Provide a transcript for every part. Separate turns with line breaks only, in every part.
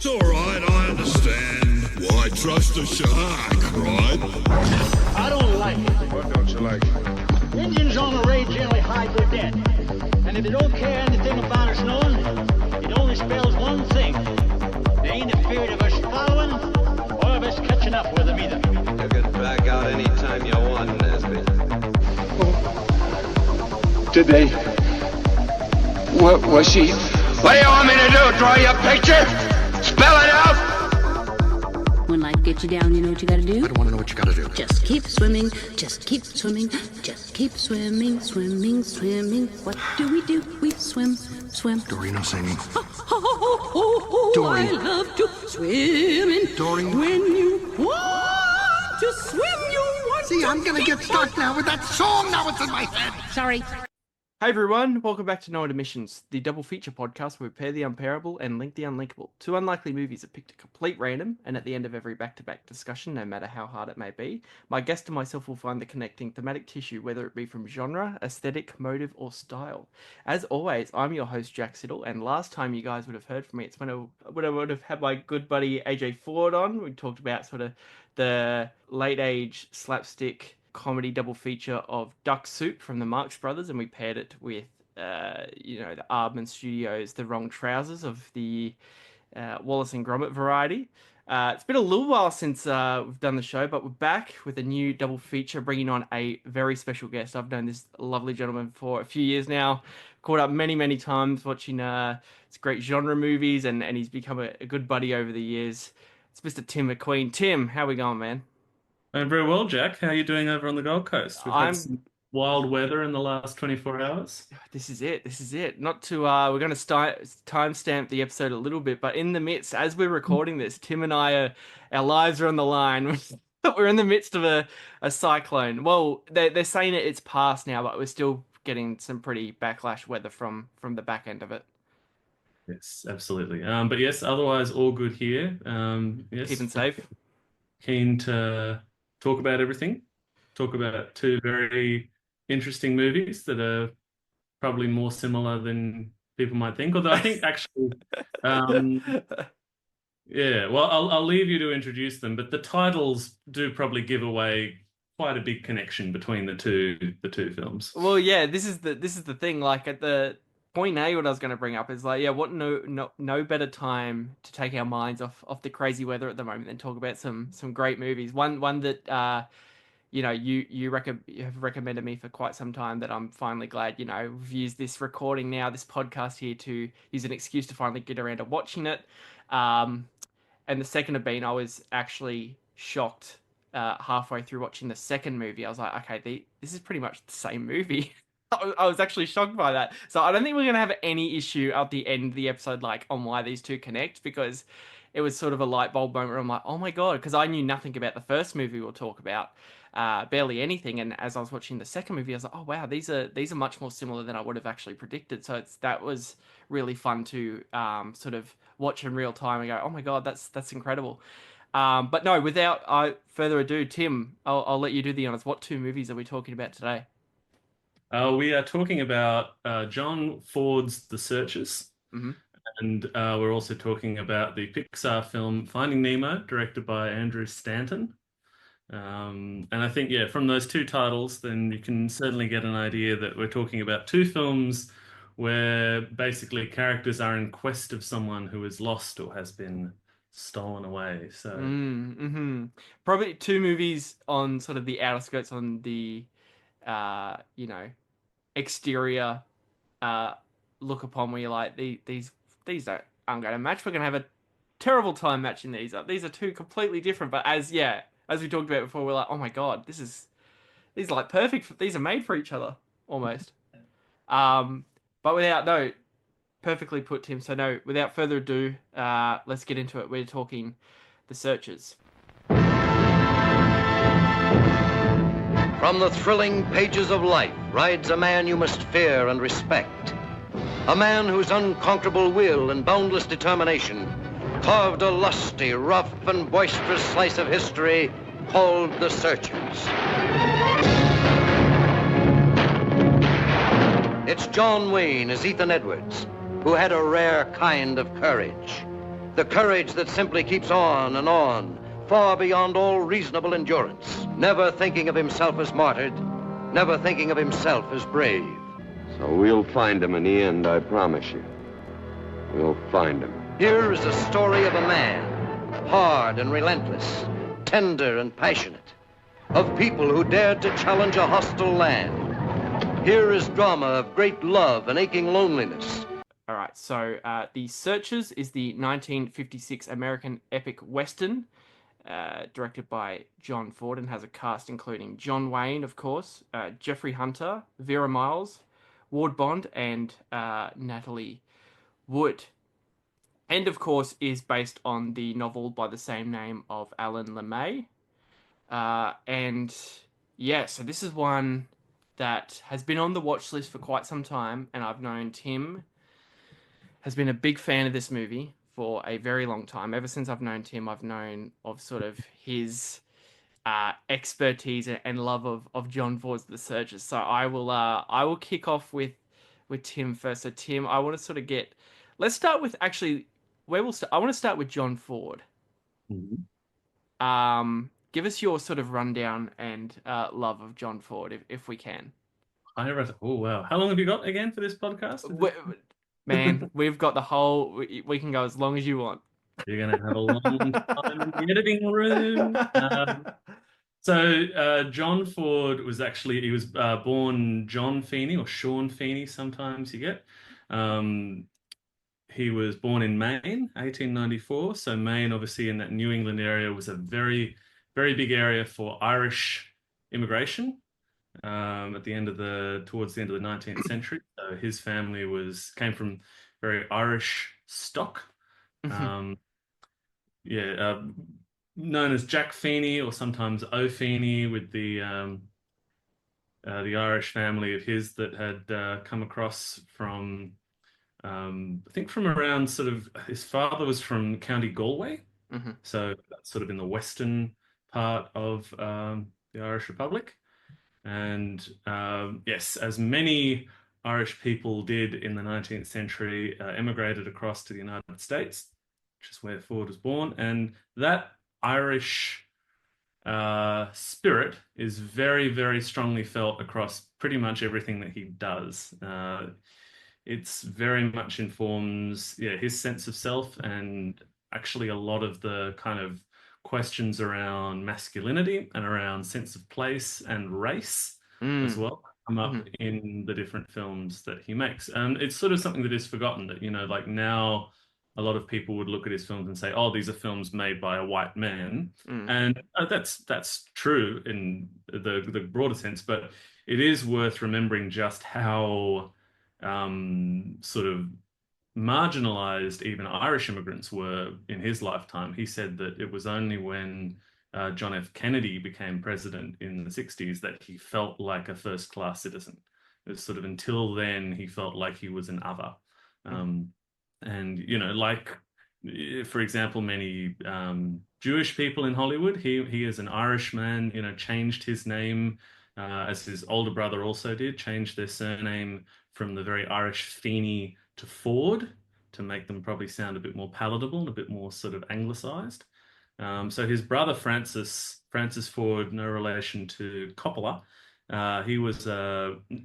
It's all right, I understand. Why trust a shark, right?
I don't like it.
What don't you like?
Indians on the raid generally hide their dead. And if they don't care anything about us knowing, it only spells one thing. They ain't afraid of us following or of us catching up with them either.
You can back out any time you want, Nesby.
Did they? What was she?
What do you want me to do? Draw you a picture? Spell it out?
When life gets you down, you know what you gotta do?
I don't want to know what you gotta do.
Just keep swimming, just keep swimming, just keep swimming, swimming, swimming. What do? We swim, swim.
Dory, no singing.
Dory. I love to swim in.
Dory.
When you want to swim, you want
See,
to
I'm gonna get stuck now with that song. Now it's in my head.
Sorry.
Hey everyone, welcome back to No Intermissions, the double feature podcast where we pair the unpairable and link the unlinkable. Two unlikely movies are picked at complete random, and at the end of every back-to-back discussion, no matter how hard it may be, my guest and myself will find the connecting thematic tissue, whether it be from genre, aesthetic, motive, or style. As always, I'm your host, Jack Siddle, and last time you guys would have heard from me, it's when I would have had my good buddy AJ Ford on. We talked about sort of the late-age slapstick comedy double feature of Duck Soup from the Marx Brothers, and we paired it with the Aardman Studios' The Wrong Trousers of the Wallace and Gromit variety. It's been a little while since we've done the show, but we're back with a new double feature, bringing on a very special guest. I've known this lovely gentleman for a few years now, caught up many times watching his great genre movies, and he's become a good buddy over the years. It's Mr. Tim McQueen. Tim, how we going, man?
I'm very well, Jack. How are you doing over on the Gold Coast? We've had some wild weather in the last 24 hours.
This is it. Not to, we're going to timestamp the episode a little bit, but in the midst, as we're recording this, Tim and I, our lives are on the line. We're in the midst of a cyclone. Well, they're saying it's past now, but we're still getting some pretty backlash weather from the back end of it.
Yes, absolutely. But yes, otherwise all good here. Yes,
keeping safe.
Keen to talk about everything. Talk about two very interesting movies that are probably more similar than people might think. Although I think actually, yeah. Well, I'll leave you to introduce them, but the titles do probably give away quite a big connection between the two films.
Well, yeah. This is the thing. Like at the point A, what I was going to bring up is like, yeah, what no better time to take our minds off the crazy weather at the moment than talk about some great movies. One that you have recommended me for quite some time that I'm finally glad we've used this recording now, this podcast here, to use an excuse to finally get around to watching it. And the second have been, I was actually shocked halfway through watching the second movie. I was like, okay, this is pretty much the same movie. I was actually shocked by that. So I don't think we're going to have any issue at the end of the episode, like, on why these two connect, because it was sort of a light bulb moment where I'm like, oh my God, because I knew nothing about the first movie we'll talk about, barely anything. And as I was watching the second movie, I was like, oh wow, these are much more similar than I would have actually predicted. So that was really fun to sort of watch in real time and go, oh my God, that's incredible. But no, without further ado, Tim, I'll let you do the honors. What two movies are we talking about today?
We are talking about John Ford's The Searchers, and we're also talking about the Pixar film Finding Nemo, directed by Andrew Stanton. And I think, yeah, from those two titles, then you can certainly get an idea that we're talking about two films where basically characters are in quest of someone who is lost or has been stolen away. So
probably two movies on sort of the outer skirts, on the exterior look upon, where you're like, these aren't going to match. We're going to have a terrible time matching these up. These are two completely different, but as we talked about before, we're like, oh my God, these are like perfect. These are made for each other almost. But perfectly put, Tim. So no, without further ado, let's get into it. We're talking The Searchers.
From the thrilling pages of life rides a man you must fear and respect. A man whose unconquerable will and boundless determination carved a lusty, rough, and boisterous slice of history called The Searchers. It's John Wayne as Ethan Edwards, who had a rare kind of courage. The courage that simply keeps on, far beyond all reasonable endurance, never thinking of himself as martyred, never thinking of himself as brave.
So we'll find him in the end, I promise you. We'll find him.
Here is a story of a man, hard and relentless, tender and passionate, of people who dared to challenge a hostile land. Here is drama of great love and aching loneliness.
All right, so The Searchers is the 1956 American epic western, directed by John Ford, and has a cast including John Wayne, of course, Jeffrey Hunter, Vera Miles, Ward Bond, and Natalie Wood. And, of course, is based on the novel by the same name of Alan LeMay. And, yeah, so this is one that has been on the watch list for quite some time, and I've known Tim has been a big fan of this movie for a very long time. Ever since I've known Tim, I've known of sort of his expertise and love of John Ford's The Searchers. So I will kick off with Tim first. So Tim, I want to sort of let's start with actually where we'll start. I want to start with John Ford.
Mm-hmm.
Give us your sort of rundown and love of John Ford, if we can.
Oh wow! How long have you got again for this podcast?
Man, we've got the whole. We can go as long as you want.
You're gonna have a long time in the editing room. So John Ford was he was born John Feeney, or Sean Feeney, sometimes you get. He was born in Maine, 1894. So Maine, obviously in that New England area, was a very, very big area for Irish immigration towards the end of the 19th century. So his family came from very Irish stock. Known as Jack Feeney, or sometimes O Feeney, with the Irish family of his that had come across from, I think from around his father was from County Galway.
Mm-hmm.
So that's sort of in the western part of the Irish Republic. And yes, as many Irish people did in the 19th century, emigrated across to the United States, which is where Ford was born. And that Irish spirit is very, very strongly felt across pretty much everything that he does. It's very much informs his sense of self, and actually a lot of the kind of questions around masculinity and around sense of place and race as well come up in the different films that he makes. And it's sort of something that is forgotten, that, like now a lot of people would look at his films and say, oh, these are films made by a white man. And that's true in the broader sense, but it is worth remembering just how sort of marginalized even Irish immigrants were in his lifetime. He said that it was only when John F. Kennedy became president in the 60s that he felt like a first-class citizen. It was sort of until then he felt like he was an other. And, like, for example, many Jewish people in Hollywood, he as an Irishman, changed his name, as his older brother also did, changed their surname from the very Irish Feeney to Ford, to make them probably sound a bit more palatable and a bit more sort of anglicized. So his brother Francis Ford, no relation to Coppola, he was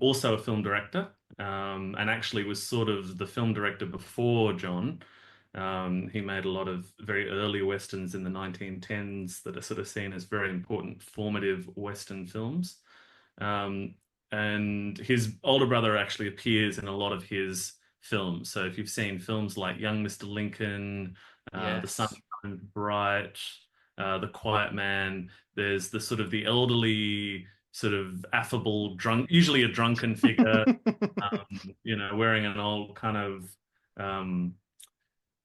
also a film director, and actually was sort of the film director before John. He made a lot of very early westerns in the 1910s that are sort of seen as very important formative western films. And his older brother actually appears in a lot of his films. So if you've seen films like Young Mr. Lincoln, The Sun Shines Bright, The Quiet Man, there's the sort of the elderly, sort of affable, usually a drunken figure, wearing an old kind of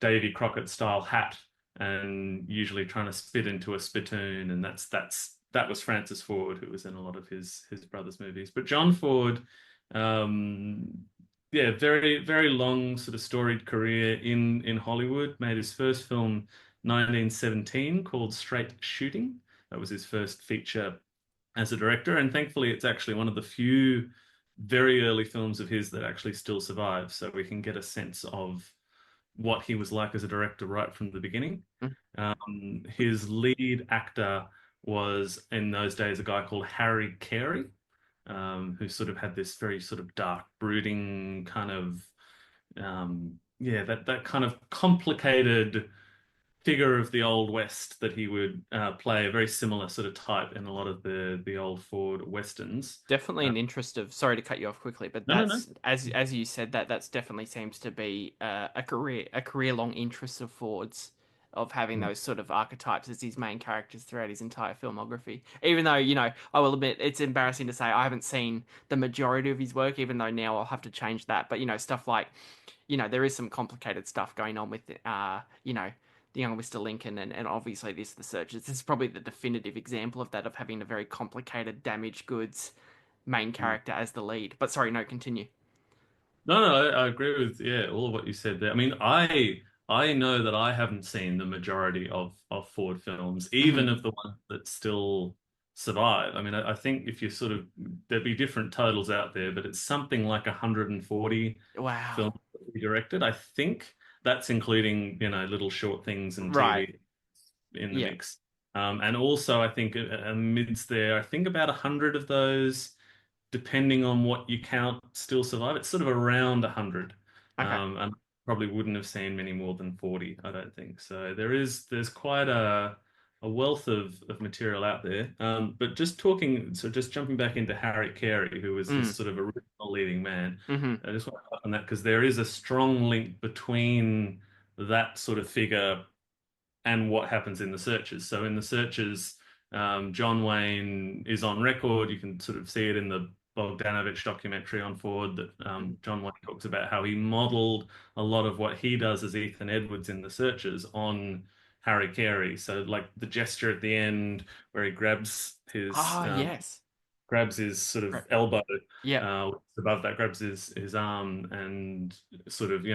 Davy Crockett style hat, and usually trying to spit into a spittoon. And that was Francis Ford, who was in a lot of his brother's movies. But John Ford, very, very long sort of storied career in Hollywood. Made his first film 1917 called Straight Shooting. That was his first feature as a director, and thankfully it's actually one of the few very early films of his that actually still survive, so we can get a sense of what he was like as a director right from the beginning.
Mm.
His lead actor was in those days a guy called Harry Carey, who sort of had this very sort of dark, brooding kind of yeah, that kind of complicated figure of the Old West that he would play, a very similar sort of type in a lot of the old Ford westerns.
Definitely an interest of. Sorry to cut you off quickly, but
No, no,
that's
no.
as you said that's definitely seems to be a career long interest of Ford's, of having
Mm.
those sort of archetypes as his main characters throughout his entire filmography. Even though, I will admit it's embarrassing to say I haven't seen the majority of his work, even though now I'll have to change that. But stuff like, there is some complicated stuff going on with the young Mr. Lincoln, and obviously this The Searchers. This is probably the definitive example of that, of having a very complicated damaged goods main character as the lead. But sorry, no, continue.
No, no, I agree with all of what you said there. I mean, I know that I haven't seen the majority of Ford films, even
Mhm.
of the ones that still survive. I mean, I think if you sort of there'd be different totals out there, but it's something like 140
Wow.
films that he directed. I think that's including, little short things and
Right.
TV in the
Yeah.
mix. And also, I think amidst there, I think about 100 of those, depending on what you count, still survive. It's sort of around 100.
Okay.
And probably wouldn't have seen many more than 40, I don't think. So there's quite a wealth of material out there. But just jumping back into Harry Carey, who was
Mm.
this sort of original leading man,
Mm-hmm.
I just want to touch on that because there is a strong link between that sort of figure and what happens in the searches. So in the searches, John Wayne is on record. You can sort of see it in the Bogdanovich documentary on Ford that John Wayne talks about how he modeled a lot of what he does as Ethan Edwards in the searches on Harry Carey. So like the gesture at the end where he
Ah, yes.
grabs his sort of
Right.
elbow
Yeah.
above that, grabs his arm and sort of,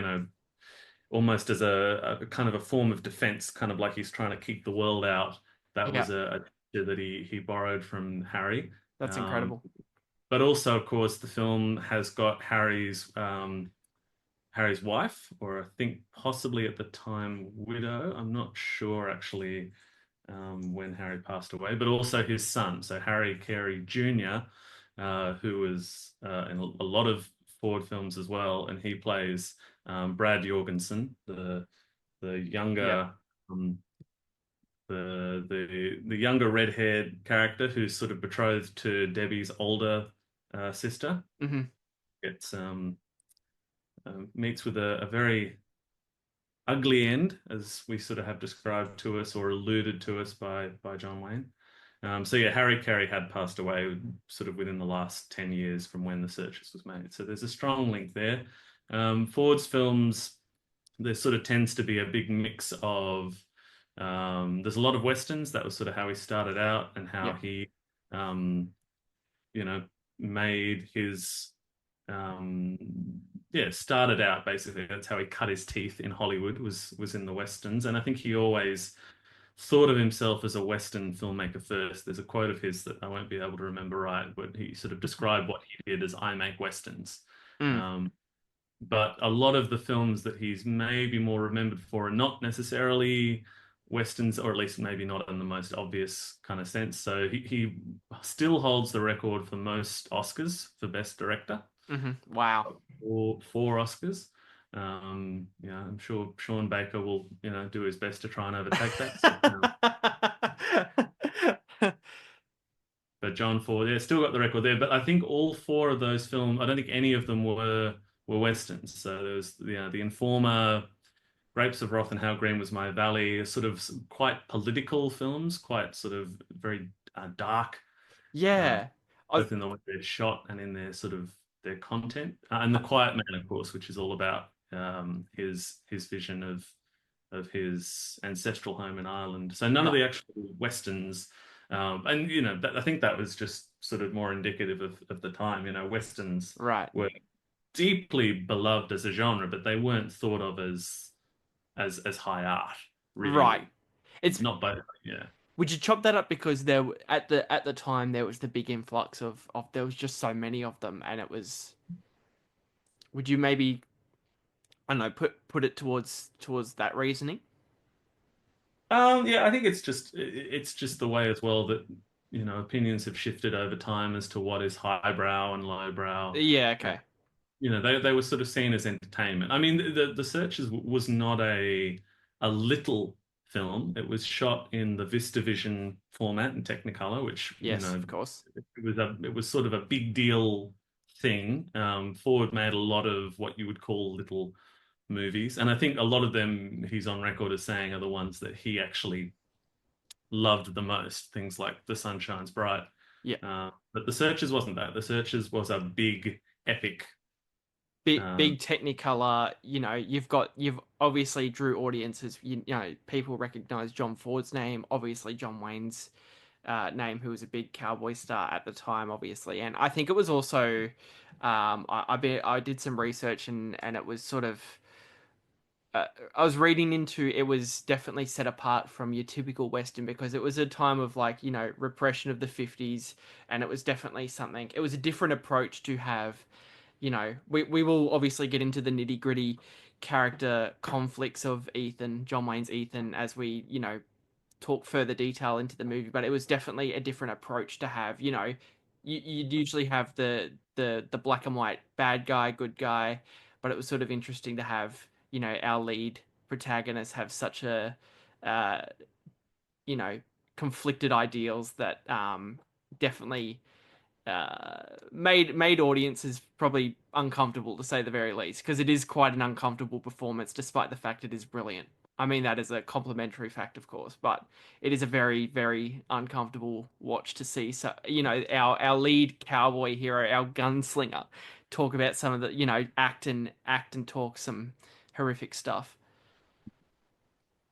almost as a kind of a form of defense, kind of like he's trying to keep the world out. That
Yeah.
was a gesture that he borrowed from Harry.
That's
Um,
incredible.
but also, of course, the film has got Harry's wife, or I think possibly at the time widow. I'm not sure actually when Harry passed away, but also his son. So Harry Carey Jr., who was in a lot of Ford films as well, and he plays Brad Jorgensen, the
Yeah.
younger um, the younger red-haired character who's sort of betrothed to Debbie's older sister.
Mm-hmm.
Gets meets with a very ugly end, as we sort of have described to us or alluded to us by John Wayne. So yeah, Harry Carey had passed away sort of within the last 10 years from when The Searchers was made. So there's a strong link there. Ford's films, there sort of tends to be a big mix of there's a lot of westerns. That was sort of how he started out and how
Yeah.
he made his started out basically. That's how he cut his teeth in Hollywood, was in the westerns. And I think he always thought of himself as a Western filmmaker first. There's a quote of his that I won't be able to remember right, but he sort of described what he did as I make Westerns.
Mm.
But a lot of the films that he's maybe more remembered for are not necessarily Westerns, or at least maybe not in the most obvious kind of sense. So he still holds the record for most Oscars for Best Director.
Mm-hmm. Wow.
Four Oscars. I'm sure Sean Baker will, do his best to try and overtake that. But John Ford, yeah, still got the record there. But I think all four of those films, I don't think any of them were westerns. So there was, The Informer, Grapes of Wrath, and How Green Was My Valley, sort of quite political films, quite sort of very dark.
Yeah.
Both in the way they're shot and in their sort of their content, and The Quiet Man, of course, which is all about his vision of his ancestral home in Ireland. So none of the actual westerns, and I think that was just sort of more indicative of the time. Westerns
Right.
were deeply beloved as a genre, but they weren't thought of as high art, really.
Right. It's
not both. Yeah.
Would you chop that up because at the time there was the big influx of there was just so many of them, and it was. Would you maybe I don't know, put it towards that reasoning.
Yeah, I think it's just the way as well that opinions have shifted over time as to what is highbrow and lowbrow.
Yeah,
And,
okay.
they were sort of seen as entertainment. I mean, the Searchers was not a little film. It was shot in the VistaVision format and Technicolor, which
Yes, of course.
it was sort of a big deal thing. Ford made a lot of what you would call little movies, and I think a lot of them he's on record as saying are the ones that he actually loved the most. Things like The Sun Shines Bright.
Yeah.
But The Searchers wasn't that. The Searchers was a big epic.
Big Technicolor, you've obviously drew audiences, people recognize John Ford's name, obviously John Wayne's name, who was a big cowboy star at the time, obviously. And I think it was also, I did some research, and it was sort of, I was reading into, it was definitely set apart from your typical Western because it was a time of, like, repression of the 50s, and it was definitely something, it was a different approach to have. We will obviously get into the nitty gritty character conflicts of John Wayne's Ethan, as we, talk further detail into the movie, but it was definitely a different approach to have. You'd usually have the black and white bad guy, good guy, but it was sort of interesting to have, our lead protagonist have such a, uh, you know, conflicted ideals that definitely made audiences probably uncomfortable, to say the very least, because it is quite an uncomfortable performance, despite the fact it is brilliant. I mean that as a complimentary fact, of course, but it is a very, very uncomfortable watch to see. So, our lead cowboy hero, our gunslinger, talk about some of the, act and talk some horrific stuff.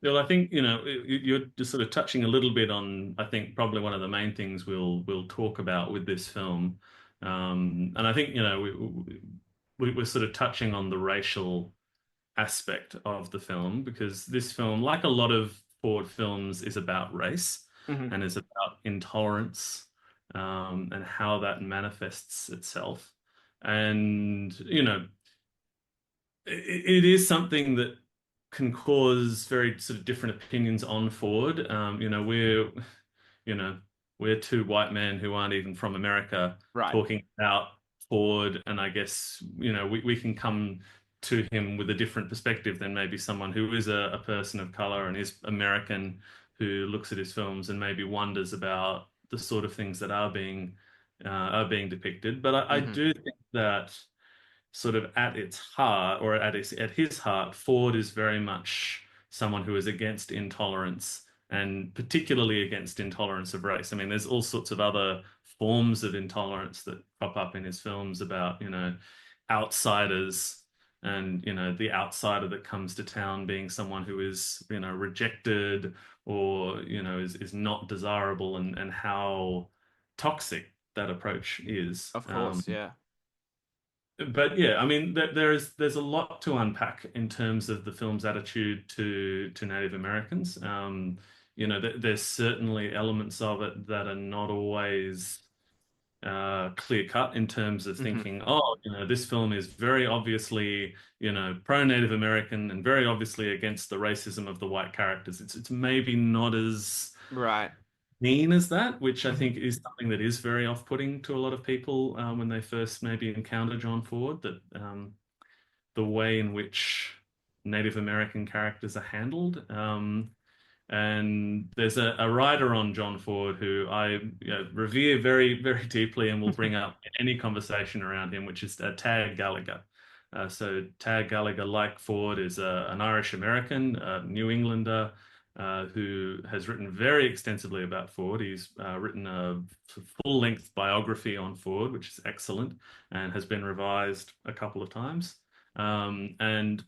Well, I think, you're just sort of touching a little bit on, I think, probably one of the main things we'll talk about with this film. And I think, we're sort of touching on the racial aspect of the film because this film, like a lot of Ford films, is about race
Mm-hmm.
and is about intolerance, and how that manifests itself. And, it is something that can cause very sort of different opinions on Ford. You know, we're two white men who aren't even from America
Right.
talking about Ford, and I guess, we can come to him with a different perspective than maybe someone who is a person of color and is American, who looks at his films and maybe wonders about the sort of things that are being depicted. But I
Mm-hmm.
do think that sort of at its heart, or at his heart, Ford is very much someone who is against intolerance, and particularly against intolerance of race. I mean, there's all sorts of other forms of intolerance that pop up in his films about, outsiders, and, the outsider that comes to town being someone who is, rejected, or, is not desirable, and how toxic that approach is.
Of course, yeah.
But yeah, I mean, there's a lot to unpack in terms of the film's attitude to Native Americans. There's certainly elements of it that are not always clear cut in terms of
Mm-hmm.
thinking, oh, this film is very obviously, pro-Native American and very obviously against the racism of the white characters. It's maybe not as
Right.
mean as that, which I think is something that is very off-putting to a lot of people when they first maybe encounter John Ford, that the way in which Native American characters are handled. And there's a writer on John Ford who I revere very, very deeply and will bring up in any conversation around him, which is Tag Gallagher. So Tag Gallagher, like Ford, is an Irish American, New Englander, who has written very extensively about Ford. He's written a full-length biography on Ford, which is excellent and has been revised a couple of times. And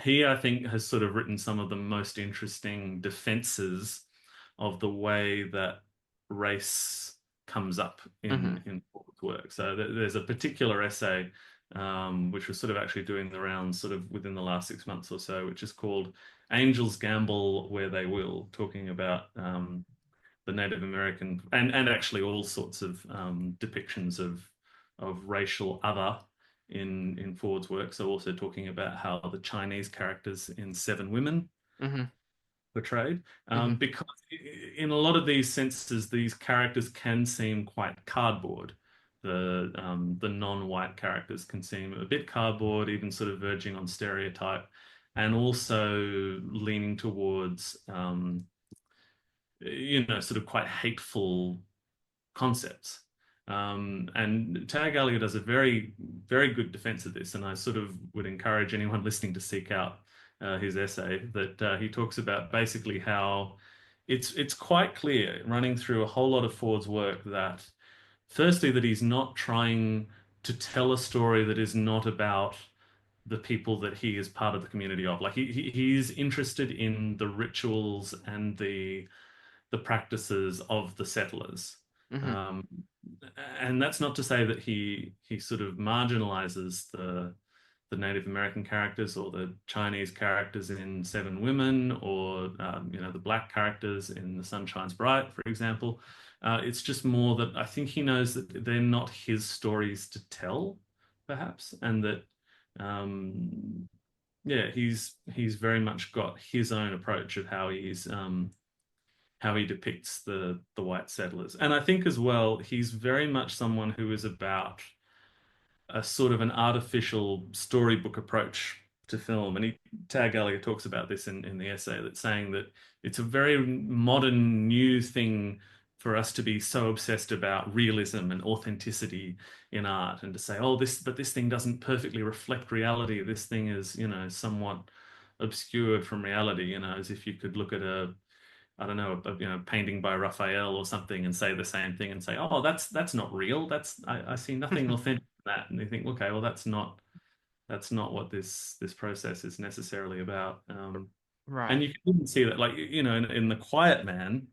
he, I think, has sort of written some of the most interesting defenses of the way that race comes up
Mm-hmm.
in Ford's work. So there's a particular essay which was sort of actually doing the rounds sort of within the last 6 months or so, which is called Angels Gamble Where They Will, talking about the Native American and actually all sorts of depictions of racial other in Ford's work. So also talking about how the Chinese characters in Seven Women portrayed, because in a lot of these senses, these characters can seem quite cardboard. The non-white characters can seem a bit cardboard, even sort of verging on stereotype, and also leaning towards sort of quite hateful concepts. And Tag Gallagher does a very, very good defense of this, and I sort of would encourage anyone listening to seek out his essay that he talks about basically how it's quite clear running through a whole lot of Ford's work that firstly that he's not trying to tell a story that is not about the people that he is part of the community of. Like he's interested in the rituals and the practices of the settlers. And that's not to say that he sort of marginalizes the Native American characters or the Chinese characters in Seven Women or the black characters in The Sun Shines Bright, for example. It's just more that I think he knows that they're not his stories to tell, perhaps, and that he's very much got his own approach of how he depicts the white settlers. And I think as well, he's very much someone who is about a sort of an artificial storybook approach to film. And Tag Gallagher talks about this in the essay, that's saying that it's a very modern new thing for us to be so obsessed about realism and authenticity in art, and to say, oh, this thing doesn't perfectly reflect reality. This thing is, somewhat obscured from reality, as if you could look at a painting by Raphael or something and say the same thing and say, oh, that's not real. I see nothing authentic in that. And you think, okay, well, that's not what this process is necessarily about.
Right.
And you can even see that, like, in The Quiet Man,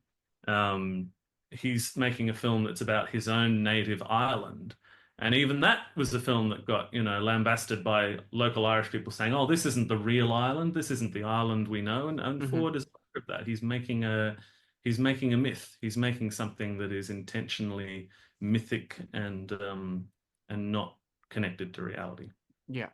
he's making a film that's about his own native island. And even that was a film that got, lambasted by local Irish people saying, oh, this isn't the real island. This isn't the island we know. And Ford is of that. He's making a myth. He's making something that is intentionally mythic and not connected to reality.
Yeah.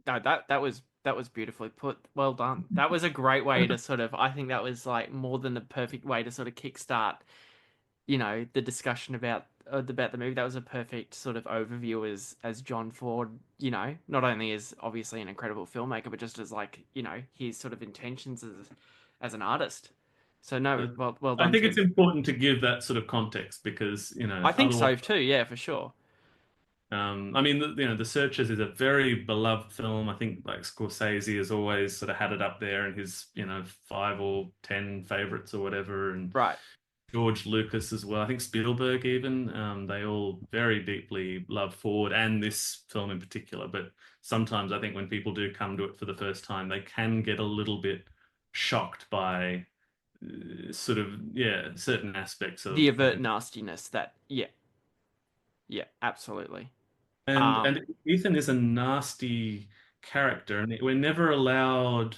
No, that was beautifully put. Well done. That was a great way to sort of, I think that was like more than the perfect way to sort of kickstart, the discussion about the movie. That was a perfect sort of overview as John Ford, not only as obviously an incredible filmmaker, but just as like, his sort of intentions as an artist. So no, well done.
I think it's important to give that sort of context because,
I think so too. Yeah, for sure.
I mean, The Searchers is a very beloved film. I think like Scorsese has always sort of had it up there in his, 5 or 10 favorites or whatever. And
right.
George Lucas as well. I think Spielberg even. They all very deeply love Ford and this film in particular. But sometimes I think when people do come to it for the first time, they can get a little bit shocked by certain aspects of
the overt nastiness that, yeah, absolutely.
And Ethan is a nasty character, and we're never allowed.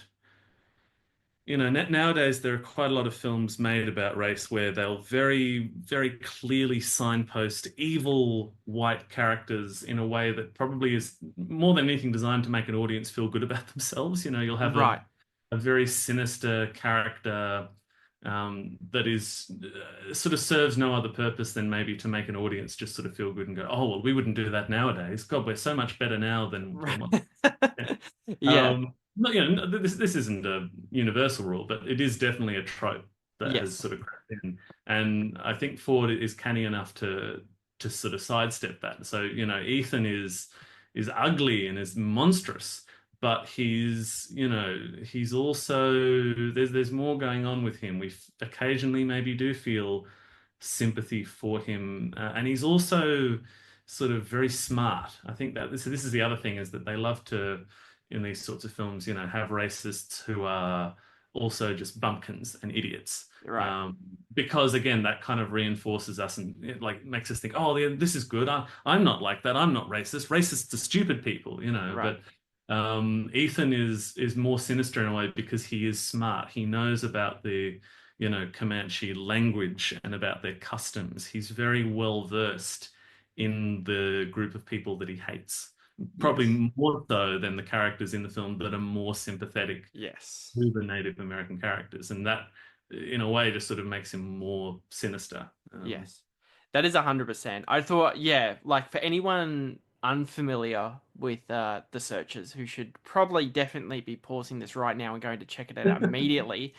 Nowadays there are quite a lot of films made about race where they'll very, very clearly signpost evil white characters in a way that probably is more than anything designed to make an audience feel good about themselves. You'll have a very sinister character that is sort of serves no other purpose than maybe to make an audience just sort of feel good and go, oh, well, we wouldn't do that nowadays. God, we're so much better now than
yeah.
This isn't a universal rule, but it is definitely a trope that has sort of crept in. And I think Ford is canny enough to sort of sidestep that. So, Ethan is ugly and is monstrous, but he's also there's more going on with him. We occasionally maybe do feel sympathy for him, and he's also sort of very smart. I think that this is the other thing, is that they love to, in these sorts of films, have racists who are also just bumpkins and idiots.
Right.
Because again, that kind of reinforces us and it like makes us think, oh, yeah, this is good. I'm not like that. I'm not racist. Racists are stupid people,
Right.
But Ethan is more sinister in a way because he is smart. He knows about the, Comanche language and about their customs. He's very well versed in the group of people that he hates. probably more so than the characters in the film that are more sympathetic
Yes.
to the Native American characters, and that, in a way, just sort of makes him more sinister.
Yes. That is 100%. I thought, yeah, like for anyone unfamiliar with The Searchers, who should probably definitely be pausing this right now and going to check it out immediately.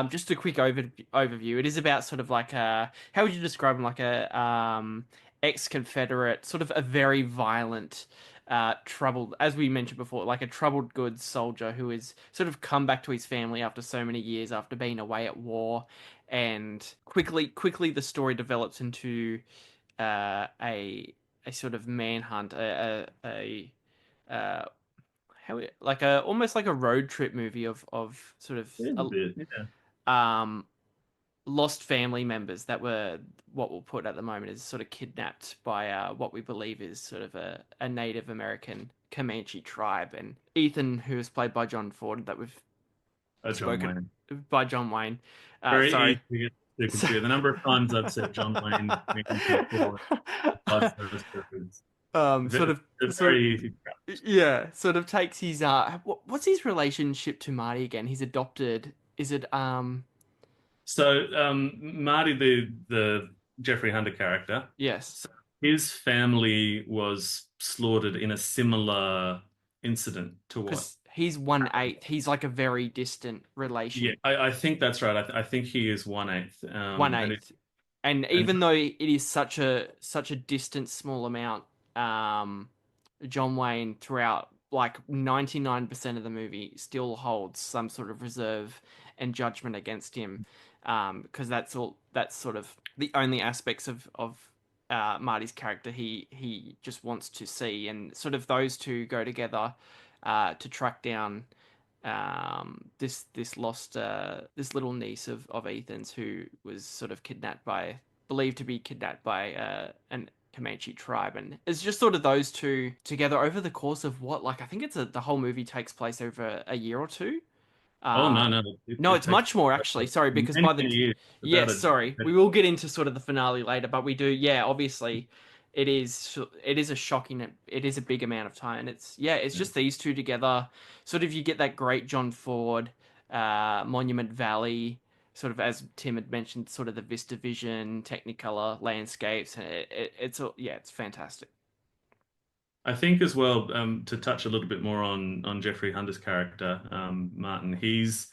Just a quick overview. It is about sort of like how would you describe him? Like a ex-Confederate, sort of a very violent, troubled, as we mentioned before, like a troubled goods soldier who is sort of come back to his family after so many years after being away at war, and quickly the story develops into a sort of manhunt, uh, like a almost like a road trip movie of sort of
It is a bit, yeah.
um lost family members that were what we'll put at the moment is sort of kidnapped by what we believe is sort of a Native American Comanche tribe. And Ethan, who is played by John Ford, that we've
John
spoken
Wayne.
by John Wayne.
Very
Sorry.
easy to confuse. The number of times I've said John Wayne before,
Sort of
very easy.
yeah, sort of takes his what's his relationship to Marty again? He's adopted. Is it
So Marty, the Jeffrey Hunter character,
yes.
so his family was slaughtered in a similar incident to what?
Because he's 1/8. He's like a very distant relation.
Yeah, I think that's right. I think he is 1/8.
1/8. And even though it is such a distant small amount, John Wayne throughout like 99% of the movie still holds some sort of reserve and judgment against him, because that's sort of the only aspects of Marty's character he just wants to see, and sort of those two go together to track down this lost this little niece of Ethan's, who was sort of believed to be kidnapped by an Comanche tribe. And it's just sort of those two together over the course of what, like I think the whole movie takes place over a year or two.
Oh no,
No, it's much more actually. Sorry, because by the
years,
yes, sorry, we will get into sort of the finale later, but we do, yeah, obviously, it is a big amount of time, and it's just these two together. Sort of, you get that great John Ford, Monument Valley, sort of as Tim had mentioned, sort of the Vista Vision, Technicolor landscapes, and it's fantastic.
I think as well, to touch a little bit more on Jeffrey Hunter's character, Martin, he's,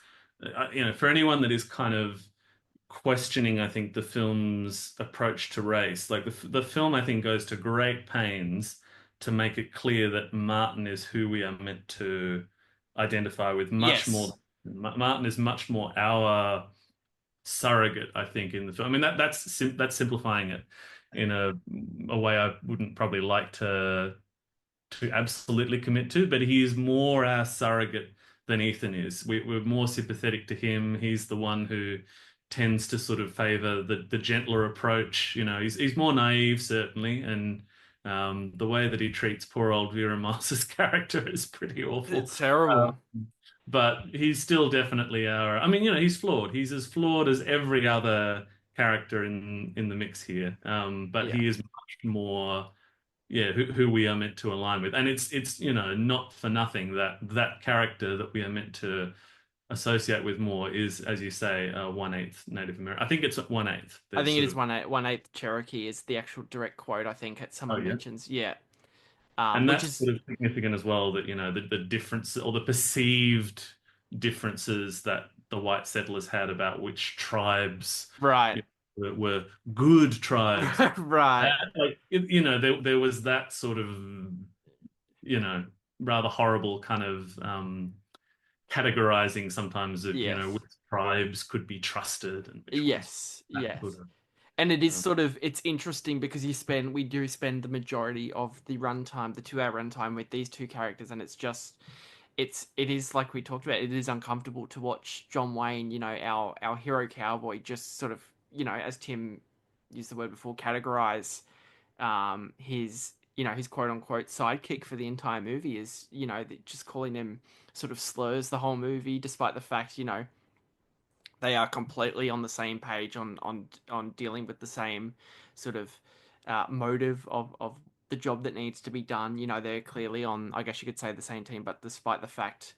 for anyone that is kind of questioning, I think, the film's approach to race, like the film, I think, goes to great pains to make it clear that Martin is who we are meant to identify with much more. Martin is much more our surrogate, I think, in the film. I mean, that's simplifying it in a way I wouldn't probably like to absolutely commit to, but he is more our surrogate than Ethan is. We're more sympathetic to him. He's the one who tends to sort of favor the gentler approach. He's more naive, certainly, and the way that he treats poor old Vera Miles's character is pretty awful.
It's terrible.
But he's still definitely he's flawed. He's as flawed as every other character in the mix here. But he is much more, who we are meant to align with. And it's not for nothing that character that we are meant to associate with more is, as you say, 1/8 Native American. I think it's 1/8.
I think it is 1/8 Cherokee is the actual direct quote, I think, at some mentions. Yeah.
And that's sort of significant as well, that, the difference or the perceived differences that the white settlers had about which tribes were good tribes.
Right.
There was that sort of, rather horrible kind of categorizing sometimes of, which tribes could be trusted. And
yes. And it is sort of, it's interesting because we do spend the majority of the runtime, the 2-hour runtime, with these two characters, and it's just, it is like we talked about, it is uncomfortable to watch John Wayne, our hero cowboy, just sort of, as Tim used the word before, categorize his quote unquote sidekick for the entire movie is, just calling him sort of slurs the whole movie, despite the fact, they are completely on the same page on dealing with the same sort of motive of the job that needs to be done. You know, they're clearly on, I guess you could say, the same team, but despite the fact,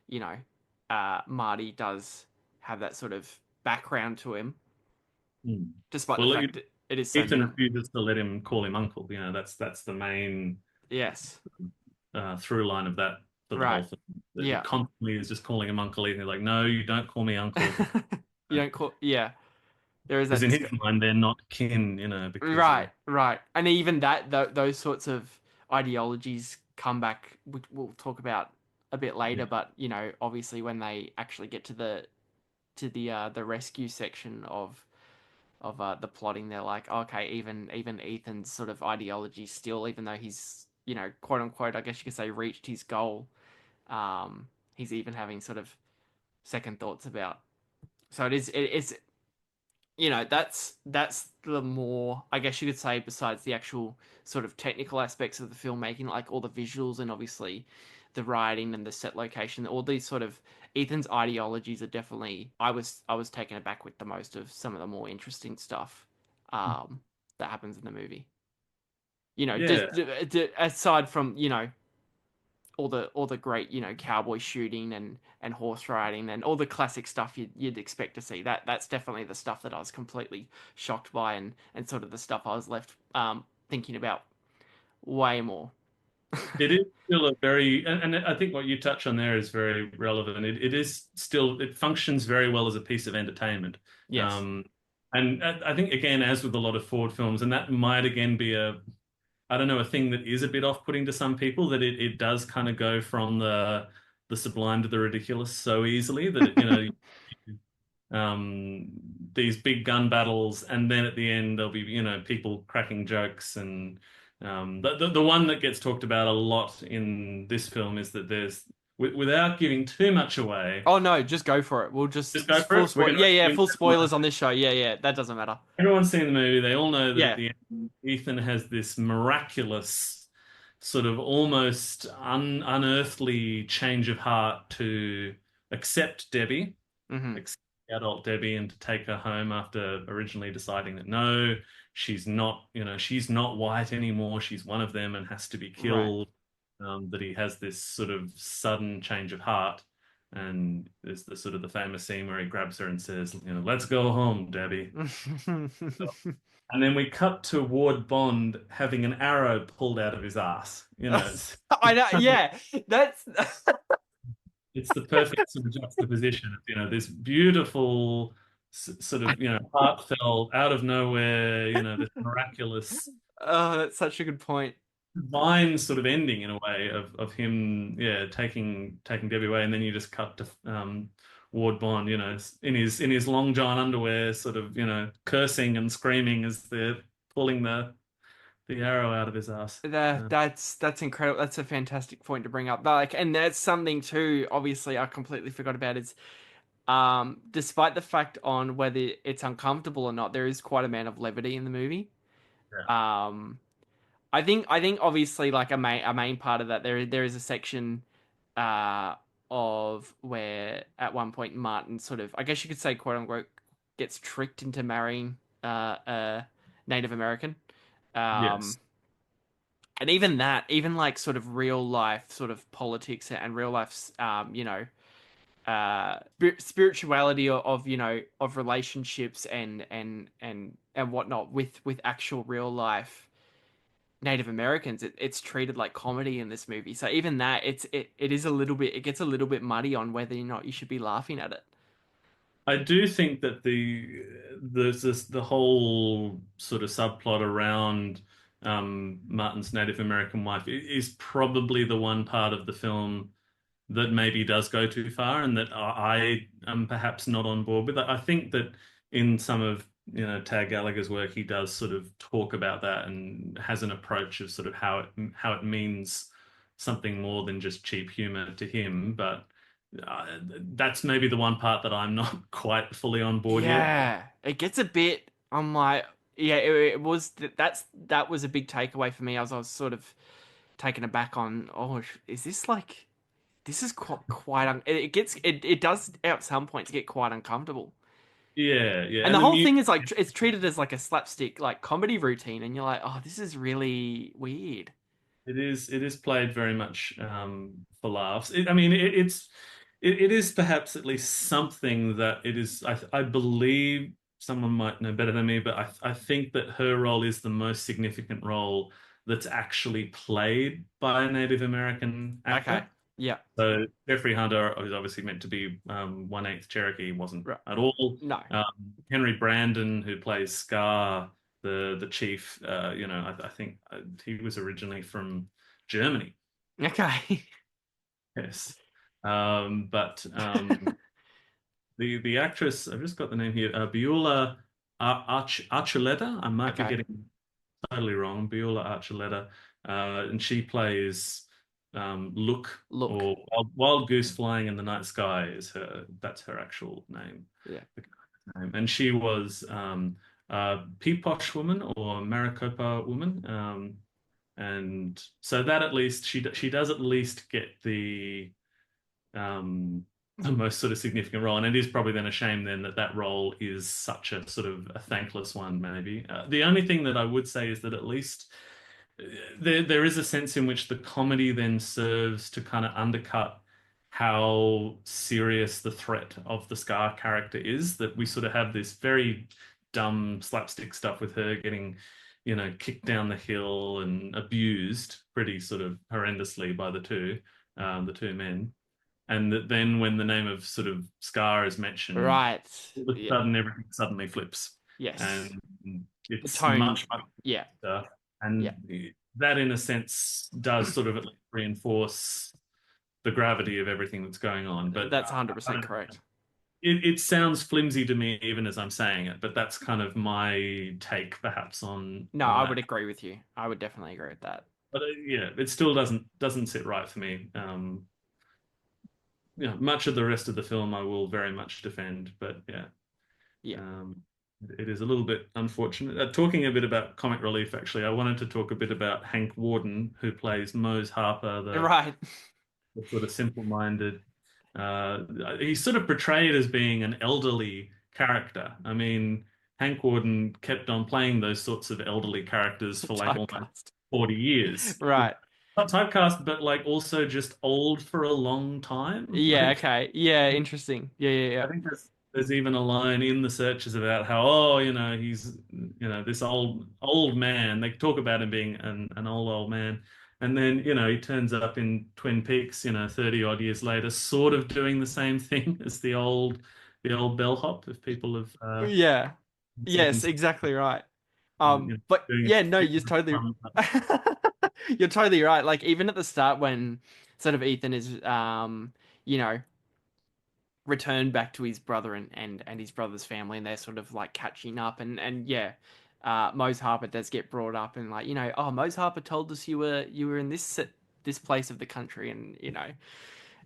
you know, Marty does have that sort of background to him,
Mm.
despite the
Well,
fact that it is so
Ethan
minimal.
refuses to let him call him uncle. You know, that's the main
Yes.
through line of that for the whole
Right.
film. That he
Yeah.
constantly is just calling him Uncle Ethan. He's like, no, you don't call me uncle.
You don't call. Yeah. There is
Because
that
in his mind, they're not kin, you know, because
Right, right. And even that, those sorts of ideologies come back, which we'll talk about a bit later,
yeah.
but you know, obviously when they actually get to the rescue section of the plotting, they're like, okay, even Ethan's sort of ideology still, even though he's, you know, quote unquote, I guess you could say, reached his goal, he's even having sort of second thoughts about. So it's you know, that's the more, I guess you could say, besides the actual sort of technical aspects of the filmmaking, like all the visuals and obviously the writing and the set location, all these sort of Ethan's ideologies are definitely, I was taken aback with the most of some of the more interesting stuff that happens in the movie. You know,
Yeah.
just aside from, you know, all the great, you know, cowboy shooting and horse riding and all the classic stuff you'd expect to see. That's definitely the stuff that I was completely shocked by, and sort of the stuff I was left thinking about way more.
It is still a very, and I think what you touch on there is very relevant. It is still, it functions very well as a piece of entertainment.
Yes.
And I think, again, as with a lot of Ford films, and that might again be I don't know, a thing that is a bit off-putting to some people, that it does kind of go from the sublime to the ridiculous so easily that, you know, um, these big gun battles, and then at the end there'll be, you know, people cracking jokes. And the one that gets talked about a lot in this film is that there's, without giving too much away,
Oh no, just go for it. We'll just
just go for
full
it. We're
spoil.
gonna
Yeah, yeah,
assume
full spoilers on this show. Yeah, yeah, that doesn't matter.
everyone's seen the movie. They all know that at
Yeah.
the end, Ethan has this miraculous, sort of almost unearthly change of heart to accept Debbie,
Hmm.
accept the adult Debbie, and to take her home after originally deciding that no, she's not, you know, she's not white anymore. She's one of them and has to be
Right.
killed. That he has this sort of sudden change of heart. And there's the sort of the famous scene where he grabs her and says, you know, let's go home, Debbie. And then we cut to Ward Bond having an arrow pulled out of his ass. You know,
I know. Yeah, that's.
it's the perfect sort of juxtaposition of, you know, this beautiful sort of, you know, heartfelt, out of nowhere, you know, this miraculous
Oh, that's such a good point.
divine sort of ending in a way of him, yeah, taking Debbie away. And then you just cut to Ward Bond, you know, in his long john underwear, sort of, you know, cursing and screaming as they're pulling the arrow out of his ass.
That's incredible. That's a fantastic point to bring up. Like, and that's something too. Obviously, I completely forgot about is, despite the fact on whether it's uncomfortable or not, there is quite a amount of levity in the movie.
Yeah.
I think obviously like a main part of that, there is a section, uh, of where at one point Martin sort of, I guess you could say, quote unquote, gets tricked into marrying a Native American. Um,
Yes.
and even that, even like sort of real life sort of politics and real life, you know, spirituality of, you know, of relationships and whatnot with actual real life Native Americans, it's treated like comedy in this movie. So even that, it is a little bit, it gets a little bit muddy on whether or not you should be laughing at it.
I do think that there's the whole sort of subplot around Martin's Native American wife is probably the one part of the film that maybe does go too far, and that I am perhaps not on board with. I think that in some of, you know, Tag Gallagher's work, he does sort of talk about that and has an approach of sort of how it means something more than just cheap humor to him. But that's maybe the one part that I'm not quite fully on board yet.
Yeah, it gets a bit. I'm like, yeah, it was that was a big takeaway for me. I was sort of taken aback on. Oh, is this like this is quite it gets it does at some points get quite uncomfortable.
Yeah.
And the
the
whole thing is like it's treated as like a slapstick like comedy routine, and you're like, oh, this is really weird.
It is played very much for laughs. It is perhaps at least something that it is. I believe someone might know better than me, but I think that her role is the most significant role that's actually played by a Native American
Okay.
actor.
Yeah.
So Jeffrey Hunter is obviously meant to be 1/8 Cherokee, wasn't
Right.
at all.
No.
Henry Brandon, who plays Scar, the chief, I think he was originally from Germany.
Okay.
Yes, but the actress, I've just got the name here, Beulah Archuleta. I might be
Okay.
getting totally wrong. Beulah Archuleta, and she plays Look,
Look.
or Wild Goose Flying in the Night Sky is her. That's her actual name.
Yeah.
And she was a Peeposh woman or Maricopa woman, and so that at least she does at least get the most sort of significant role, and it is probably then a shame then that role is such a sort of a thankless one, maybe. The only thing that I would say is that at least there is a sense in which the comedy then serves to kind of undercut how serious the threat of the Scar character is, that we sort of have this very dumb slapstick stuff with her getting, kicked down the hill and abused pretty sort of horrendously by the two men. And that then when the name of sort of Scar is mentioned,
Right.
all of a sudden everything suddenly flips.
Yes.
And it's
tone.
much
Yeah.
better. And
Yeah.
that in a sense does sort of at least reinforce the gravity of everything that's going on. But
That's 100% correct.
It sounds flimsy to me even as I'm saying it, but that's kind of my take perhaps on
No,
on
I
that.
would agree with you. I would definitely agree with that.
But it still doesn't sit right for me. Much of the rest of the film I will very much defend, but
Yeah.
it is a little bit unfortunate. Talking a bit about comic relief, actually, I wanted to talk a bit about Hank Warden, who plays Mose Harper,
Right.
the sort of simple-minded. He's sort of portrayed as being an elderly character. I mean, Hank Warden kept on playing those sorts of elderly characters for like almost
Typecast.
40 years.
Right.
Not typecast, but like also just old for a long time.
Yeah,
Like,
okay. Yeah, interesting. Yeah.
I think there's even a line in the searches about how, he's, this old man. They talk about him being an old man. And then, he turns up in Twin Peaks, 30 odd years later, sort of doing the same thing as the old bellhop, if people have
Yeah. Yes,
seen-
exactly right. But
doing
yeah,
it.
no, you're totally right. Like even at the start when sort of Ethan is you know, returned back to his brother and his brother's family, and they're sort of like catching up, and yeah, Mose Harper does get brought up, and like, oh, Mose Harper told us you were in this place of the country, and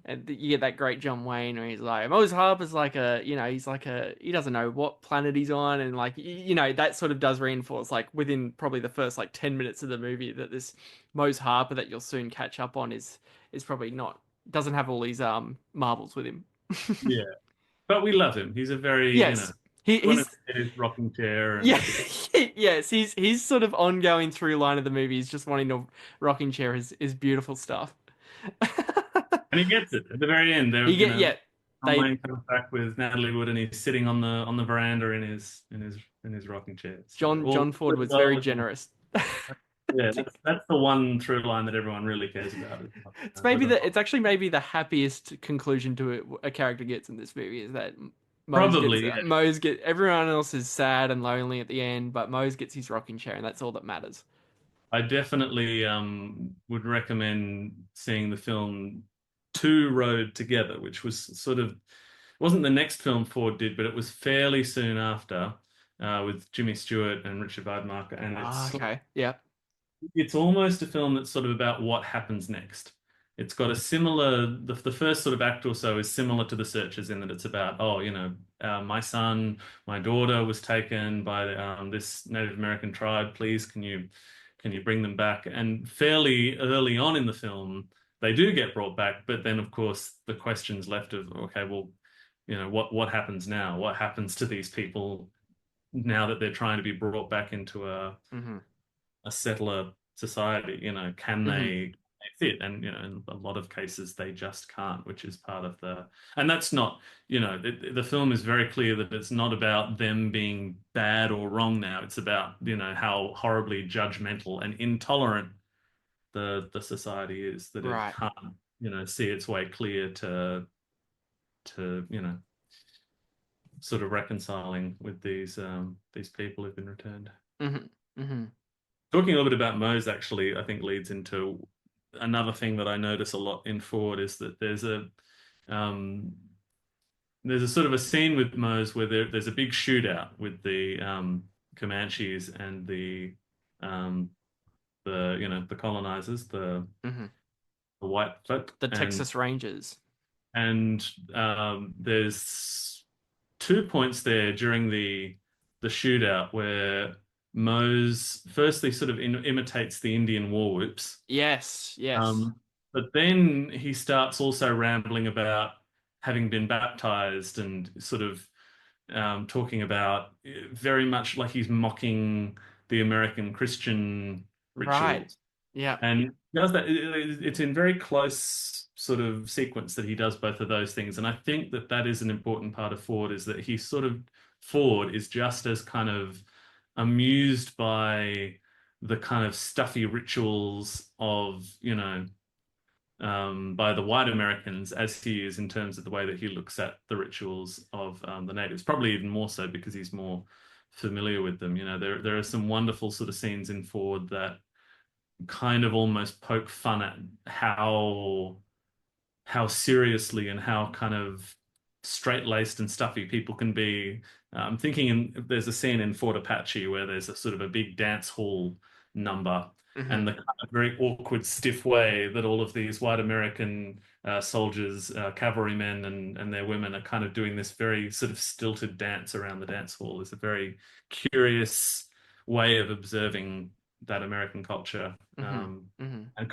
and you get that great John Wayne where he's like, Mose Harper's like he doesn't know what planet he's on, and like that sort of does reinforce like within probably the first like 10 minutes of the movie that this Mose Harper that you'll soon catch up on is probably not, doesn't have all these marbles with him.
Yeah. But we love him. He's a very,
Yes. He's
his rocking chair. And
yeah, yes, he's sort of ongoing through line of the movie is just wanting to rocking chair is beautiful stuff.
And he gets it at the very end. There,
Yeah,
John Wayne comes back with Natalie Wood, and he's sitting on the veranda in his rocking chair. So
John Ford was very generous.
Yeah, that's the one through line that everyone really cares about.
It's actually maybe the happiest conclusion to it a character gets in this movie is that Mose gets everyone else is sad and lonely at the end, but Mose gets his rocking chair, and that's all that matters.
I definitely would recommend seeing the film Two Road Together, which was sort of wasn't the next film Ford did, but it was fairly soon after with Jimmy Stewart and Richard Weidmark, and it's almost a film that's sort of about what happens next. It's got a similar, the first sort of act or so is similar to The Searchers in that it's about, my son, my daughter was taken by this Native American tribe. Please, can you bring them back? And fairly early on in the film, they do get brought back. But then, of course, the question's left of, okay, well, what happens now? What happens to these people now that they're trying to be brought back into a settler society? Can they fit? And in a lot of cases they just can't, which is part of and that's not, the film is very clear that it's not about them being bad or wrong now. It's about, how horribly judgmental and intolerant the society is, that it
Right.
can't, see its way clear to sort of reconciling with these people who've been returned. Talking a little bit about Mose, actually, I think leads into another thing that I notice a lot in Ford, is that there's a sort of a scene with Mose where there's a big shootout with the Comanches and the colonizers, the Whitefoot,
The Texas Rangers.
and there's 2 points there during the shootout where Mose firstly sort of imitates the Indian war whoops.
Yes.
But then he starts also rambling about having been baptized and sort of talking about very much like he's mocking the American Christian rituals.
Right. Yeah.
And he does that. It's in very close sort of sequence that he does both of those things. And I think that is an important part of Ford, is that Ford is just as kind of amused by the kind of stuffy rituals of, by the white Americans as he is in terms of the way that he looks at the rituals of the natives. Probably even more so because he's more familiar with them. There are some wonderful sort of scenes in Ford that kind of almost poke fun at how seriously and how kind of straight-laced and stuffy people can be. I'm thinking there's a scene in Fort Apache where there's a sort of a big dance hall number, and the kind of very awkward, stiff way that all of these white American soldiers, cavalrymen and their women are kind of doing this very sort of stilted dance around the dance hall is a very curious way of observing that American culture, and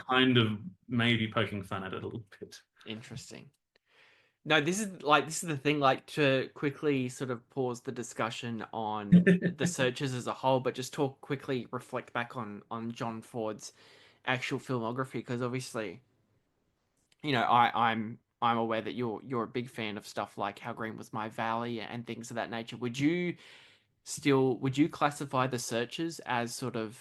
kind of maybe poking fun at it a little bit.
Interesting. No, this is the thing, like, to quickly sort of pause the discussion on the Searchers as a whole, but just reflect back on John Ford's actual filmography, because obviously, I'm aware that you're a big fan of stuff like How Green Was My Valley and things of that nature. Would you classify the Searchers as sort of,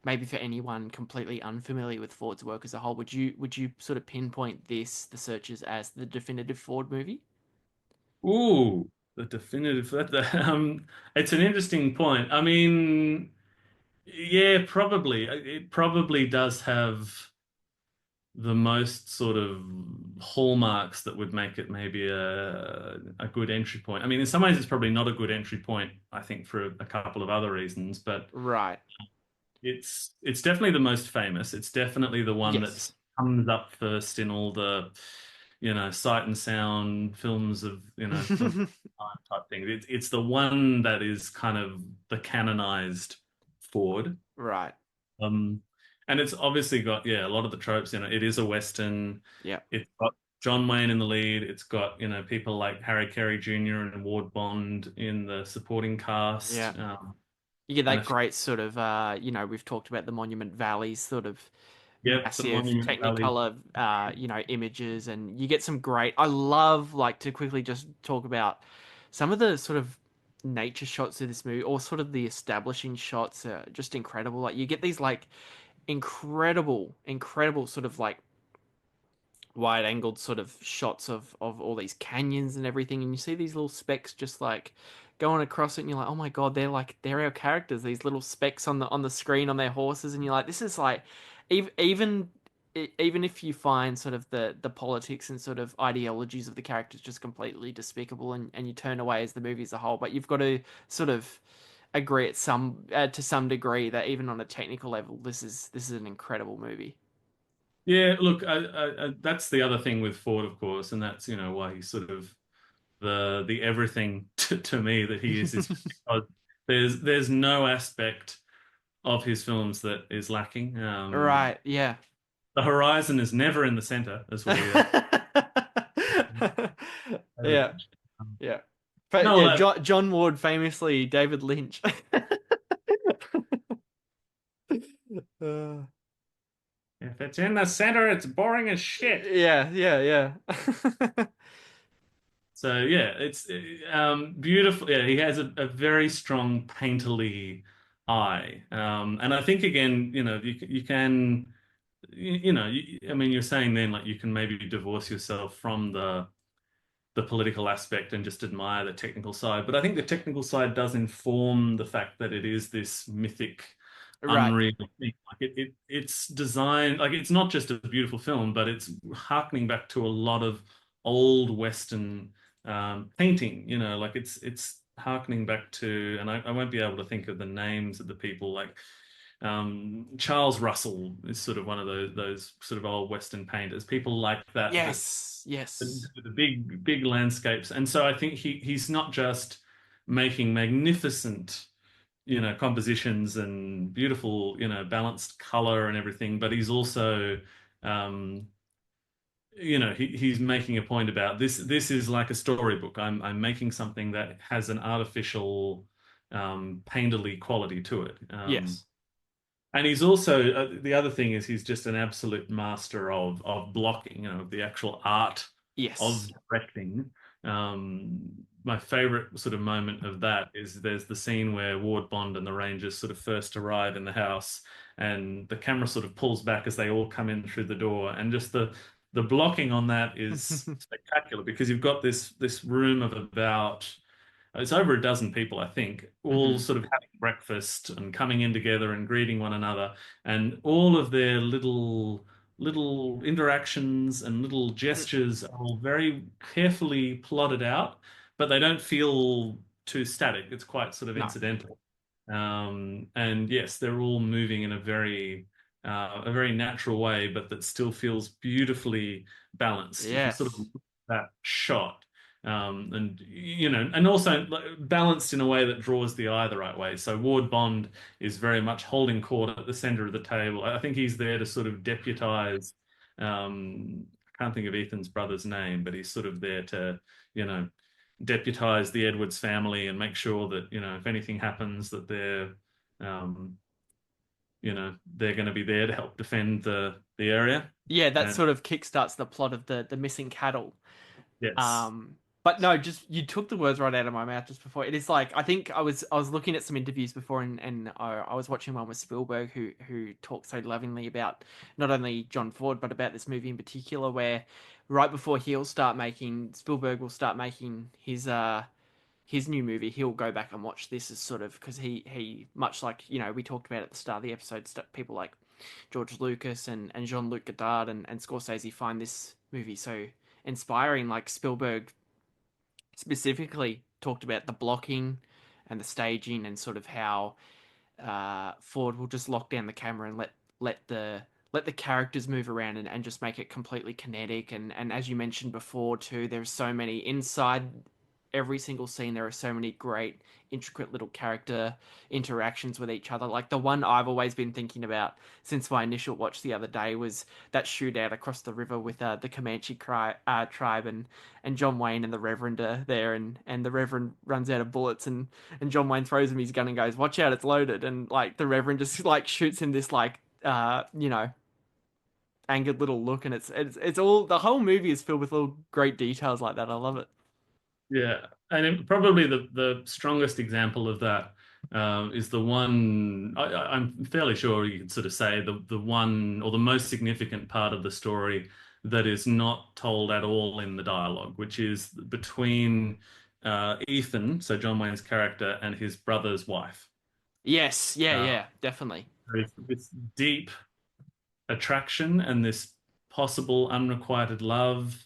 maybe for anyone completely unfamiliar with Ford's work as a whole, would you sort of pinpoint The Searchers as the definitive Ford movie?
Ooh, the definitive. It's an interesting point. I mean, yeah, probably. It probably does have the most sort of hallmarks that would make it maybe a good entry point. I mean, in some ways, it's probably not a good entry point, I think, for a couple of other reasons, but
right.
It's definitely the most famous. It's definitely the one that comes up first in all the, sight and sound films of, type thing. It's the one that is kind of the canonized Ford.
Right.
And it's obviously got, a lot of the tropes. It is a Western.
Yeah.
It's got John Wayne in the lead. It's got, people like Harry Carey Jr. and Ward Bond in the supporting cast.
Yeah. You get that great sort of, we've talked about the Monument Valley sort of massive technicolour, images, and you get some great. I love, to quickly just talk about some of the sort of nature shots of this movie, or sort of the establishing shots are just incredible. Like, you get these incredible sort of wide-angled sort of shots of all these canyons and everything, and you see these little specks just going across it, and you're like, oh my god, they're our characters, these little specks on the screen on their horses, and you're like, this is even if you find sort of the politics and sort of ideologies of the characters just completely despicable, and you turn away as the movie as a whole, but you've got to sort of agree to some degree that even on a technical level, this is an incredible movie.
Yeah, look, I that's the other thing with Ford, of course, and that's why he's sort of the everything to me that he is because there's no aspect of his films that is lacking.
Right, yeah.
The horizon is never in the center, as we
yeah. Yeah. But
No,
yeah, John Ward famously David Lynch. Uh,
if it's in the center, it's boring as shit.
yeah.
So yeah, it's beautiful. Yeah, he has a very strong painterly eye, and I think again, you can, I mean, you're saying then like you can maybe divorce yourself from the political aspect and just admire the technical side. But I think the technical side does inform the fact that it is this mythic,
Right.
unreal thing. Like it's designed like it's not just a beautiful film, but it's harkening back to a lot of old Western painting. Like it's harkening back to, and I won't be able to think of the names of the people like. Charles Russell is sort of one of those sort of old Western painters. People like that.
Yes.
The big landscapes. And so I think he's not just making magnificent, compositions and beautiful, balanced color and everything, but he's also, um, he's making a point about this. This is like a storybook. I'm making something that has an artificial, painterly quality to it.
Yes.
And he's also the other thing is he's just an absolute master of blocking, the actual art of
Yes.
directing. My favorite sort of moment of that is there's the scene where Ward Bond and the Rangers sort of first arrive in the house, and the camera sort of pulls back as they all come in through the door, and just the blocking on that is spectacular because you've got this room of about it's over a dozen people, I think, all sort of having breakfast and coming in together and greeting one another, and all of their little interactions and little gestures are all very carefully plotted out, but they don't feel too static. It's quite sort of
No.
incidental. And yes, they're all moving in a very natural way, but that still feels beautifully balanced. If you sort of
Yes.
look at that shot, and also like, balanced in a way that draws the eye the right way. So Ward Bond is very much holding court at the center of the table. I think he's there to sort of deputize. I can't think of Ethan's brother's name, but he's sort of there to, deputize the Edwards family and make sure that, if anything happens, that um, they're going to be there to help defend the area.
Yeah, that
And
sort of kickstarts the plot of the missing cattle.
yes.
But no, just you took the words right out of my mouth just before. It is like I think I was looking at some interviews before, and I was watching one with Spielberg who talks so lovingly about not only John Ford but about this movie in particular, where right before Spielberg will start making his new movie, he'll go back and watch this as sort of because he much like we talked about at the start of the episode, people like George Lucas and Jean-Luc Godard and Scorsese find this movie so inspiring. Like Spielberg specifically talked about the blocking and the staging and sort of how Ford will just lock down the camera and let the characters move around and just make it completely kinetic. And as you mentioned before too, there's so many inside every single scene. There are so many great intricate little character interactions with each other. Like the one I've always been thinking about since my initial watch the other day was that shootout across the river with the Comanche tribe and John Wayne and the Reverend are there, and the Reverend runs out of bullets, and John Wayne throws him his gun and goes, "Watch out, it's loaded," and like the Reverend just like shoots him this like angered little look, and it's all the whole movie is filled with little great details like that. I love it.
Yeah, and probably the strongest example of that is the one I'm fairly sure you could sort of say the one or the most significant part of the story that is not told at all in the dialogue, which is between Ethan, so John Wayne's character, and his brother's wife.
Yes, yeah,
Uh,
yeah, definitely.
there's this deep attraction and this possible unrequited love,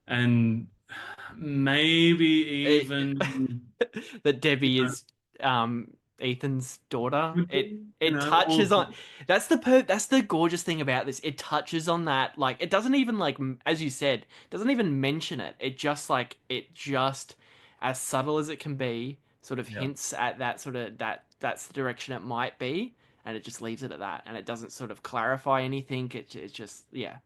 and maybe even
That Debbie
you
is Ethan's daughter. It
you
it
know,
touches
all,
on that's the gorgeous thing about this. It touches on that, like it doesn't even like as you said, doesn't even mention it. It just as subtle as it can be, sort of
yeah.
hints at that sort of that's the direction it might be, and it just leaves it at that, and it doesn't sort of clarify anything. It's just yeah.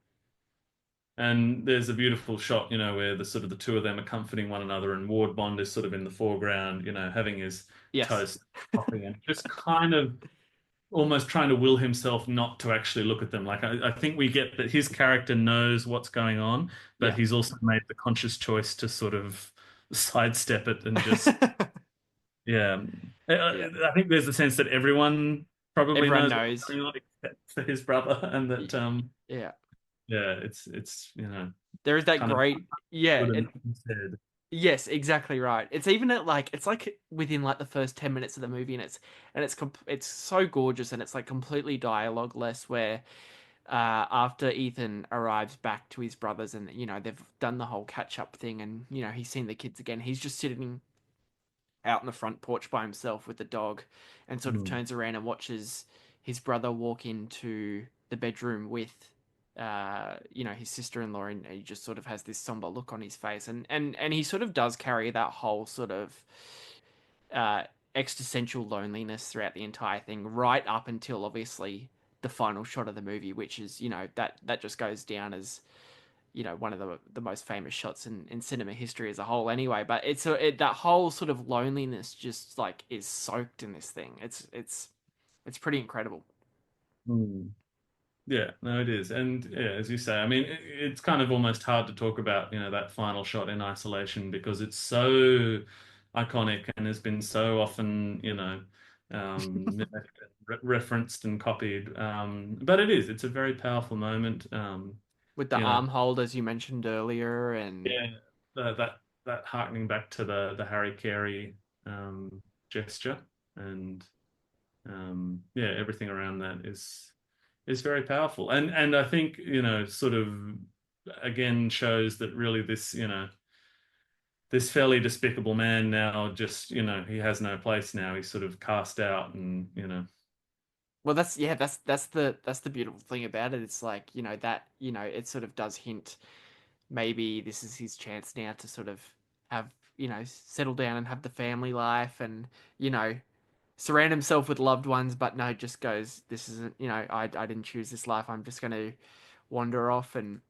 And there's a beautiful shot, where the sort of the two of them are comforting one another, and Ward Bond is sort of in the foreground, having his
Yes.
toast, coffee, and just kind of almost trying to will himself not to actually look at them. Like I think we get that his character knows what's going on, but
Yeah.
he's also made the conscious choice to sort of sidestep it and just yeah.
Yeah.
I think there's a sense that everyone probably
Everyone
knows what's
knows.
going on except for his brother, and
Y-
that
Yeah.
yeah, it's
There is that
kind of
great, yeah,
good and said.
yes, exactly right. It's even at like it's like within like the first 10 minutes of the movie, and it's so gorgeous, and it's like completely dialogue-less, where after Ethan arrives back to his brothers, and they've done the whole catch-up thing, and he's seen the kids again, he's just sitting out on the front porch by himself with the dog, and sort of
Mm.
turns around and watches his brother walk into the bedroom with his sister-in-law, and he just sort of has this somber look on his face, and he sort of does carry that whole sort of uh existential loneliness throughout the entire thing, right up until obviously the final shot of the movie, which is that just goes down as one of the most famous shots in cinema history as a whole anyway. But that whole sort of loneliness just like is soaked in this thing. It's pretty incredible.
Mm. Yeah, no, it is. And yeah, as you say, I mean, it's kind of almost hard to talk about, that final shot in isolation because it's so iconic and has been so often, referenced and copied. But it's a very powerful moment.
With the
You know,
arm hold, as you mentioned earlier, and
yeah, that harkening back to the Harry Carey gesture, and yeah, everything around that is very powerful, and I think sort of again shows that really this fairly despicable man now just he has no place now. He's sort of cast out, and
well, that's the beautiful thing about it. It's like that it sort of does hint maybe this is his chance now to sort of have settle down and have the family life, and you know surround himself with loved ones, but no, just goes, this isn't, I didn't choose this life. I'm just going to wander off. And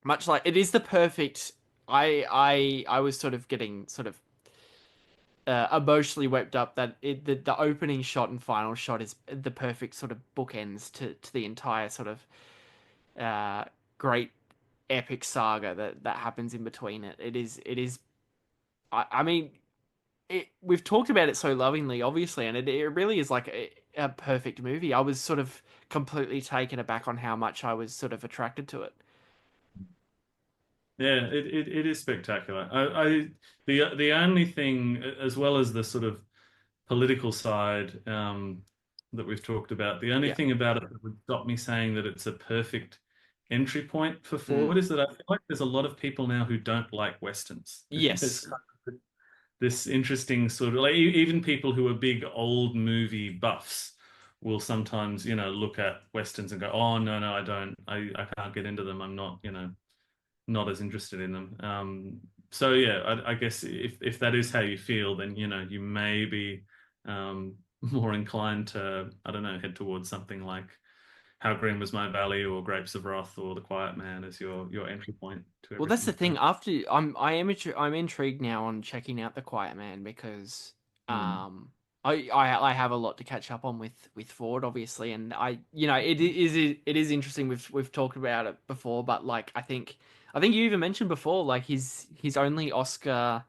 much like it is the perfect, I was sort of getting sort of emotionally wept up that the opening shot and final shot is the perfect sort of bookends to the entire sort of great epic saga that happens in between it. It is, I mean, we've talked about it so lovingly, obviously, and it really is like a perfect movie. I was sort of completely taken aback on how much I was sort of attracted to it.
yeah, it is spectacular. The only thing, as well as the sort of political side that we've talked about, the only
Yeah.
thing about it that would stop me saying that it's a perfect entry point for
Mm.
Ford is that I feel like there's a lot of people now who don't like Westerns. There's
Yes.
kind of this interesting sort of like even people who are big old movie buffs will sometimes, look at Westerns and go, oh, no, no, I don't, I can't get into them. I'm not, not as interested in them. So yeah, I guess if that is how you feel, then you may be more inclined to, I don't know, head towards something like How Green Was My Valley or Grapes of Wrath or The Quiet Man as your entry point to
Well, that's
everything
the
you've done.
thing. I'm intrigued now on checking out The Quiet Man, because
Mm.
um I have a lot to catch up on with Ford, obviously, and it is interesting. We've talked about it before, but like I think you even mentioned before, like his only Oscar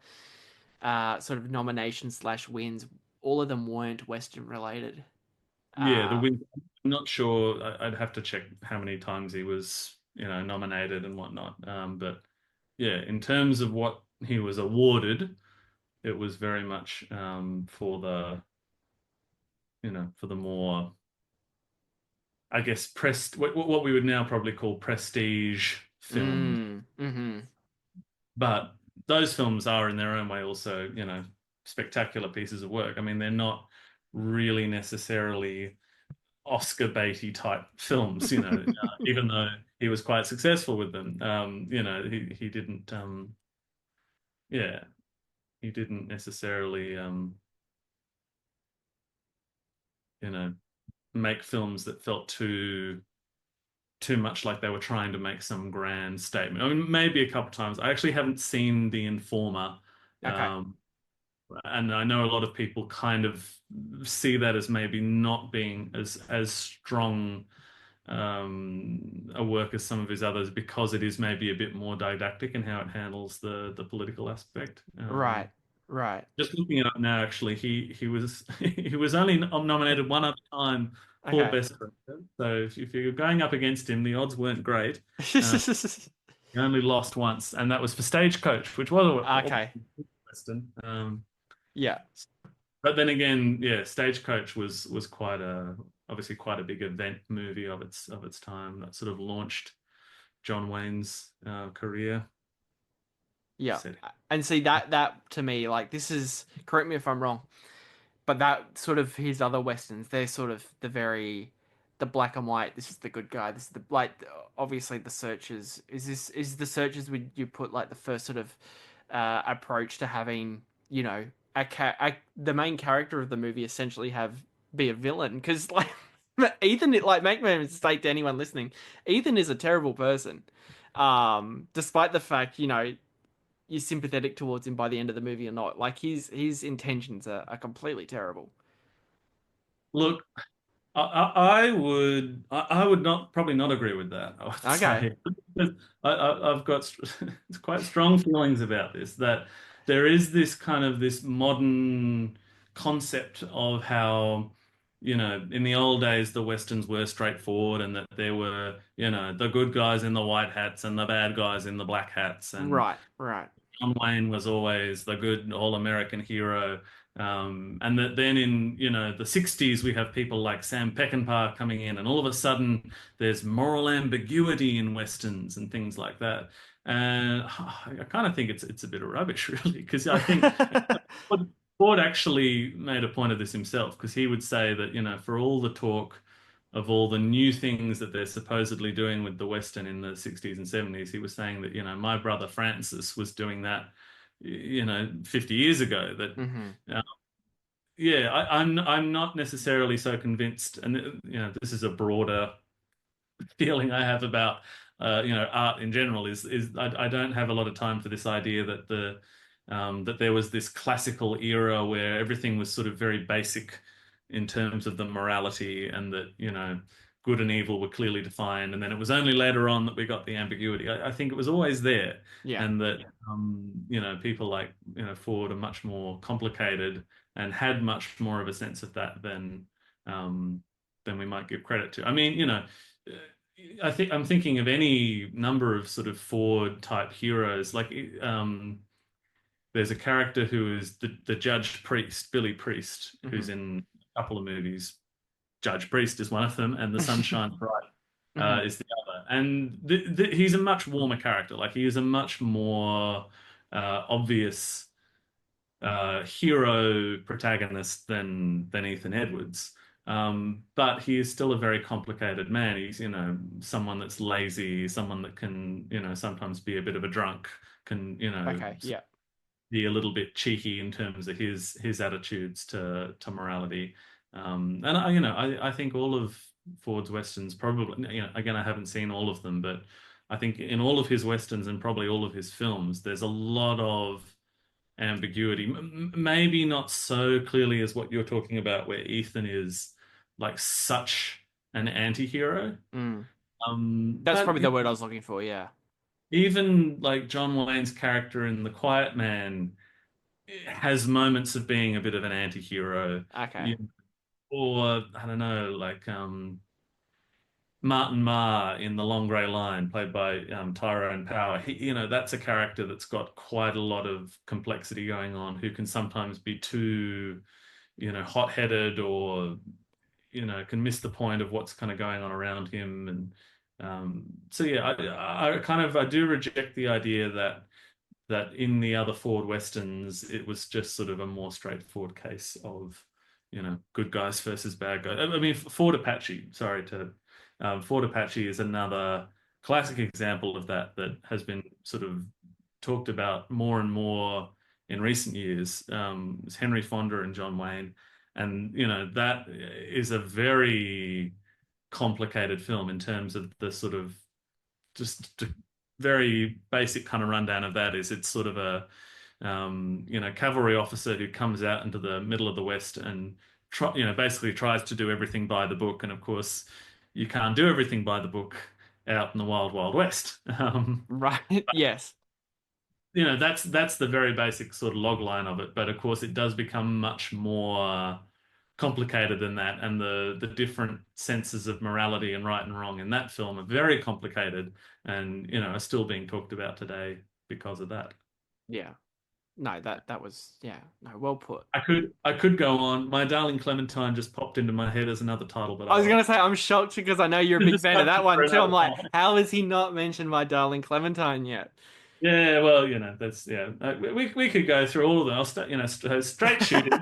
sort of nominations slash wins, all of them weren't Western related.
Yeah, the
Uh,
win. I'm not sure. I'd have to check how many times he was, nominated and whatnot. But yeah, in terms of what he was awarded, it was very much for for the more, I guess, what we would now probably call prestige films.
mm-hmm.
But those films are in their own way also, spectacular pieces of work. I mean, they're not really necessarily Oscar baity type films, even though he was quite successful with them. He didn't, yeah, he didn't necessarily, you know, make films that felt too, too much like they were trying to make some grand statement. I mean, maybe a couple times. I actually haven't seen The Informer.
Okay.
And I know a lot of people kind of see that as maybe not being as strong a work as some of his others, because it is maybe a bit more didactic in how it handles the political aspect.
Right. Right.
Just looking it up now, actually, he was he was only nominated one other time for
Okay.
Best Director. So if you're going up against him, the odds weren't great. He only lost once, and that was for Stagecoach, which was
Okay.
a Western.
Yeah.
But then again, yeah, Stagecoach was obviously quite a big event movie of its time that sort of launched John Wayne's career.
Yeah. And see that to me, like, this is, correct me if I'm wrong, but that sort of his other westerns, they're sort of the black and white. This is the good guy. This is the, like, obviously The Searchers. Is The Searchers, would you put like the first sort of approach to having, you know, the main character of the movie essentially be a villain? Because like Ethan, like, make no mistake to anyone listening, Ethan is a terrible person. Despite the fact, you know, you're sympathetic towards him by the end of the movie or not. Like, his intentions are completely terrible.
Look, I would not probably not agree with that. I would
Okay.
say I've got quite strong feelings about this, that there is this kind of this modern concept of how, you know, in the old days the westerns were straightforward, and that there were, you know, the good guys in the white hats and the bad guys in the black hats, and
Right.
John Wayne was always the good all-American hero. And that then in, you know, the 60s, we have people like Sam Peckinpah coming in, and all of a sudden there's moral ambiguity in Westerns and things like that. And I kind of think it's a bit of rubbish, really, because I think Ford actually made a point of this himself, because he would say that, you know, for all the talk of all the new things that they're supposedly doing with the Western in the 60s and 70s, he was saying that, you know, my brother Francis was doing that, you know, 50 years ago. That, yeah, I'm not necessarily so convinced, and you know, this is a broader feeling I have about you know, art in general. Is I don't have a lot of time for this idea that that there was this classical era where everything was sort of very basic in terms of the morality, and that, you know, good and evil were clearly defined, and then it was only later on that we got the ambiguity. I think it was always there, and that you know, people like, you know, Ford are much more complicated and had much more of a sense of that than we might give credit to. I mean, you know, I think I'm thinking of any number of sort of Ford type heroes. Like there's a character who is the Judge Priest, Billy Priest, who's in a couple of movies. Judge Priest is one of them, and The Sun Shines Bright is the other. And he's a much warmer character. Like, he is a much more obvious hero protagonist than Ethan Edwards. But he is still a very complicated man. He's, you know, someone that's lazy, someone that can, you know, sometimes be a bit of a drunk, can, you know, be a little bit cheeky in terms of his attitudes to morality. And I think all of Ford's Westerns, probably, you know, again, I haven't seen all of them, but I think in all of his Westerns and probably all of his films, there's a lot of ambiguity. Maybe not so clearly as what you're talking about, where Ethan is like such an anti-hero.
That's probably the word I was looking for, yeah.
Even like John Wayne's character in The Quiet Man has moments of being a bit of an anti-hero.
Okay.
You know, or, I don't know, like Martin Marr in The Long Grey Line, played by Tyrone Power. You know, that's a character that's got quite a lot of complexity going on, who can sometimes be too, you know, hot-headed, or, you know, can miss the point of what's kind of going on around him. And so yeah, I do reject the idea that in the other Ford Westerns it was just sort of a more straightforward case of, you know, good guys versus bad guys. I mean, Ford Apache is another classic example of that has been sort of talked about more and more in recent years. It's Henry Fonda and John Wayne, and, you know, that is a very complicated film in terms of the sort of just very basic kind of rundown of that is it's sort of a cavalry officer who comes out into the middle of the West and basically tries to do everything by the book. And of course, you can't do everything by the book out in the wild, wild West.
Right. Yes.
That's the very basic sort of log line of it. But of course, it does become much more complicated than that, and the different senses of morality and right and wrong in that film are very complicated, and are still being talked about today because of that.
Yeah. No, that was no, well put.
I could go on. My Darling Clementine just popped into my head as another title, but
I was gonna say I'm shocked because I know you're a big fan of that one too. I'm like, how has he not mentioned My Darling Clementine yet?
Yeah, well, that's we could go through all of them. I'll start, straight shooting,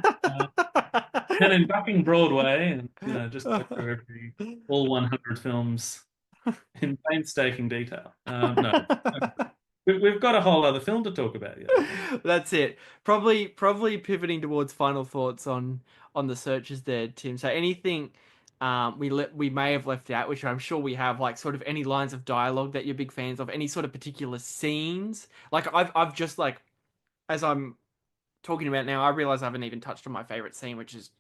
and then bucking Broadway, and just go through all 100 films in painstaking detail. No, we've got a whole other film to talk about. Yeah,
that's it. Probably pivoting towards final thoughts on the searches there, Tim. So anything we may have left out, which I'm sure we have, like sort of any lines of dialogue that you're big fans of, any sort of particular scenes. Like I've just like, as I'm talking about now, I realize I haven't even touched on my favorite scene, which is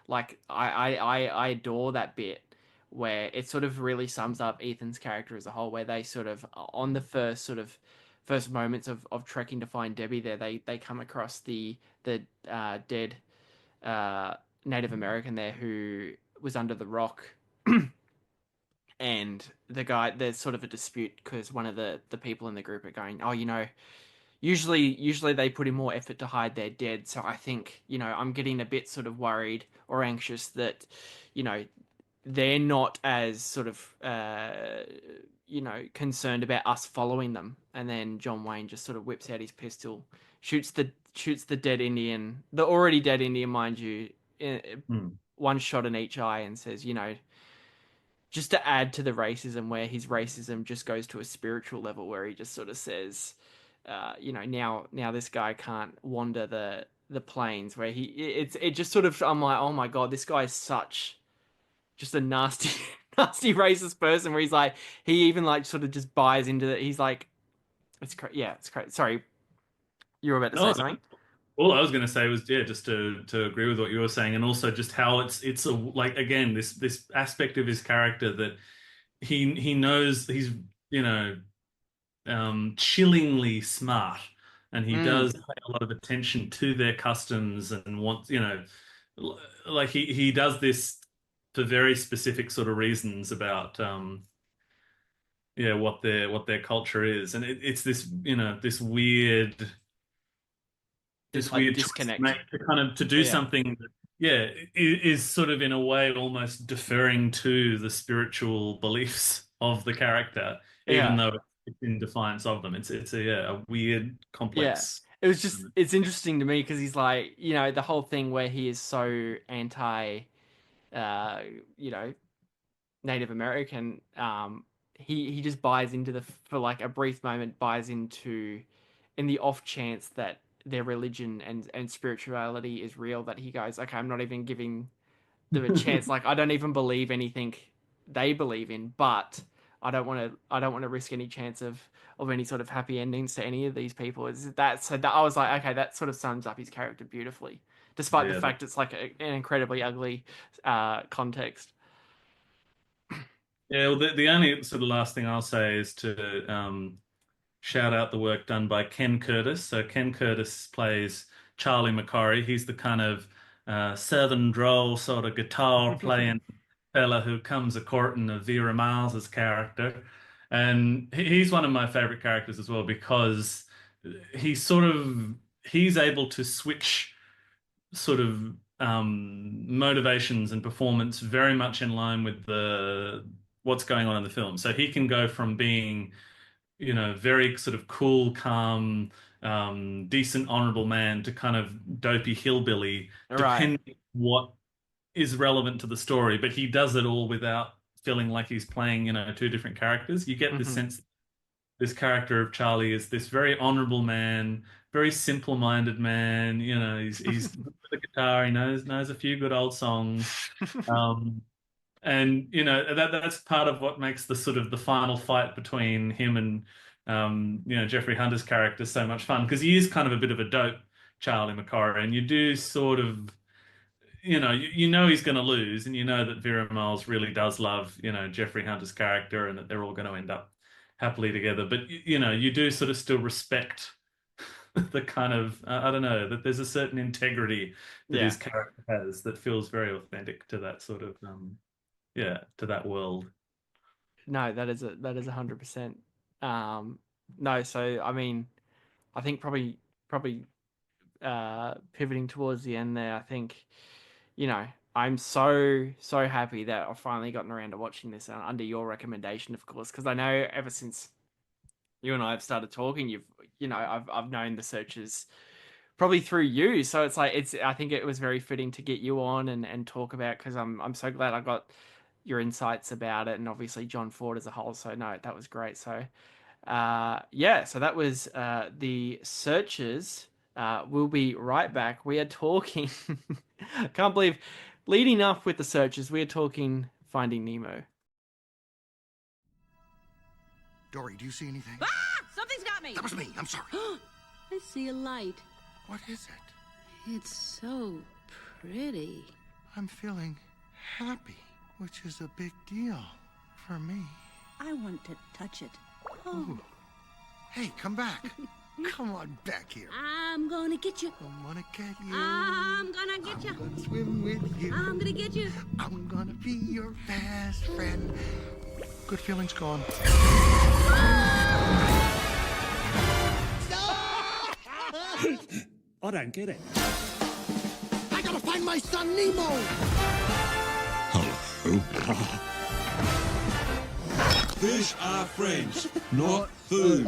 like I adore that bit where it sort of really sums up Ethan's character as a whole, where they sort of on the first moments of trekking to find Debbie there, they come across the dead Native American there who was under the rock. And there's sort of a dispute because one of the people in the group are going, oh, usually they put in more effort to hide their dead. So I think, I'm getting a bit sort of worried or anxious that, they're not as sort of, concerned about us following them. And then John Wayne just sort of whips out his pistol, shoots the dead Indian, the already dead Indian, mind you, one shot in each eye, and says, just to add to the racism, where his racism just goes to a spiritual level, where he just sort of says, now this guy can't wander the plains, where it just sort of, I'm like, oh my God, this guy is such just a nasty nasty racist person, where he's like, he even like sort of just buys into it. He's like, it's crazy. Sorry, you were about to say something.
All I was going to say was, just to agree with what you were saying, and also just how it's a, like, again, this aspect of his character that he knows he's chillingly smart, and he does pay a lot of attention to their customs and wants, like he does this for very specific sort of reasons about what their culture is, and it's this this weird
disconnect
to do something that, is sort of in a way almost deferring to the spiritual beliefs of the character, even though it's in defiance of them. It's a weird, complex.
It was just, it's interesting to me because he's like, the whole thing where he is so anti, Native American, he just buys into for like a brief moment, in the off chance that their religion and spirituality is real, that he goes, okay, I'm not even giving them a chance. Like, I don't even believe anything they believe in, but I don't want to risk any chance of any sort of happy endings to any of these people. I was like, okay, that sort of sums up his character beautifully, despite the fact it's like an incredibly ugly context.
Yeah, well, the only sort of last thing I'll say is to shout out the work done by Ken Curtis. So Ken Curtis plays Charlie McCorry. He's the kind of southern drawl sort of guitar playing fella who comes a courting of Vera Miles's character, and he's one of my favorite characters as well, because he's able to switch sort of motivations and performance very much in line with what's going on in the film. So he can go from being, very sort of cool, calm, decent, honorable man to kind of dopey hillbilly, depending on what is relevant to the story. But he does it all without feeling like he's playing, two different characters. You get this sense this character of Charlie is this very honorable man, very simple-minded man. He's with the guitar. He knows a few good old songs. And that's part of what makes the sort of the final fight between him and Jeffrey Hunter's character so much fun, because he is kind of a bit of a dope, Charlie McCorry, and you do sort of he's going to lose, and that Vera Miles really does love Jeffrey Hunter's character, and that they're all going to end up happily together. But you do sort of still respect the kind of I don't know, that there's a certain integrity that his character has that feels very authentic to that sort of to that world.
No, that is 100%. No, so I mean, I think probably pivoting towards the end there, I think, I'm so happy that I've finally gotten around to watching this under your recommendation, of course, because I know ever since you and I have started talking, I've known The Searchers probably through you, so it's like I think it was very fitting to get you on and talk about, because I'm so glad I got your insights about it, and obviously John Ford as a whole. So no, that was great. So so that was The Searchers. We'll be right back. We are talking I can't believe, leading up with The Searchers, we are talking Finding Nemo.
Dory, do you see anything?
Ah! Something's got me!
That was me. I'm sorry.
I see a light.
What is it?
It's so pretty.
I'm feeling happy, which is a big deal for me.
I want to touch it.
Ooh. Hey, come back. Come on back here.
I'm gonna get you.
I'm gonna get you.
I'm gonna get you.
I'm gonna swim with you.
I'm gonna get you.
I'm gonna be your best friend. Good feelings gone.
I don't get it.
I gotta find my son Nemo.
Fish are friends, not food.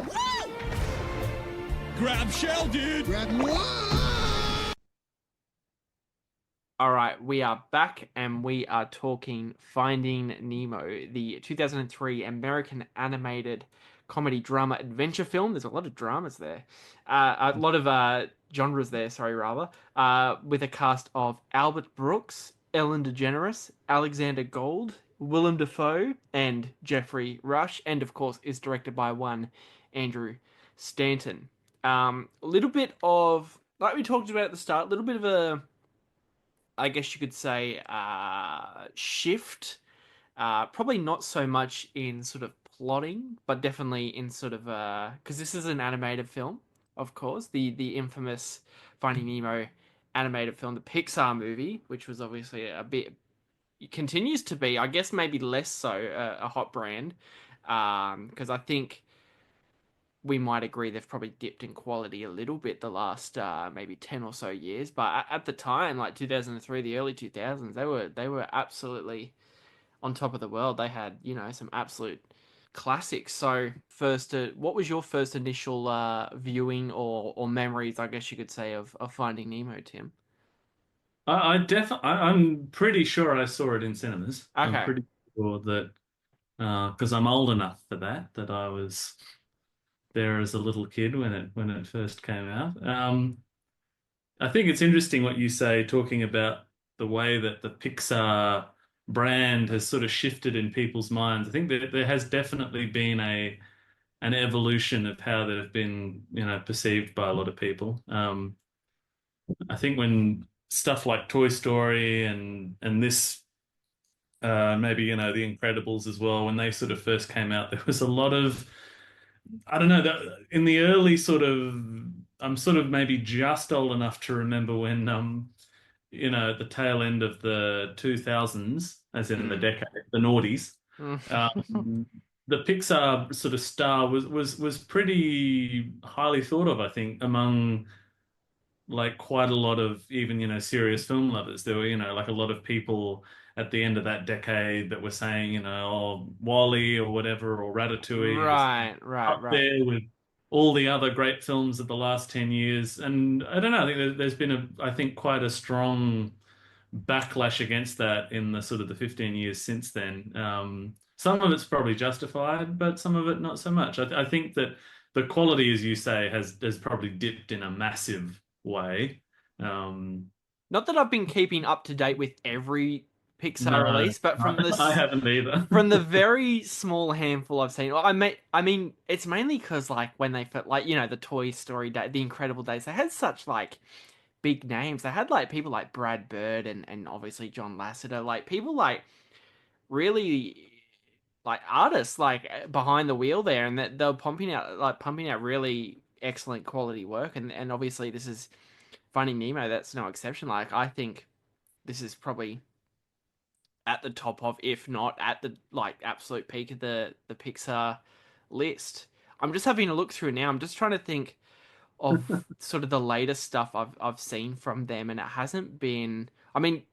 Grab shell, dude.
Grab one.
All right, we are back, and we are talking Finding Nemo, the 2003 American animated comedy drama adventure film. There's a lot of dramas there, a lot of genres there. Sorry, rather, with a cast of Albert Brooks, Ellen DeGeneres, Alexander Gold, Willem Dafoe, and Jeffrey Rush, and of course is directed by one Andrew Stanton. A little bit of, like we talked about at the start, a little bit of a, I guess you could say, shift. Probably not so much in sort of plotting, but definitely in sort of, because this is an animated film, of course, the infamous Finding Nemo animated film, the Pixar movie, which was obviously a bit, it continues to be, I guess maybe less so, a hot brand, because I think we might agree they've probably dipped in quality a little bit the last maybe 10 or so years. But at the time, like 2003, the early 2000s, they were absolutely on top of the world. They had, some absolute classics. So first, what was your first initial viewing or memories, I guess you could say, of Finding Nemo, Tim?
I'm pretty sure I saw it in cinemas.
Okay.
I'm pretty sure that, because I'm old enough for that I was there as a little kid when it first came out. I think it's interesting what you say, talking about the way that the Pixar brand has sort of shifted in people's minds. I think that there has definitely been an evolution of how they've been, perceived by a lot of people. I think when stuff like Toy Story and this maybe, The Incredibles as well, when they sort of first came out, there was a lot of, I don't know, that in the early sort of, I'm sort of maybe just old enough to remember when, the tail end of the 2000s, as in the decade, the noughties, the Pixar sort of star was pretty highly thought of, I think, among like quite a lot of even, serious film lovers. There were, like a lot of people at the end of that decade that were saying, Wall-E or whatever, or Ratatouille.
Right.
There with all the other great films of the last 10 years. And I don't know, I think there's been I think quite a strong backlash against that in the sort of the 15 years since then. Some of it's probably justified, but some of it not so much. I think that the quality, as you say, has probably dipped in a massive way.
Not that I've been keeping up to date with every Pixar release, but from
I
this
haven't either.
from the very small handful I've seen, well, I mean, it's mainly because like when they fit, like the Toy Story day, the Incredible Days, they had such like big names. They had like people like Brad Bird and obviously John Lasseter, like people like really like artists like behind the wheel there, and that they're pumping out really excellent quality work, and obviously this is Finding Nemo. That's no exception. Like I think this is probably at the top of, if not at the like absolute peak of the Pixar list. I'm just having a look through now. I'm just trying to think of sort of the latest stuff I've seen from them, and it hasn't been. I mean,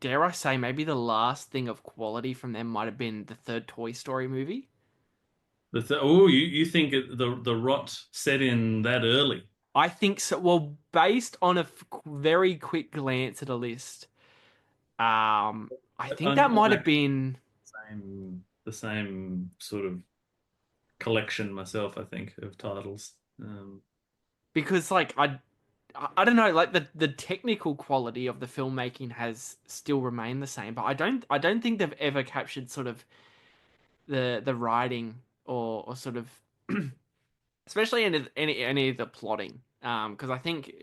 dare I say, maybe the last thing of quality from them might have been the third Toy Story movie.
You think the rot set in that early?
I think so. Well, based on a very quick glance at a list, I think that might have been
The same sort of collection myself, I think, of titles.
because like I don't know, like the technical quality of the filmmaking has still remained the same, but I don't think they've ever captured sort of the writing or sort of especially any of the plotting. Because I think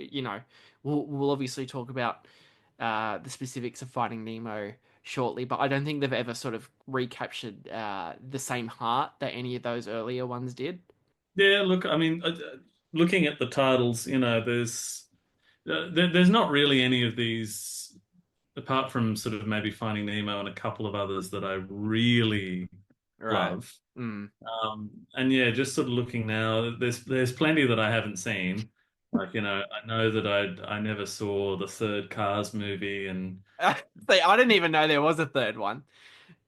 we'll obviously talk about the specifics of Finding Nemo shortly, but I don't think they've ever sort of recaptured the same heart that any of those earlier ones did.
Yeah, look, I mean, looking at the titles, there's not really any of these, apart from sort of maybe Finding Nemo and a couple of others that I really
Right.
love.
Mm.
And yeah, just sort of looking now, there's plenty that I haven't seen. Like, I know that I never saw the third Cars movie, and
See, I didn't even know there was a third one.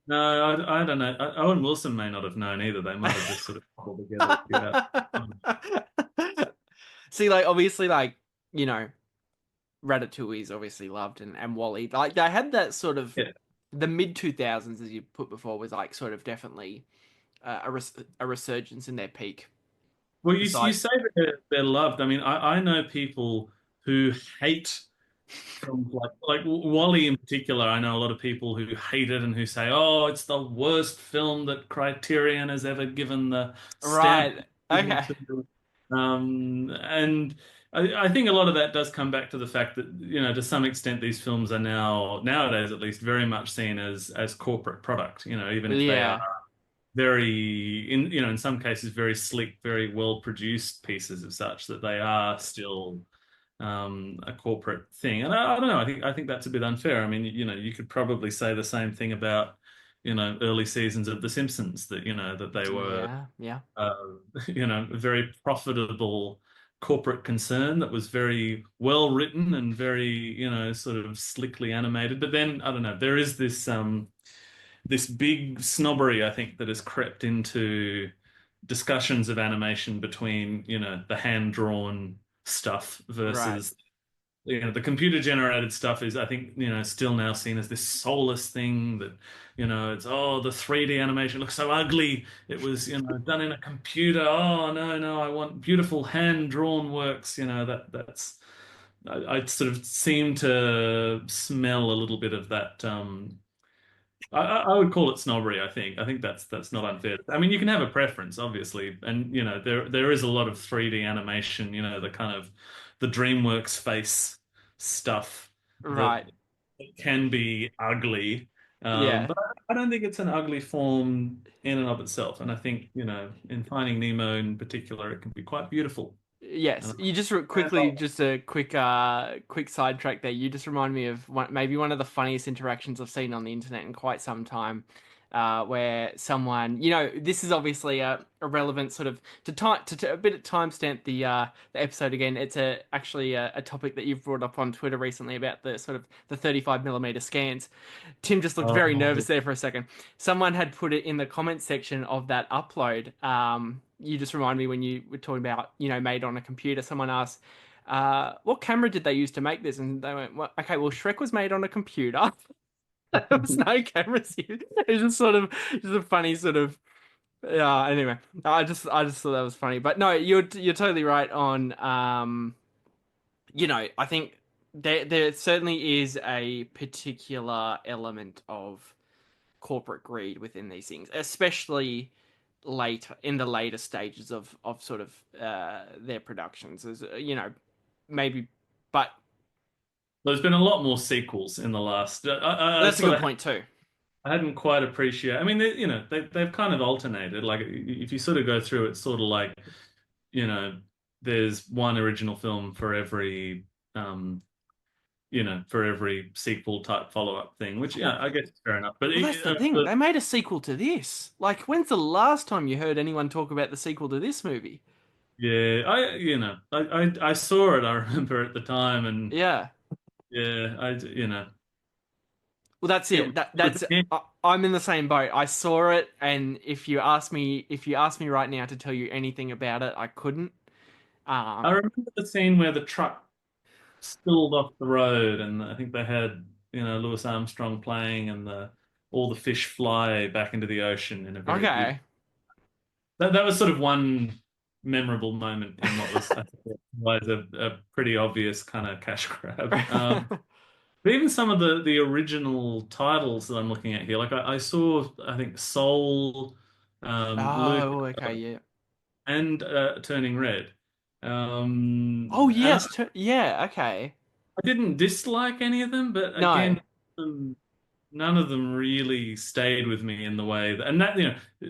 no, I don't know. Owen Wilson may not have known either. They might have just sort of cobbled together a few out.
See, like obviously, like Ratatouille is obviously loved, and Wall-E. Like they had that sort of
Yeah.
the mid 2000s, as you put before, was like sort of definitely a resurgence in their peak.
Well, you
Besides,
say that they're loved. I mean, I know people who hate films like Wall-E in particular. I know a lot of people who hate it and who say, "Oh, it's the worst film that Criterion has ever given the stamp."
right? Okay,
And I think a lot of that does come back to the fact that, to some extent, these films are nowadays at least very much seen as corporate product. Even if they are
yeah,
very in some cases very sleek, very well produced pieces of such, that they are still a corporate thing. And I don't know, I think that's a bit unfair. I mean, you could probably say the same thing about early seasons of The Simpsons, that they were
yeah.
uh, a very profitable corporate concern that was very well written and very sort of slickly animated. But then I don't know, there is this big snobbery, I think, that has crept into discussions of animation between, the hand-drawn stuff
Right.
versus, the computer-generated stuff is, I think, still now seen as this soulless thing that, it's, oh, the 3D animation looks so ugly. It was, done in a computer. Oh, no, I want beautiful hand-drawn works. I sort of seem to smell a little bit of that, I would call it snobbery. I think that's not unfair. I mean, you can have a preference, obviously, and there is a lot of 3D animation. The kind of the DreamWorks face stuff that
Right.
can be ugly,
Yeah.
but I don't think it's an ugly form in and of itself. And I think in Finding Nemo in particular, it can be quite beautiful.
Yes,
And
you just quickly, just a quick sidetrack there. You just remind me of maybe one of the funniest interactions I've seen on the internet in quite some time, where someone, this is obviously a relevant sort of to a bit of timestamp the episode again. It's actually a topic that you've brought up on Twitter recently about the sort of the 35mm scans. Tim just looked very nervous there for a second. Someone had put it in the comments section of that upload. You just remind me when you were talking about, made on a computer. Someone asked, what camera did they use to make this? And they went, well, okay, well, Shrek was made on a computer. There was no cameras used. It's just a funny sort of, yeah. Anyway, I just thought that was funny. But no, you're totally right on. I think there certainly is a particular element of corporate greed within these things, especially later in the later stages of sort of their productions. As maybe, but
There's been a lot more sequels in the last. I
that's a
sort
good
of
point too.
I hadn't quite appreciated. I mean, they've kind of alternated. Like if you sort of go through, it's sort of like you know, there's one original film for every for every sequel type follow-up thing, which yeah, I guess is fair enough. But
Well, that's the thing. They made a sequel to this. Like, when's the last time you heard anyone talk about the sequel to this movie?
yeah, I saw it. I remember at the time, and
Yeah.
yeah,
Well, that's
it
it. That's I'm in the same boat. I saw it, and if you ask me right now to tell you anything about it, I couldn't.
I remember the scene where the truck spilled off the road, and I think they had Louis Armstrong playing, and all the fish fly back into the ocean in a very beautiful.
Okay.
That was sort of one memorable moment in what was, I think, was a pretty obvious kind of cash grab. But even some of the original titles that I'm looking at here, like I saw, I think Soul, Luke,
Oh, okay, yeah.
and Turning Red.
Oh,
And
yes. Yeah, okay.
I didn't dislike any of them, but
No.
again, none of them really stayed with me in the way that, and that,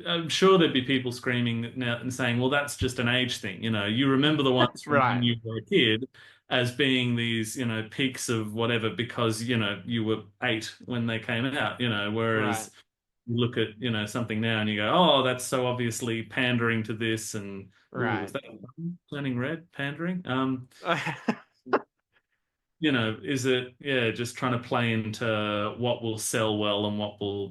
I'm sure there'd be people screaming now and saying, well, that's just an age thing. You remember the ones from when
Right.
you were a kid as being these, peaks of whatever because, you were 8 when they came out,
Right.
whereas you look at, something now and you go, oh, that's so obviously pandering to this. And, ooh, is
Right.
that Turning Red pandering? Is it, yeah, just trying to play into what will sell well and what will,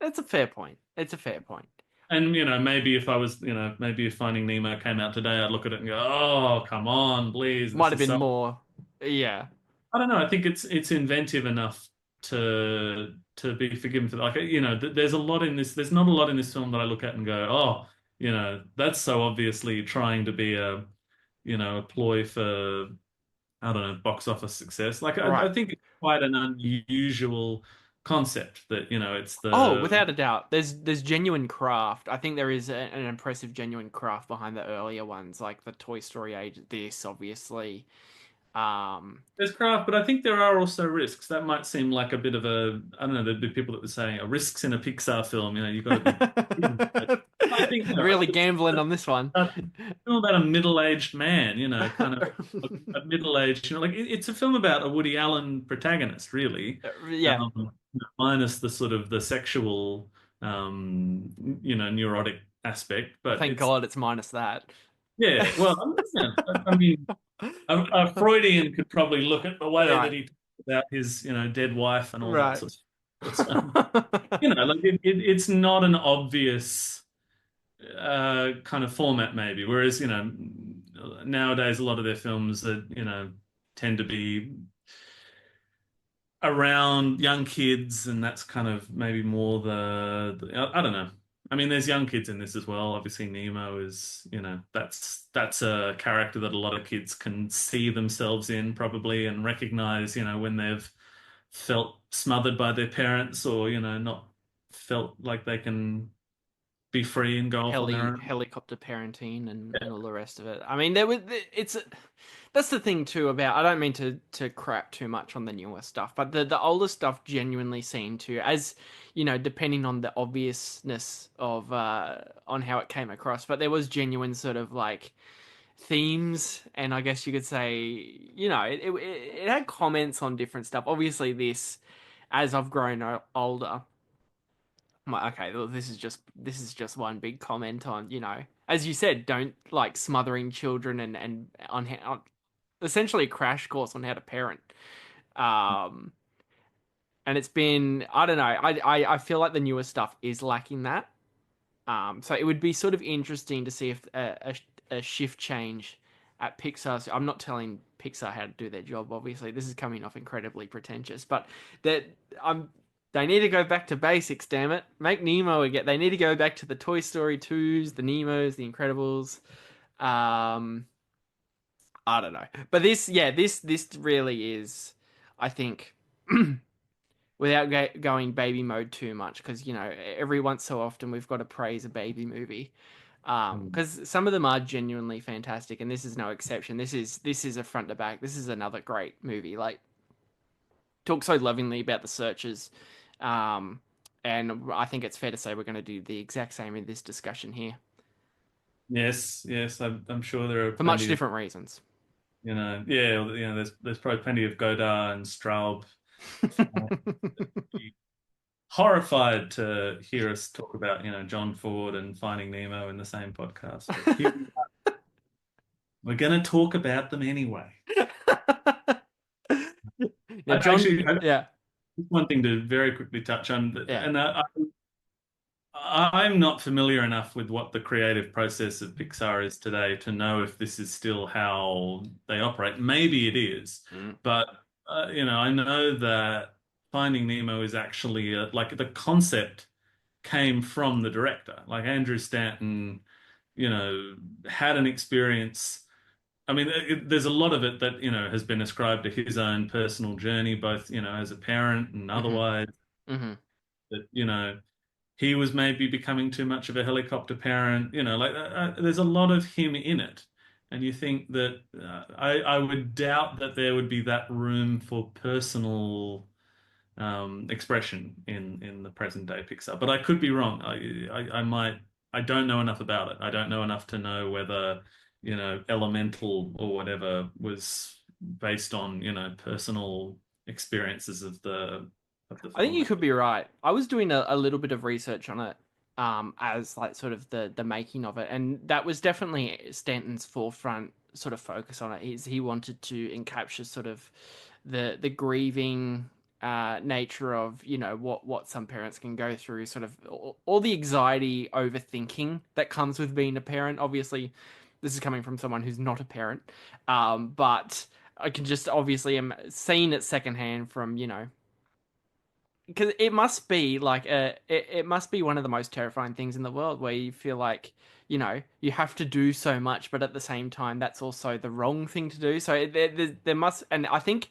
That's a fair point. It's a fair point.
and, maybe if I was, maybe if Finding Nemo came out today, I'd look at it and go, oh, come on, please.
Might
This
have
is
been
so,
more. Yeah.
I don't know. I think it's inventive enough to be forgiven for, like, there's a lot in this. There's not a lot in this film that I look at and go, oh, that's so obviously trying to be a ploy for, I don't know, box office success. Like I
Right.
think it's quite an unusual concept that, it's
Oh,
the
without a doubt. There's genuine craft. I think there is an impressive genuine craft behind the earlier ones, like the Toy Story age. This obviously. Um.
there's craft, but I think there are also risks. That might seem like a bit of a, I don't know, there'd be people that would say, risks in a Pixar film, you've got to be. I think,
Really gambling on this one.
a film about a middle-aged man, kind of a middle-aged, like it's a film about a Woody Allen protagonist, really,
Yeah.
minus the sort of the sexual, neurotic aspect. But
Thank God it's minus that.
yeah, well, I mean, a Freudian could probably look at the way that
Right.
he talks about his, dead wife and all that
Right.
sort of stuff. Like it's not an obvious kind of format, maybe. Whereas, nowadays a lot of their films that, tend to be around young kids, and that's kind of maybe more I don't know. I mean, there's young kids in this as well. Obviously, Nemo is, that's a character that a lot of kids can see themselves in probably and recognize, when they've felt smothered by their parents or, not felt like they can be free and go off on their own.
Helicopter parenting and all the rest of it. I mean, that's the thing too about. I don't mean to crap too much on the newer stuff, but the older stuff genuinely seemed to, as depending on the obviousness of on how it came across, but there was genuine sort of like themes, and I guess you could say, it had comments on different stuff. Obviously, this, as I've grown older. Okay, well, this is just one big comment on, as you said, don't like smothering children and on essentially a crash course on how to parent. Um, and it's been, I don't know, I feel like the newer stuff is lacking that. So it would be sort of interesting to see if a shift change at Pixar. So I'm not telling Pixar how to do their job. Obviously, this is coming off incredibly pretentious, but that I'm. They need to go back to basics, damn it. Make Nemo again. They need to go back to the Toy Story 2s, the Nemos, the Incredibles. I don't know. But this really is, I think, without going baby mode too much, because every once so often we've got to praise a baby movie, because some of them are genuinely fantastic, and this is no exception. This is a front to back. This is another great movie. Like, talk so lovingly about the searchers, and I think it's fair to say we're going to do the exact same in this discussion here
Yes, I'm sure there are
for much
plenty
different reasons.
there's probably plenty of Godard and Straub horrified to hear us talk about, John Ford and Finding Nemo in the same podcast. But we're going to talk about them anyway.
Now, John,
one thing to very quickly touch on, and I'm not familiar enough with what the creative process of Pixar is today to know if this is still how they operate. Maybe it is, but I know that Finding Nemo is actually like the concept came from the director. Like Andrew Stanton, had an experience. I mean, there's a lot of it that has been ascribed to his own personal journey, both as a parent and otherwise. That he was maybe becoming too much of a helicopter parent. There's a lot of him in it, and you think that I would doubt that there would be that room for personal expression in the present day Pixar. But I could be wrong. I don't know enough about it. I don't know enough to know whether Elemental or whatever was based on personal experiences of the
I think you could be right. I was doing a little bit of research on it as like sort of the making of it, and that was definitely Stanton's forefront sort of focus on it. He wanted to encapture sort of the grieving nature of what some parents can go through, sort of all the anxiety, overthinking that comes with being a parent. Obviously, this is coming from someone who's not a parent, but I can just obviously am seeing it secondhand from because it must be like it must be one of the most terrifying things in the world, where you feel like you have to do so much, but at the same time that's also the wrong thing to do. So there must, and I think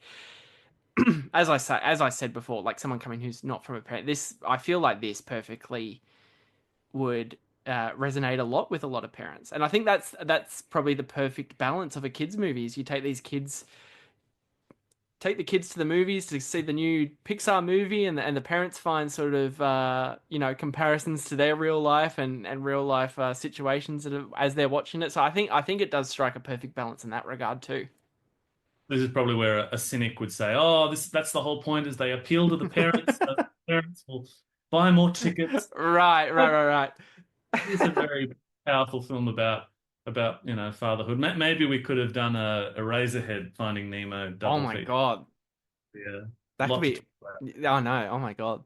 as I said before, like someone coming who's not from a parent, I feel like this perfectly would resonate a lot with a lot of parents, and I think that's probably the perfect balance of a kids movie. Is you take the kids to the movies to see the new Pixar movie, and the parents find sort of comparisons to their real life and real life situations as they're watching it. So I think it does strike a perfect balance in that regard too.
This is probably where a cynic would say, "Oh, that's the whole point, is they appeal to the parents. So the parents will buy more tickets."
Right.
It's a very powerful film about fatherhood. Maybe we could have done a Razorhead Finding Nemo double
Oh my
feature.
god.
Yeah,
That could be. Oh no! Oh my god.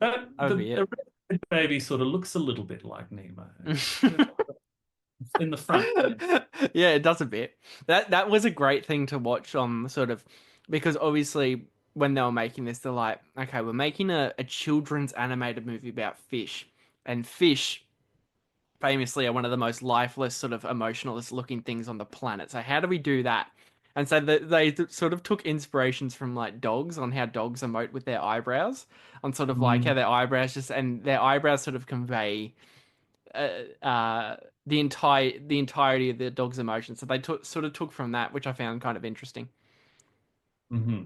The red baby sort of looks a little bit like Nemo in the front.
Yeah, it does a bit. That was a great thing to watch on sort of, because obviously when they were making this, they're like, okay, we're making a children's animated movie about fish, and fish famously are one of the most lifeless, sort of emotionless looking things on the planet. So how do we do that? And so they sort of took inspirations from like dogs, on how dogs emote with their eyebrows, on sort of like how their eyebrows their eyebrows sort of convey the entirety of the dog's emotions. So they sort of took from that, which I found kind of interesting.
Mm-hmm.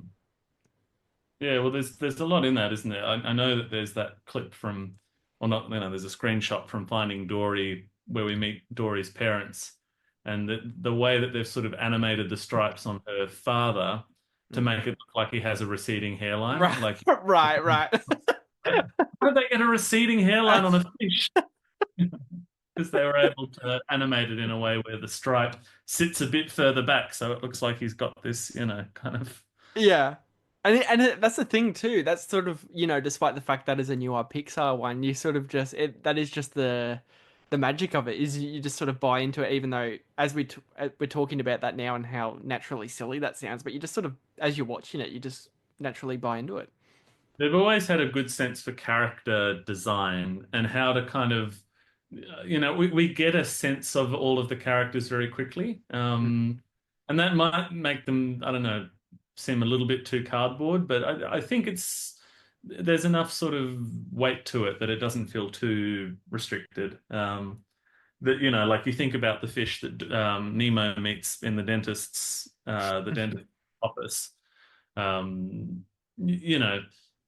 Yeah, well, there's a lot in that, isn't there? I know that there's that clip from, well, not, there's a screenshot from Finding Dory where we meet Dory's parents, and the way that they've sort of animated the stripes on her father to make it look like he has a receding hairline.
Right,
like
right.
How did they get a receding hairline on a fish? Because they were able to animate it in a way where the stripe sits a bit further back, so it looks like he's got this, kind of.
Yeah. And that's the thing too. That's sort of, despite the fact that is a newer Pixar one, you sort of that is just the magic of it, is you just sort of buy into it, even though as we're talking about that now and how naturally silly that sounds, but you just sort of, as you're watching it, you just naturally buy into it.
They've always had a good sense for character design and how to kind of, we get a sense of all of the characters very quickly. And that might make them, I don't know, seem a little bit too cardboard, but I think there's enough sort of weight to it that it doesn't feel too restricted. That, like you think about the fish that Nemo meets in the dentist office. Um, you know,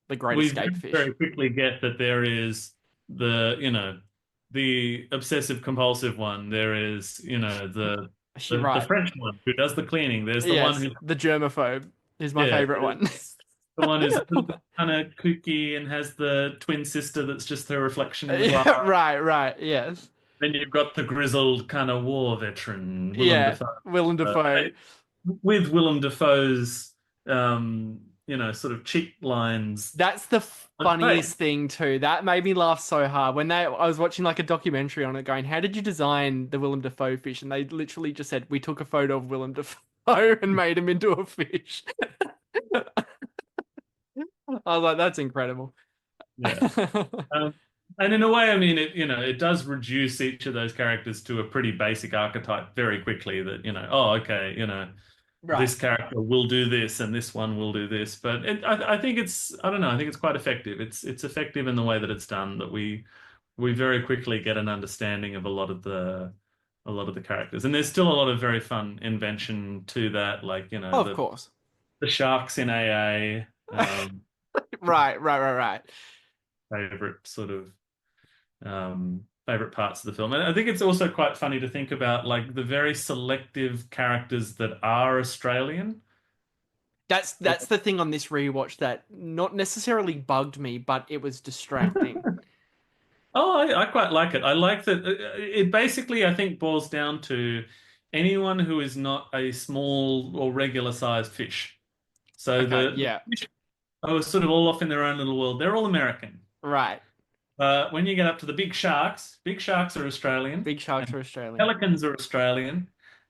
The Great
we
Escape fish.
very quickly get that there is the obsessive compulsive one. There is, the French one who does the cleaning. There's the one who
the germaphobe is my favorite one.
The one who's kind of kooky and has the twin sister that's just her reflection in the glass.
Right, yes.
Then you've got the grizzled kind of war veteran,
Willem Dafoe.
With Willem Dafoe's, sort of cheek lines.
That's the funniest thing too. That made me laugh so hard when I was watching like a documentary on it, going, "How did you design the Willem Dafoe fish?" And they literally just said, "We took a photo of Willem Dafoe and made him into a fish." I was like, "That's incredible."
Yeah. And in a way, I mean, it does reduce each of those characters to a pretty basic archetype very quickly. That okay, this character will do this and this one will do this. But I think I don't know. I think it's quite effective. It's effective in the way that it's done. That we very quickly get an understanding of a lot of the characters, and there's still a lot of very fun invention to that. Like
of course,
the sharks in AA.
Right.
Favorite sort of favorite parts of the film. And I think it's also quite funny to think about like the very selective characters that are Australian.
That's the thing on this rewatch that not necessarily bugged me, but it was distracting.
I quite like it. I like that it basically, I think, boils down to anyone who is not a small or regular sized fish. So the fish are sort of all off in their own little world. They're all American.
Right.
When you get up to the big sharks are Australian. Pelicans are Australian.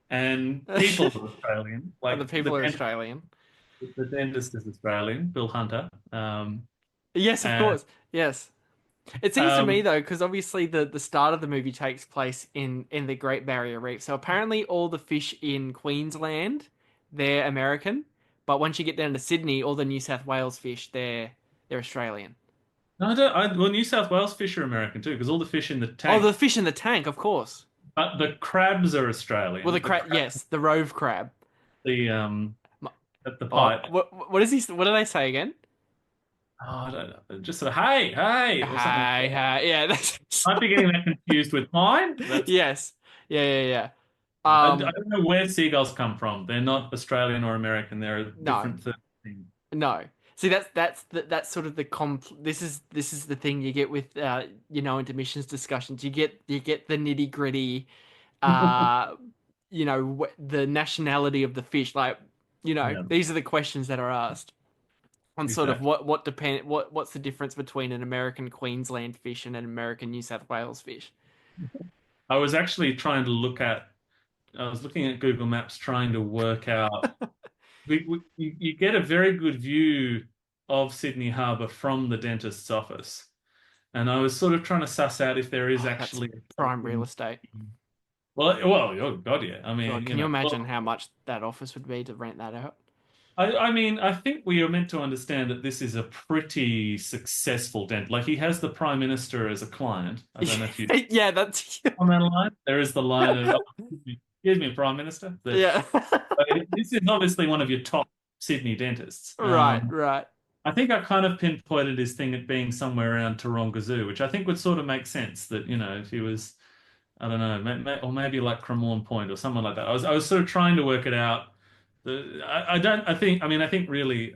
And people are Australian. Like
the people are Australian.
The dentist is Australian, Bill Hunter.
Yes, of course. Yes. It seems to me, though, because obviously the start of the movie takes place in the Great Barrier Reef. So apparently all the fish in Queensland, they're American. But once you get down to Sydney, all the New South Wales fish, they're Australian.
No, well, New South Wales fish are American too, because all the fish in the tank.
Oh, the fish in the tank, of course.
But the crabs are Australian.
Well, yes, the rove crab.
The at the pipe.
What is he? What do they say again?
Oh, I don't know. Just sort of hey, or something.
Hey. Yeah, that's.
Might be getting that confused with mine.
Yes. Yeah.
I don't know where seagulls come from. They're not Australian or American. They're a different thing.
No. See, that's sort of this is the thing you get with intermissions discussions. You get the nitty gritty, the nationality of the fish. Like, these are the questions that are asked on sort of what's the difference between an American Queensland fish and an American New South Wales fish.
I was actually trying to I was looking at Google Maps trying to work out. You get a very good view of Sydney Harbour from the dentist's office, and I was sort of trying to suss out if there is actually
prime real estate.
Well, oh God, yeah. I mean,
can you imagine how much that office would be to rent that out?
I mean, I think we are meant to understand that this is a pretty successful dent. Like, he has the Prime Minister as a client. I don't know if you
that's
on that line. There is the line of excuse me, Prime Minister. This is obviously one of your top Sydney dentists.
Right.
I think I kind of pinpointed his thing at being somewhere around Taronga Zoo, which I think would sort of make sense that, if he was, I don't know, or maybe like Cremorne Point or something like that. I was sort of trying to work it out. I think really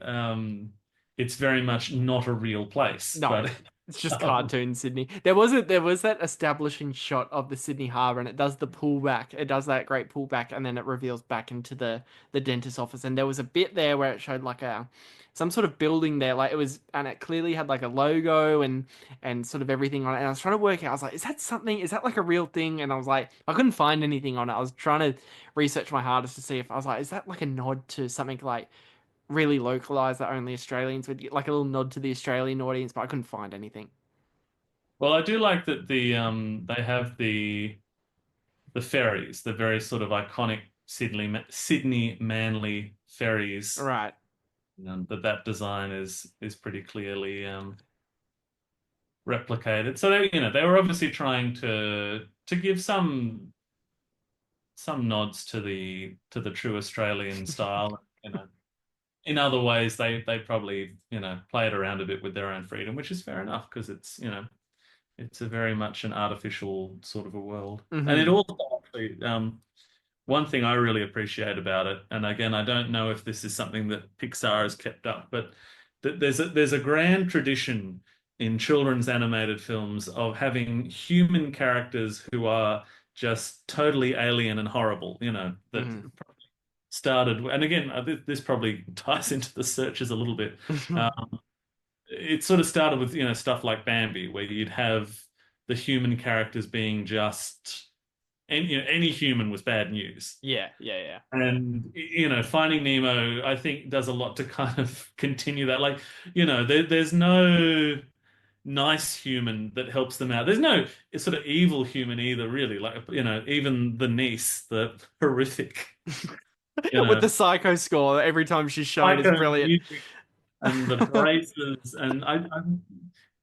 it's very much not a real place.
No.
But
it's just cartoon Sydney. There was that establishing shot of the Sydney Harbour, and it does the pullback. It does that great pullback, and then it reveals back into the dentist's office. And there was a bit there where it showed like some sort of building there, like and it clearly had like a logo and sort of everything on it. And I was trying to work out. I was like, is that something? Is that like a real thing? And I was like, I couldn't find anything on it. I was trying to research my hardest to see if I was like, is that like a nod to something like really localized that only Australians would get, like a little nod to the Australian audience, but I couldn't find anything.
Well, I do like that they have the ferries, the very sort of iconic Sydney Manly ferries.
Right.
That design is pretty clearly replicated. So they were obviously trying to give some nods to the true Australian style. In other ways, they probably played around a bit with their own freedom, which is fair enough because it's a very much an artificial sort of a world. And it also actually, one thing I really appreciate about it, and again, I don't know if this is something that Pixar has kept up, but there's a grand tradition in children's animated films of having human characters who are just totally alien and horrible, that started, and again, this probably ties into the searches a little bit. It sort of started with, stuff like Bambi, where you'd have the human characters being just, and any human was bad news.
Yeah.
And Finding Nemo, I think, does a lot to kind of continue that. Like, there's no nice human that helps them out. There's no sort of evil human either, really. Like, even the niece, the horrific,
with the psycho score every time she's shown is brilliant.
And the braces, and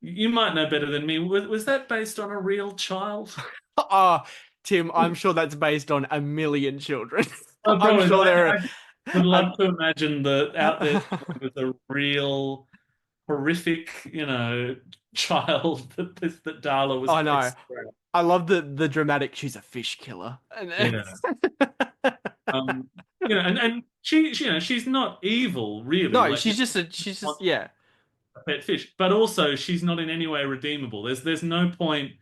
you might know better than me. Was that based on a real child?
Oh, Tim, I'm sure that's based on a million children.
Oh,
I'm sure there are.
I would love to imagine that out there with a real horrific, child that Darla was.
I know. I love the dramatic. She's a fish killer.
Yeah. And she's not evil, really.
No,
like,
she's just yeah.
A pet fish, but also she's not in any way redeemable. There's no point,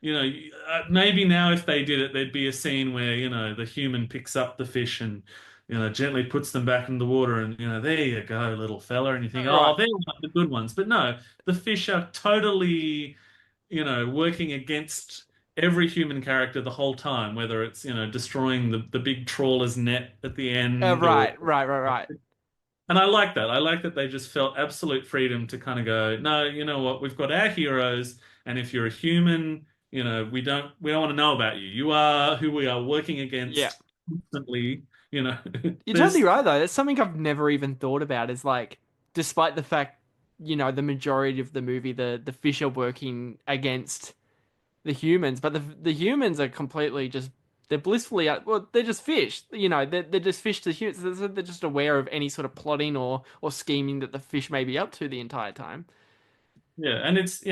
maybe now if they did it, there'd be a scene where the human picks up the fish and gently puts them back in the water, and there you go, little fella, and you think, oh, they're the good ones. But no, the fish are totally, working against every human character the whole time, whether it's destroying the big trawler's net at the end.
Right.
And I like that. I like that they just felt absolute freedom to kind of go, no, you know what? We've got our heroes, and if you're a human, we don't want to know about you. You are who we are working against constantly.
You're totally right, though. That's something I've never even thought about. Is like, despite the fact, the majority of the movie, the fish are working against the humans, but the humans are completely just. They're blissfully, they're just fish. They're just fish to humans. They're just aware of any sort of plotting or scheming that the fish may be up to the entire time.
Yeah, and it's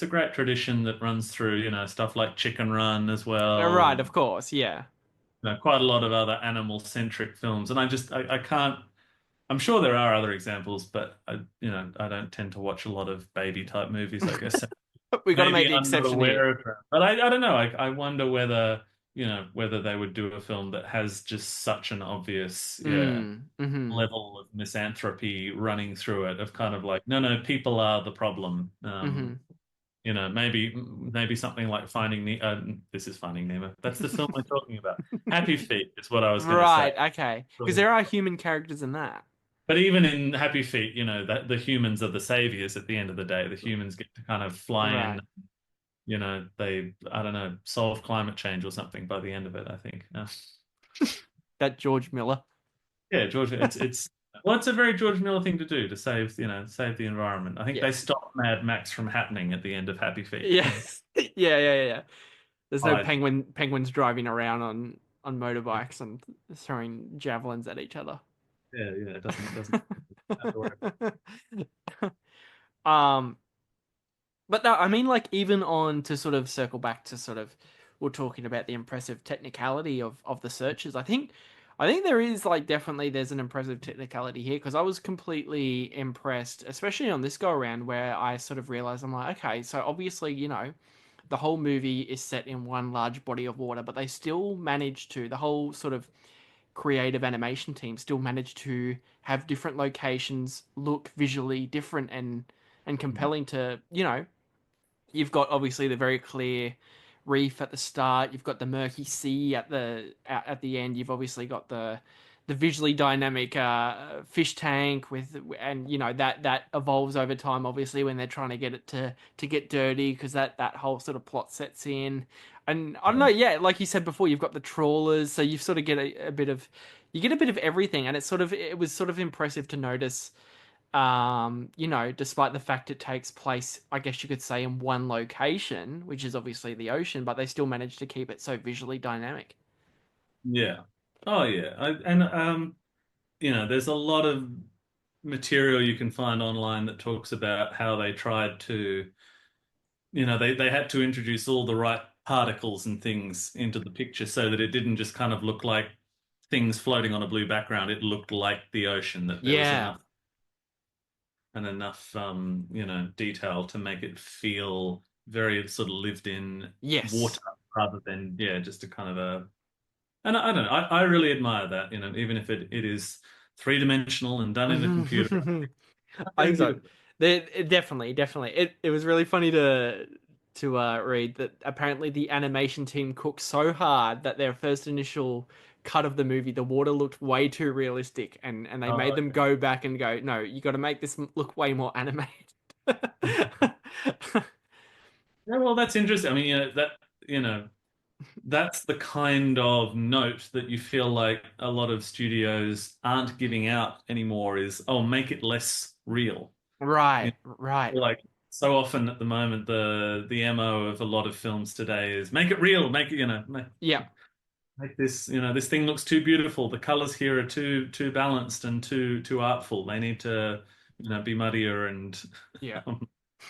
a great tradition that runs through stuff like Chicken Run as well.
Right, of course, yeah.
Quite a lot of other animal-centric films, and I can't. I'm sure there are other examples, but I don't tend to watch a lot of baby type movies. I guess
we got to make the exception here.
But I don't know. I wonder whether they would do a film that has just such an obvious level of misanthropy running through it, of kind of like, no, people are the problem. Maybe something like Finding Nemo. This is Finding Nemo. That's the film we're talking about. Happy Feet is what I was going to say.
Right, okay. Because there are human characters in that.
But even in Happy Feet, that the humans are the saviors at the end of the day. The humans get to kind of fly in. They, I don't know, solve climate change or something by the end of it, I think.
That George Miller.
Yeah, George, it's a very George Miller thing to do, to save the environment. I think they stopped Mad Max from happening at the end of Happy Feet.
Yeah. There's no penguins driving around on motorbikes and throwing javelins at each other.
Yeah, it doesn't
But no, I mean, like, even on, to sort of circle back to sort of, we're talking about the impressive technicality of the searches. I think there is, like, definitely there's an impressive technicality here, because I was completely impressed, especially on this go around, where I sort of realized, I'm like, okay, so obviously, the whole movie is set in one large body of water, but they still managed to, the whole sort of creative animation team still managed to have different locations look visually different and compelling to, you've got obviously the very clear reef at the start, you've got the murky sea at the end, you've obviously got the the visually dynamic fish tank and that evolves over time, obviously, when they're trying to get it to get dirty, because that whole sort of plot sets in. And I don't know, yeah, like you said before, you've got the trawlers, so you sort of get a bit of everything, and it was sort of impressive to notice, despite the fact it takes place, I guess you could say, in one location, which is obviously the ocean, but they still managed to keep it so visually dynamic.
Yeah. Oh yeah. There's a lot of material you can find online that talks about how they tried to, they had to introduce all the right particles and things into the picture so that it didn't just kind of look like things floating on a blue background. It looked like the ocean, that there was
Yeah.
enough detail to make it feel very sort of lived in
Yes.
water rather than, yeah, just a kind of a. And I don't know, I really admire that, even if it is three-dimensional and done in a computer.
I think so. Definitely. It was really funny to read that apparently the animation team cooked so hard that their first initial cut of the movie, the water looked way too realistic, and they made them go back and go, no, you got to make this look way more animated.
Yeah, well, that's interesting. I mean, that's the kind of note that you feel like a lot of studios aren't giving out anymore is, oh, make it less real.
Right.
Like so often at the moment, the MO of a lot of films today is make it real, make it,
Yeah.
make this, this thing looks too beautiful. The colors here are too balanced and too artful. They need to, be muddier and
Yeah.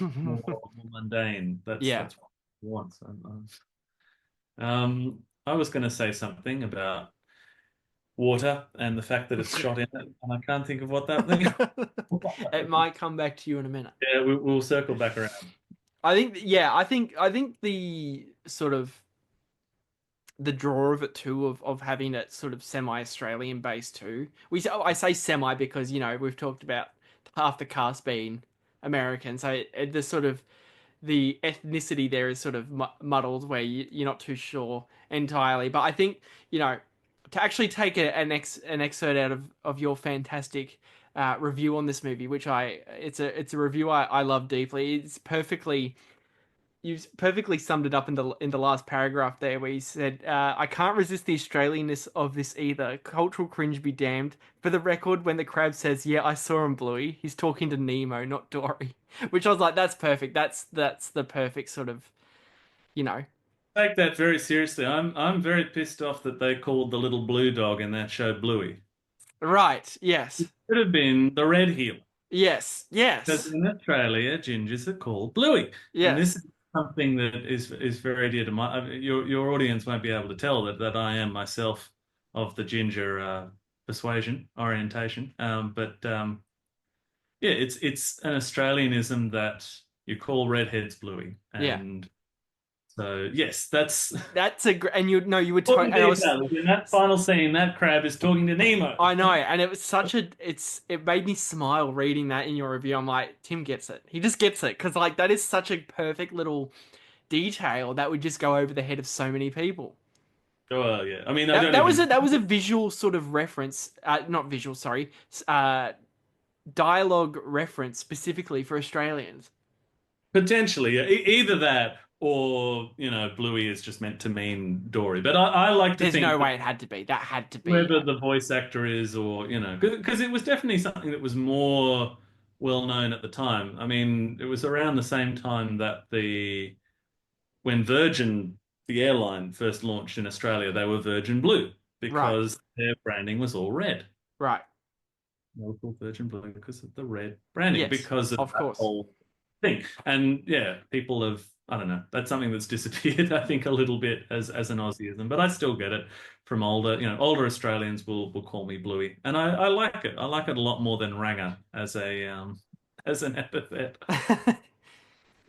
more mundane. That's
Yeah.
that's what I want. I was going to say something about water and the fact that it's shot in it, and I can't think of what that thing.
It might come back to you in a minute.
Yeah, we'll circle back around.
I think the sort of the draw of it too, of having it sort of semi-Australian based too. I say semi because we've talked about half the cast being American, so the sort of the ethnicity there is sort of muddled, where you're not too sure entirely. But I think to actually take an excerpt out of your fantastic review on this movie, which it's a review I love deeply. You've perfectly summed it up in the last paragraph there, where you said, "I can't resist the Australianness of this either. Cultural cringe be damned. For the record, when the crab says, 'Yeah, I saw him, Bluey,' he's talking to Nemo, not Dory." Which I was like, "That's perfect. That's the perfect sort of, you know."
Take that very seriously. I'm very pissed off that they called the little blue dog in that show Bluey.
Right. Yes.
It could have been the red heel.
Yes.
Because in Australia, gingers are called Bluey.
Yes.
And this is something that is very dear to my. Your audience won't be able to tell that I am myself of the ginger persuasion orientation. Yeah, it's an Australianism that you call redheads Bluey, and so yes, that's
a great. And you were talking
in that final scene. That crab is talking to Nemo.
I know, and it was such a. It made me smile reading that in your review. I'm like, Tim gets it. He just gets it, because like that is such a perfect little detail that would just go over the head of so many people.
Oh yeah, I mean
that was a visual sort of reference. Not visual, sorry. Dialogue reference specifically for Australians.
Potentially, yeah. Either that, or Bluey is just meant to mean Dory. But I like to
think
there's
no way it had to be. That had to be
whoever the voice actor is, or because it was definitely something that was more well known at the time. I mean, it was around the same time that when Virgin, the airline, first launched in Australia, they were Virgin Blue because their branding was all red.
Right.
They were called Virgin Blue because of the red branding, because of that whole thing. And yeah, people have, I don't know, that's something that's disappeared, I think, a little bit as an Aussieism, but I still get it from older Australians will call me Bluey. And I like it. I like it a lot more than Ranger as an epithet.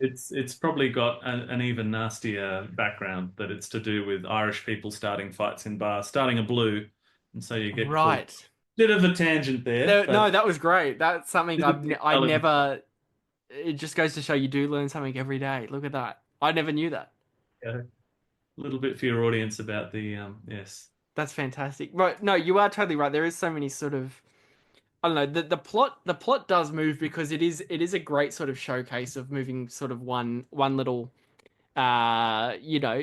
It's probably got an even nastier background, that it's to do with Irish people starting fights in bars, starting a blue, and so you get bit of a tangent there.
No, that was great. That's something I never. It just goes to show you do learn something every day. Look at that. I never knew that.
Yeah. A little bit for your audience about the yes.
That's fantastic. Right, no, you are totally right. There is so many sort of, I don't know, the plot does move because it is a great sort of showcase of moving sort of one little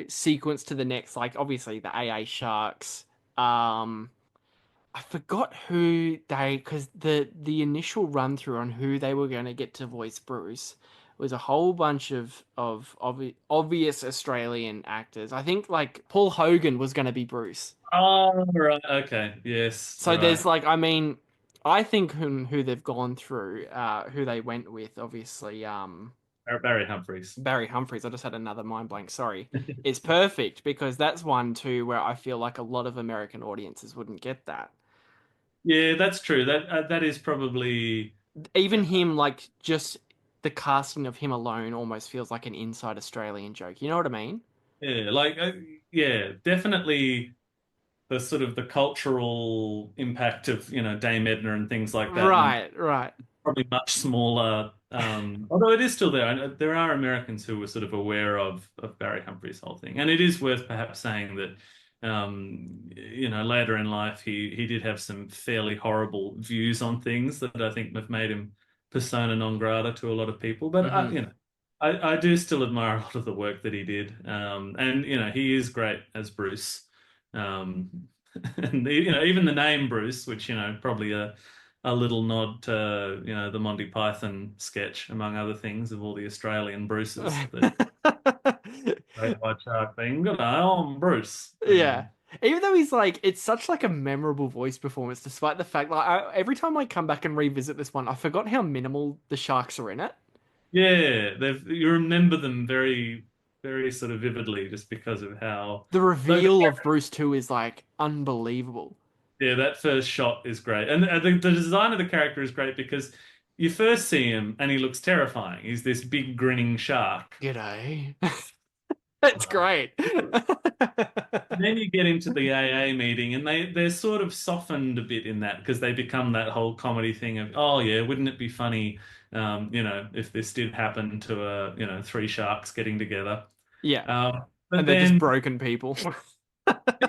sequence to the next. Like obviously the AA Sharks. I forgot who they, because the initial run through on who they were going to get to voice Bruce was a whole bunch of obvious Australian actors. I think like Paul Hogan was going to be Bruce.
Oh, right. Okay. Yes.
So
Right.
there's like, I mean, I think who they've gone through, who they went with, obviously,
Barry Humphries.
Barry Humphries. I just had another mind blank. Sorry, is perfect because that's one too where I feel like a lot of American audiences wouldn't get that.
Yeah, that's true. That is probably
Even him, like just the casting of him alone, almost feels like an inside Australian joke. You know what I mean?
yeah, like yeah, definitely the sort of the cultural impact of, Dame Edna and things like that, and
Right, right.
probably much smaller. Although it is still there. I know there are Americans who were sort of aware of Barry Humphries' whole thing, and it is worth perhaps saying that, later in life he did have some fairly horrible views on things that I think have made him persona non grata to a lot of people. But
Hmm.
I do still admire a lot of the work that he did, and he is great as Bruce. Um, and even the name Bruce, which probably a little nod to the Monty Python sketch, among other things, of all the Australian Bruces. The Great White Shark thing. Good day, I'm Bruce.
Yeah. Even though he's like, it's such like a memorable voice performance, despite the fact like every time I come back and revisit this one, I forgot how minimal the sharks are in it.
Yeah, you remember them very, very sort of vividly, just because of how.
The
Though
reveal of Bruce 2 is like unbelievable.
Yeah, that first shot is great, and the design of the character is great because you first see him and he looks terrifying. He's this big grinning shark.
G'day. That's great.
Then you get into the AA meeting, and they're sort of softened a bit in that because they become that whole comedy thing of, oh yeah, wouldn't it be funny, if this did happen to three sharks getting together.
Yeah.
But
And they're just
then
broken people.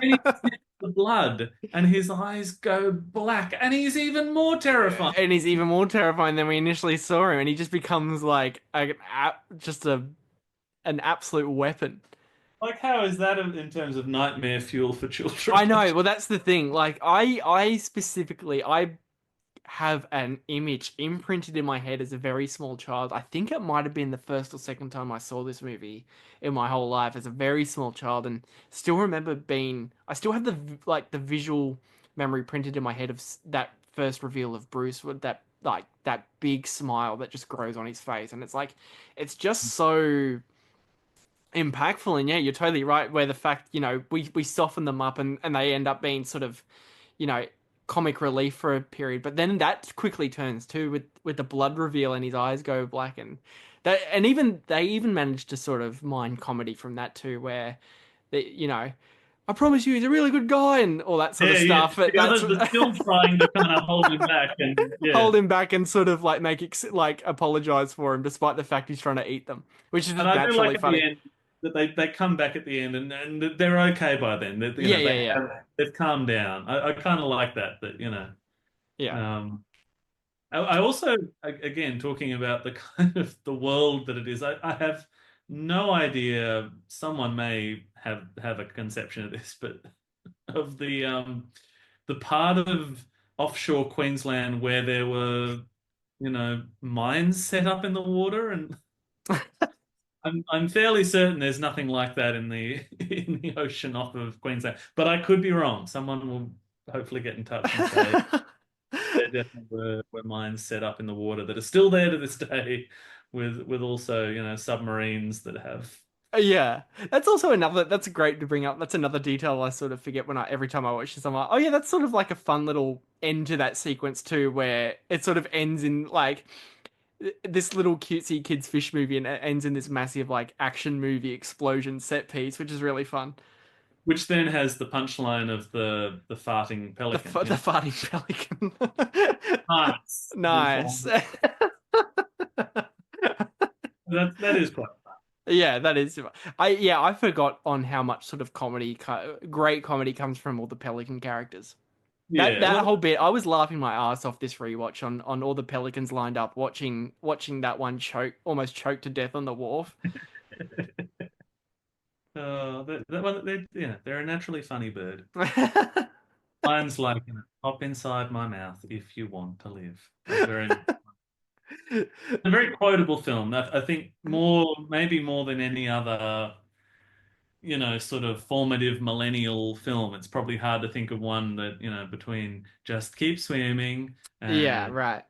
he sniffs the blood, and his eyes go black, and he's even more terrifying.
And he's even more terrifying than we initially saw him, and he just becomes like just an absolute weapon.
Like, how is that in terms of nightmare fuel for children?
I know. Well, that's the thing. Like, I specifically, I have an image imprinted in my head as a very small child. I think it might have been the first or second time I saw this movie in my whole life as a very small child, and still remember I still have the visual memory printed in my head of that first reveal of Bruce with that big smile that just grows on his face, and it's like, it's just so impactful. And yeah, you're totally right where the fact, we soften them up and they end up being sort of, you know comic relief for a period, but then that quickly turns too with the blood reveal and his eyes go black, and even they even managed to sort of mine comedy from that too, where I promise you he's a really good guy and all that sort of stuff.
Yeah.
But
The
that's
others are still trying to kind of hold him back, and
hold him back and sort of like like apologize for him despite the fact he's trying to eat them, which is
And I do
naturally
like at
funny.
the end that they come back at the end, and they're okay by then. They've calmed down. I kind of like that.
Yeah.
I also, again, talking about the kind of the world that it is, I have no idea. Someone may have a conception of this, but of the part of offshore Queensland where there were, mines set up in the water, and I'm fairly certain there's nothing like that in the in the ocean off of Queensland, but I could be wrong. Someone will hopefully get in touch and say there definitely were mines set up in the water that are still there to this day, with also submarines that have.
Yeah, that's great to bring up. That's another detail I sort of forget every time I watch this. I'm like, oh yeah, that's sort of like a fun little end to that sequence too, where it sort of ends in like this little cutesy kids fish movie and it ends in this massive like action movie explosion set piece, which is really fun.
Which then has the punchline of the farting pelican.
The farting pelican.
Nice.
Nice.
That is quite fun.
Yeah, that is. I forgot on how much sort of great comedy comes from all the Pelican characters.
Yeah,
That
well,
whole bit, I was laughing my ass off this rewatch on all the Pelicans lined up watching that one almost choke to death on the wharf.
that one, they're a naturally funny bird. Lines like, hop inside my mouth if you want to live. A very quotable film. I think maybe more than any other, sort of formative millennial film. It's probably hard to think of one that, between Just Keep Swimming
Yeah,
and
right.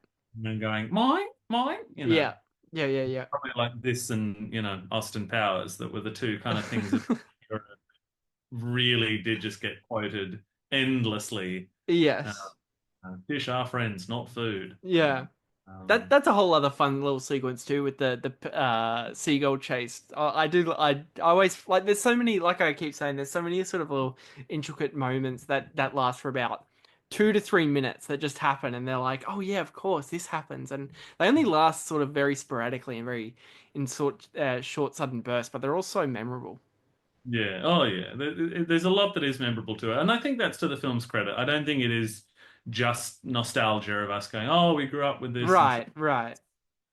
going, mine, mine,
Yeah. Yeah.
probably like this and, Austin Powers, that were the two kind of things that really did just get quoted endlessly.
Yes.
Fish are friends, not food.
Yeah. That's a whole other fun little sequence too with the seagull chase. I always like. There's so many, like I keep saying, there's so many sort of little intricate moments that last for about 2 to 3 minutes that just happen, and they're like, oh yeah, of course this happens, and they only last sort of very sporadically and very in short sudden bursts, but they're all so memorable.
Yeah. Oh, yeah. There's a lot that is memorable to it, and I think that's to the film's credit. I don't think it is just nostalgia of us going, "Oh, we grew up with this, and so
Right.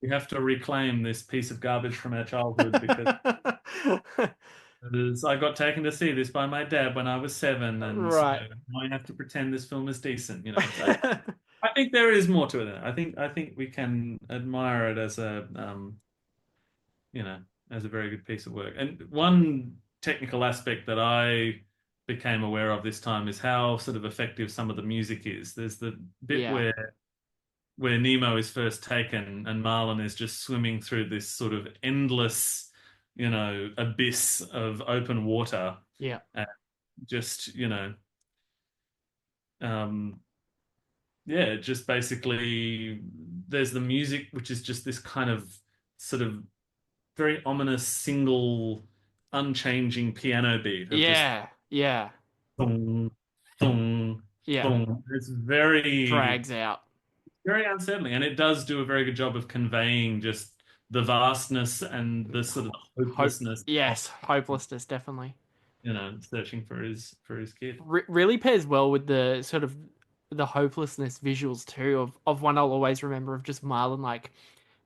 we have to reclaim this piece of garbage from our childhood because I got taken to see this by my dad when I was 7, and so
Right.
I have to pretend this film is decent." So I think there is more to it. I think we can admire it as as a very good piece of work. And one technical aspect that I became aware of this time is how sort of effective some of the music is. There's the bit
Yeah.
where Nemo is first taken and Marlin is just swimming through this sort of endless, abyss of open water.
Yeah.
And just, yeah, just basically there's the music, which is just this kind of sort of very ominous single unchanging piano beat of just
Yeah.
thong, thong,
Yeah.
thong. It's very,
Drags out.
very unsettling, and it does do a very good job of conveying just the vastness and the sort of hopelessness
Yes, hopelessness, definitely.
searching for his kid.
Really pairs well with the sort of the hopelessness visuals too of one I'll always remember of just Marlon like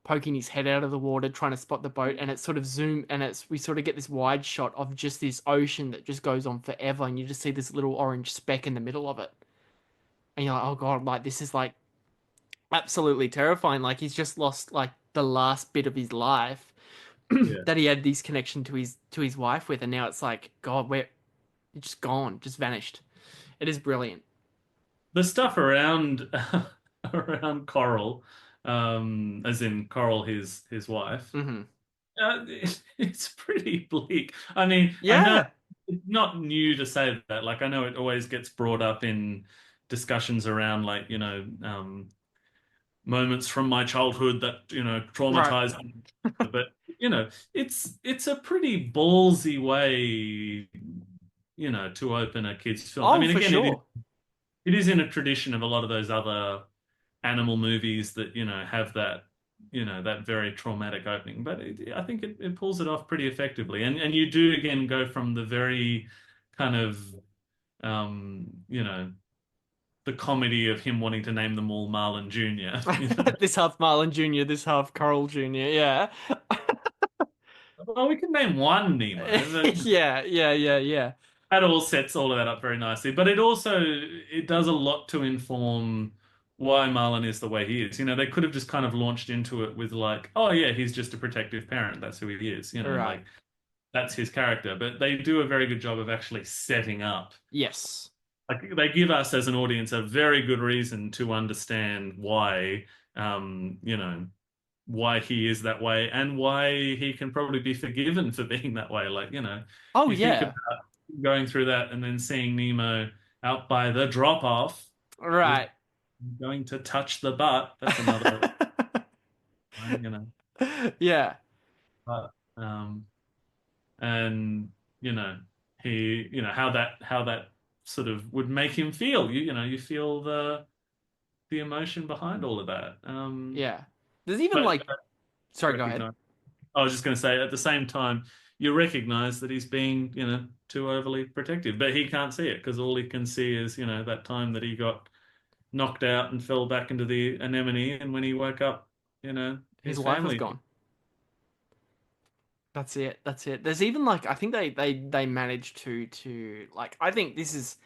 poking his head out of the water trying to spot the boat, and it's sort of we sort of get this wide shot of just this ocean that just goes on forever, and you just see this little orange speck in the middle of it, and you're like, oh god, like this is like absolutely terrifying. Like he's just lost like the last bit of his life
Yeah.
that he had this connection to his wife with, and now it's like, god, we're just gone, just vanished. It is brilliant.
The stuff around around Coral, as in Coral, his wife.
Mm-hmm.
It's pretty bleak. I mean, I know
Yeah.
it's not new to say that. Like, I know it always gets brought up in discussions around, like, moments from my childhood that, traumatized me. But, it's a pretty ballsy way, to open a kid's film. I
Oh,
mean,
for
again,
sure.
it is in a tradition of a lot of those other animal movies that have that that very traumatic opening, but I think it pulls it off pretty effectively, and you do again go from the very kind of the comedy of him wanting to name them all Marlin Jr.
This half Marlin Jr., this half Coral Jr. Yeah.
Well, we can name one Nemo.
Yeah.
That all sets all of that up very nicely, but it does a lot to inform why Marlon is the way he is. They could have just kind of launched into it with like, oh yeah, he's just a protective parent. That's who he is.
Right.
Like that's his character. But they do a very good job of actually setting up.
Yes.
Like they give us as an audience a very good reason to understand why, why he is that way and why he can probably be forgiven for being that way. Like,
Oh
you think about going through that and then seeing Nemo out by the drop off.
Right.
Going to touch the butt. That's another,
Yeah.
But, and he, how that sort of would make him feel. You feel the emotion behind all of that.
Yeah. There's even
but,
sorry, go ahead.
I was just going to say, at the same time, you recognize that he's being, too overly protective, but he can't see it because all he can see is, that time that he got knocked out and fell back into the anemone, and when he woke up,
His
his
life was
family.
gone. That's it. That's it. There's even like, I think they managed to like, I think this is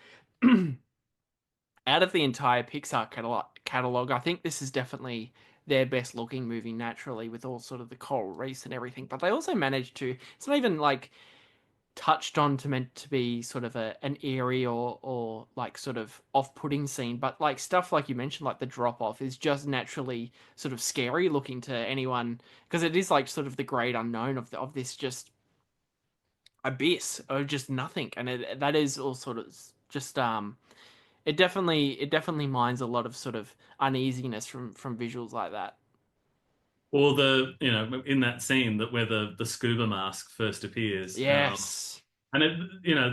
out of the entire Pixar catalog, I think this is definitely their best looking movie naturally, with all sort of the coral reefs and everything. But they also managed to, it's not even like touched on to meant to be sort of an eerie or like sort of off-putting scene, but like stuff like you mentioned, like the drop off is just naturally sort of scary looking to anyone, because it is like sort of the great unknown of this just abyss or just nothing, and that is all sort of just it definitely mines a lot of sort of uneasiness from visuals like that.
Or in that scene that where the scuba mask first appears.
Yes.
And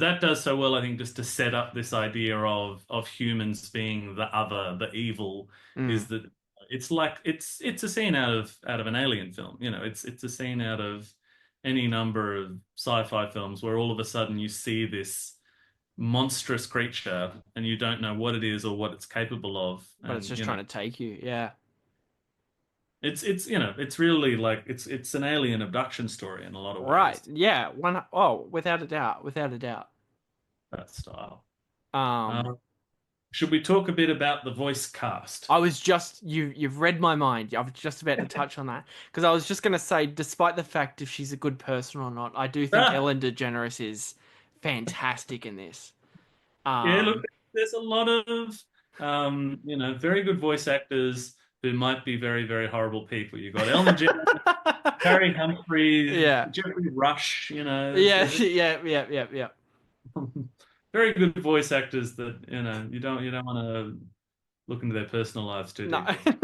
that does so well, I think, just to set up this idea of humans being the other, the evil, is that it's like it's a scene out of an alien film. It's a scene out of any number of sci-fi films where all of a sudden you see this monstrous creature and you don't know what it is or what it's capable of.
But it's just trying to take you. Yeah.
It's really like it's an alien abduction story in a lot of ways.
Right. Yeah. Without a doubt. Without a doubt.
That style.
Um,
Should we talk a bit about the voice cast?
I was just you've read my mind. I was just about to touch on that because I was just going to say, despite the fact if she's a good person or not, I do think Ellen DeGeneres is fantastic in this.
Yeah, look, there's a lot of very good voice actors who might be very, very horrible people. You've got Ellen DeGeneres, Harry Humphries, Jeffrey Rush.
Yeah.
Very good voice actors that you don't want to look into their personal lives too deeply.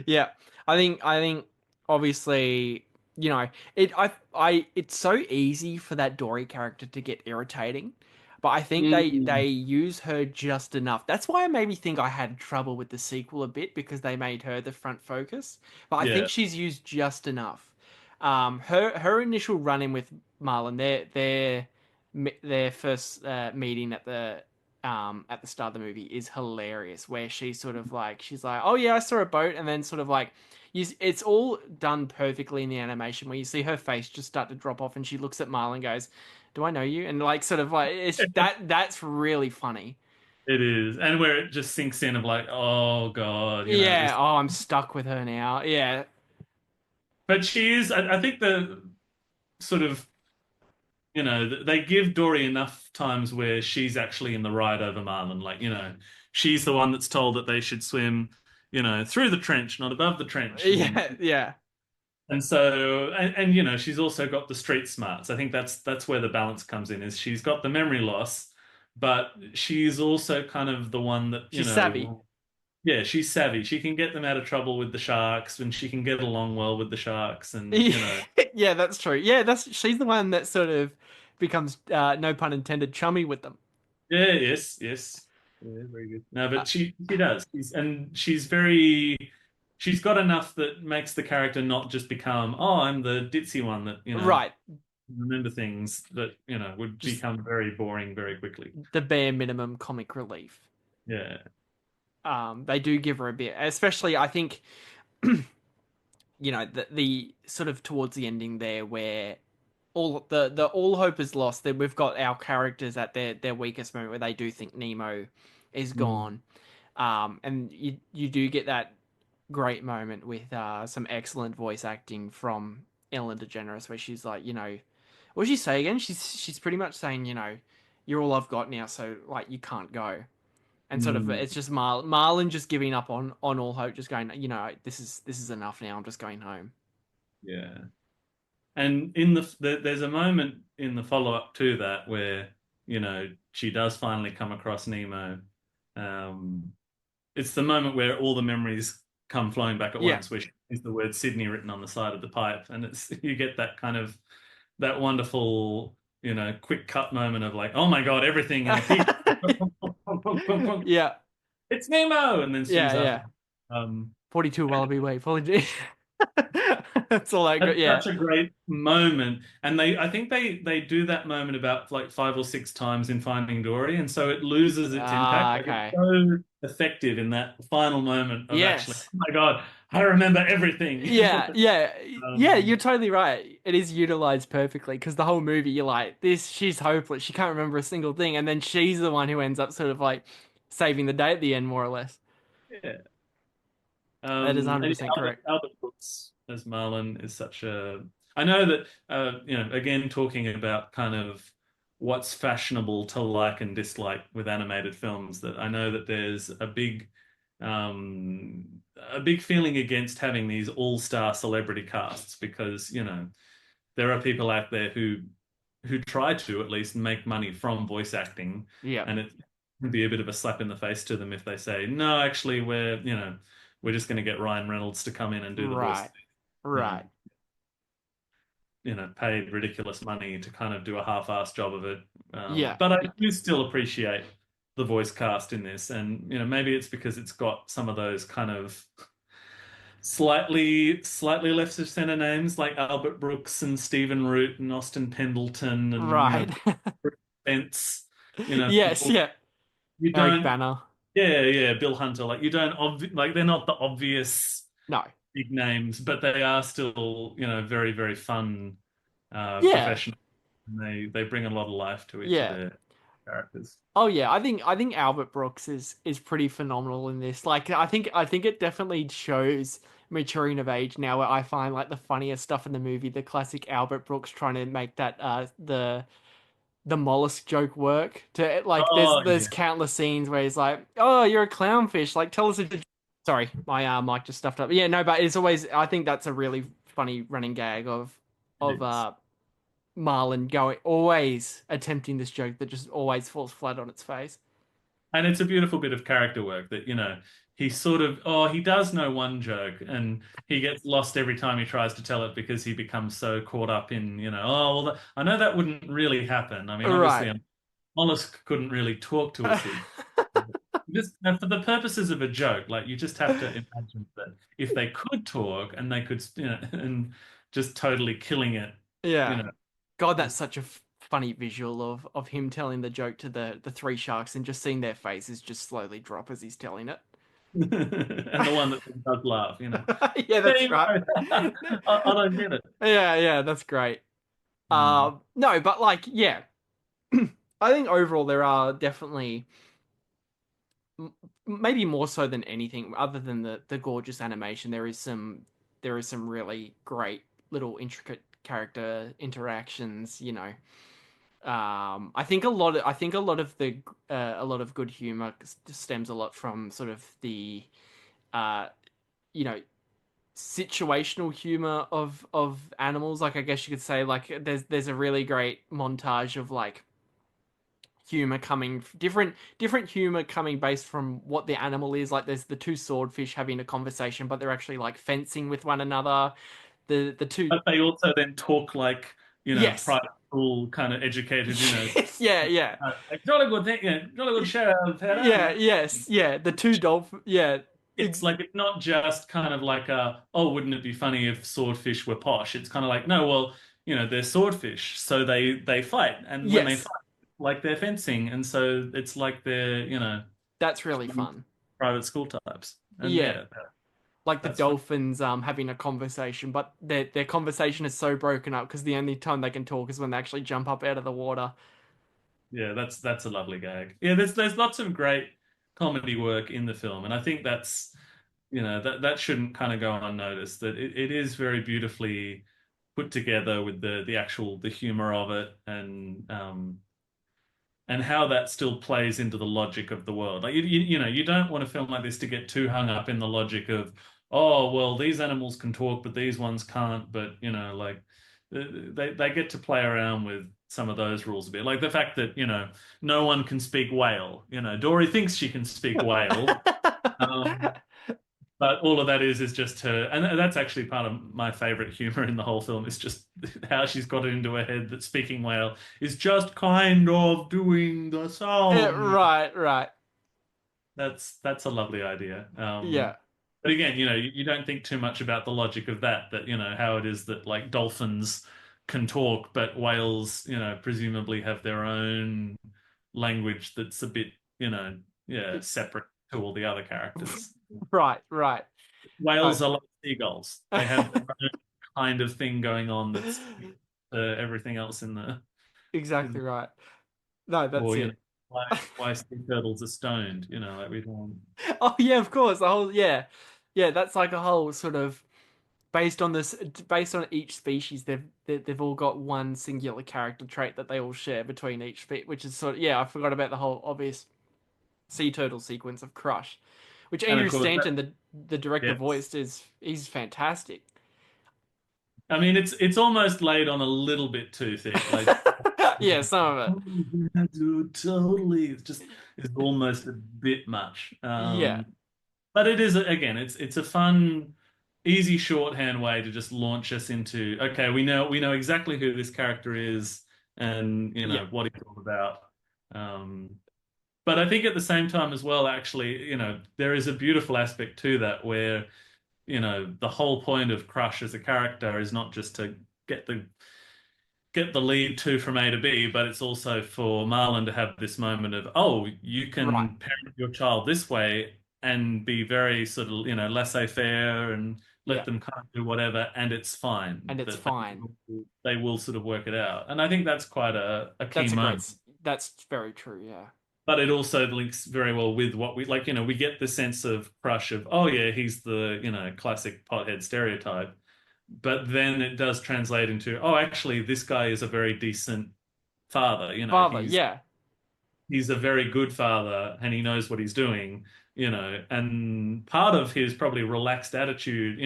Yeah, I think obviously it's so easy for that Dory character to get irritating, but I think they use her just enough. That's why I maybe think I had trouble with the sequel a bit, because they made her the front focus. But I think she's used just enough. Her initial run in with Marlon, their first meeting at the start of the movie is hilarious, where she's sort of like, she's like, oh yeah, I saw a boat, and then sort of like it's all done perfectly in the animation where you see her face just start to drop off and she looks at Marlon and goes, do I know you? And like sort of like that's really funny.
It is. And where it just sinks in of like, oh God.
I'm stuck with her now. Yeah.
But she is, I think the sort of, they give Dory enough times where she's actually in the right over Marlon. Like, she's the one that's told that they should swim, through the trench, not above the trench.
Yeah.
And so, and she's also got the street smarts. I think that's where the balance comes in, is she's got the memory loss, but she's also kind of the one that,
she's savvy.
Yeah, she's savvy. She can get them out of trouble with the sharks, and she can get along well with the sharks, and
Yeah, that's true. Yeah, she's the one that sort of becomes, no pun intended, chummy with them.
Yeah, yes. Yeah, very good. No, but she does. She's got enough that makes the character not just become, I'm the ditzy one that,
right,
remember things that, would just become very boring very quickly.
The bare minimum comic relief.
Yeah.
They do give her a bit, especially I think, the sort of towards the ending there where all hope is lost. That we've got our characters at their weakest moment where they do think Nemo is gone, and you do get that great moment with some excellent voice acting from Ellen DeGeneres where she's like, what did she say again? She's pretty much saying, you're all I've got now, so like you can't go. And sort of, it's just Marlon just giving up on all hope, just going, this is enough now. I'm just going home.
Yeah, and there's a moment in the follow up to that where she does finally come across Nemo. It's the moment where all the memories come flowing back at once, where she sees the word Sydney written on the side of the pipe, and you get that kind of that wonderful quick cut moment of like, oh my God, everything.
Yeah,
it's Nemo, and then
42 Wallaby Way. That's all I got.
That's
Yeah.
such a great moment, and I think they do that moment about like 5 or 6 times in Finding Dory, and so it loses its impact.
Ah,
Like it's
okay.
so effective in that final moment of actually,
Yes.
oh my God, I remember everything.
Yeah, yeah, yeah.
Um,
You're totally right. It is utilized perfectly because the whole movie, you're like, this. She's hopeless. She can't remember a single thing, and then she's the one who ends up sort of like saving the day at the end, more or less.
yeah.
That is
And
100% correct.
Albert Brooks as Marlon is such a. I know that again talking about kind of what's fashionable to like and dislike with animated films. That I know that there's um, a big feeling against having these all-star celebrity casts because there are people out there who try to at least make money from voice acting,
Yeah.
and it can be a bit of a slap in the face to them if they say, no, actually, we're just going to get Ryan Reynolds to come in and do the voice.
Right. Right.
Paid ridiculous money to kind of do a half-assed job of it.
Yeah.
But I do still appreciate the voice cast in this, and maybe it's because it's got some of those kind of slightly left of center names like Albert Brooks and Stephen Root and Austin Pendleton and
Right.
Bruce Spence.
Yes.
People
Yeah.
you
Eric
don't.
Banner.
Yeah, Bill Hunter. Like you don't like they're not the obvious
No.
big names, but they are still very very fun
Yeah.
professionals. And they bring a lot of life to each of
Yeah.
their characters.
Oh yeah, I think Albert Brooks is pretty phenomenal in this. Like I think it definitely shows maturing of age now where I find like the funniest stuff in the movie, the classic Albert Brooks trying to make that the mollusk joke work. To like
Oh
there's
yeah,
countless scenes where he's like, "Oh, you're a clownfish. Like tell us a Sorry, my mic just stuffed up. Yeah, no, but it's always I think that's a really funny running gag
it
of
is.
Marlon going always attempting this joke that just always falls flat on its face.
And it's a beautiful bit of character work that, he sort of, he does know one joke and he gets lost every time he tries to tell it because he becomes so caught up in, I know that wouldn't really happen. I mean, obviously,
Right.
a mollusk couldn't really talk to a sea. Just for the purposes of a joke, like you just have to imagine that if they could talk and they could, and just totally killing it, you
Yeah.
know,
God, that's such a funny visual of him telling the joke to the three sharks and just seeing their faces just slowly drop as he's telling it.
and the one that does laugh,
Yeah, that's right.
I don't get it.
Yeah, that's great.
Mm.
No, but like, yeah, I think overall there are definitely maybe more so than anything, other than the gorgeous animation, there is some really great little intricate character interactions. I think a lot of good humor stems a lot from sort of the uh, you know situational humor of animals. Like I guess you could say like there's a really great montage of like humor coming different humor coming based from what the animal is. Like there's the two swordfish having a conversation, but they're actually like fencing with one another. The two.
But they also then talk like,
Yes.
private school kind of educated,
Yeah.
like jolly good thing, jolly good sheriff.
Yeah, yes, yeah. The two dolphin. Yeah.
It's like it's not just kind of like wouldn't it be funny if swordfish were posh? It's kind of like, no, well, they're swordfish, so they fight, and when they
Yes.
fight, like they're fencing, and so it's like they're,
That's really fun.
private school types, and
Yeah.
yeah,
Like the
that's fun.
dolphins having a conversation, but their conversation is so broken up because the only time they can talk is when they actually jump up out of the water.
Yeah, that's a lovely gag. Yeah, there's lots of great comedy work in the film, and I think that's that shouldn't kind of go unnoticed. That it is very beautifully put together with the humor of it, and how that still plays into the logic of the world. Like you don't want a film like this to get too hung up in the logic of, oh well, these animals can talk but these ones can't. But like they get to play around with some of those rules a bit, like the fact that no one can speak whale. Dory thinks she can speak whale. Um, but all of that is just her, and that's actually part of my favorite humor in the whole film is just how she's got it into her head that speaking whale is just kind of doing the sound.
Right.
That's a lovely idea.
Yeah.
But again, you don't think too much about the logic of that, how it is that like dolphins can talk, but whales, presumably have their own language that's a bit, yeah, separate to all the other characters.
Right.
Whales are like seagulls. They have their own kind of thing going on that's everything else in the
Exactly right. No, that's
or
it.
why sea turtles are stoned, like we don't.
Oh yeah, of course. The whole yeah. That's like a whole sort of based on each species. They've all got one singular character trait that they all share between each which is sort of I forgot about the whole obvious sea turtle sequence of Crush, which
And
Andrew
of course,
Stanton, the director,
yes.
voiced he's fantastic.
I mean, it's almost laid on a little bit too thick. Like,
Yeah, some of
totally, it's almost a bit much.
it. Yeah,
But it is again, it's a fun, easy shorthand way to just launch us into. Okay, we know exactly who this character is, and
yeah,
what he's all about. But I think at the same time as well, actually, there is a beautiful aspect to that where the whole point of Crush as a character is not just to get the lead to from A to B, but it's also for Marlon to have this moment of, oh, you can
right.
parent your child this way and be very sort of, laissez-faire and let
Yeah,
them kind of do whatever, and it's fine.
and it's
That
fine.
they will sort of work it out. And I think that's quite a key moment.
That's very true. Yeah,
But it also links very well with what we like, we get the sense of Crush of, oh yeah, he's the, classic pothead stereotype. But then it does translate into, oh, actually, this guy is a very decent father.
father.
He's
Yeah,
he's a very good father and he knows what he's doing, and part of his probably relaxed attitude,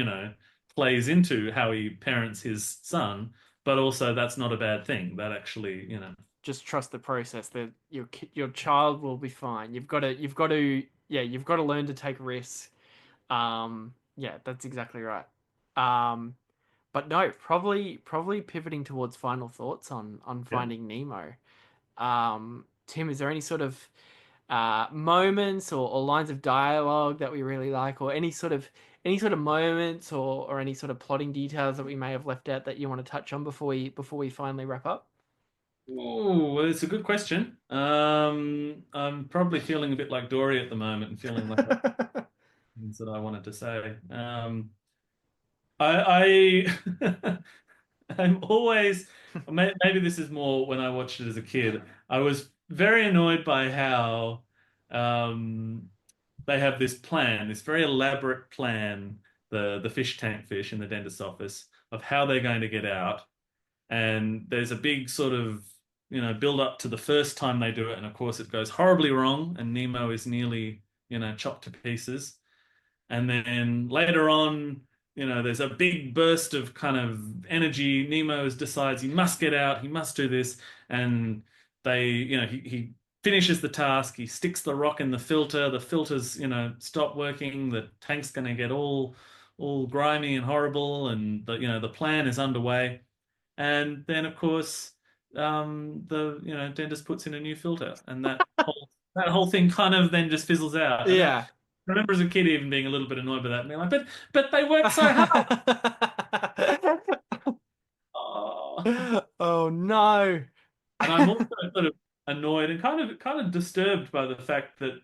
plays into how he parents his son, but also that's not a bad thing. That actually,
just trust the process. That your child will be fine. You've got to learn to take risks. Yeah, that's exactly right. Um, but no, probably pivoting towards final thoughts on
yeah.
Finding Nemo. Tim, is there any sort of moments or lines of dialogue that we really like, or any sort of moments or any sort of plotting details that we may have left out that you want to touch on before we finally wrap up?
Oh, well, it's a good question. I'm probably feeling a bit like Dory at the moment and feeling like things that I wanted to say. I I'm always maybe this is more when I watched it as a kid. I was very annoyed by how they have this plan, this very elaborate plan, the fish tank fish in the dentist's office of how they're going to get out. And there's a big sort of build up to the first time they do it, and of course it goes horribly wrong, and Nemo is nearly chopped to pieces. And then later on, there's a big burst of kind of energy. Nemo decides he must get out, he must do this, and he finishes the task. He sticks the rock in the filter. The filters, stop working. The tank's going to get all grimy and horrible, and the plan is underway. And then, of course, the dentist puts in a new filter, and that whole thing kind of then just fizzles out. And
Yeah.
I remember as a kid even being a little bit annoyed by that, and being like, but they work so hard. Oh.
Oh no.
And I'm also sort of annoyed and kind of disturbed by the fact that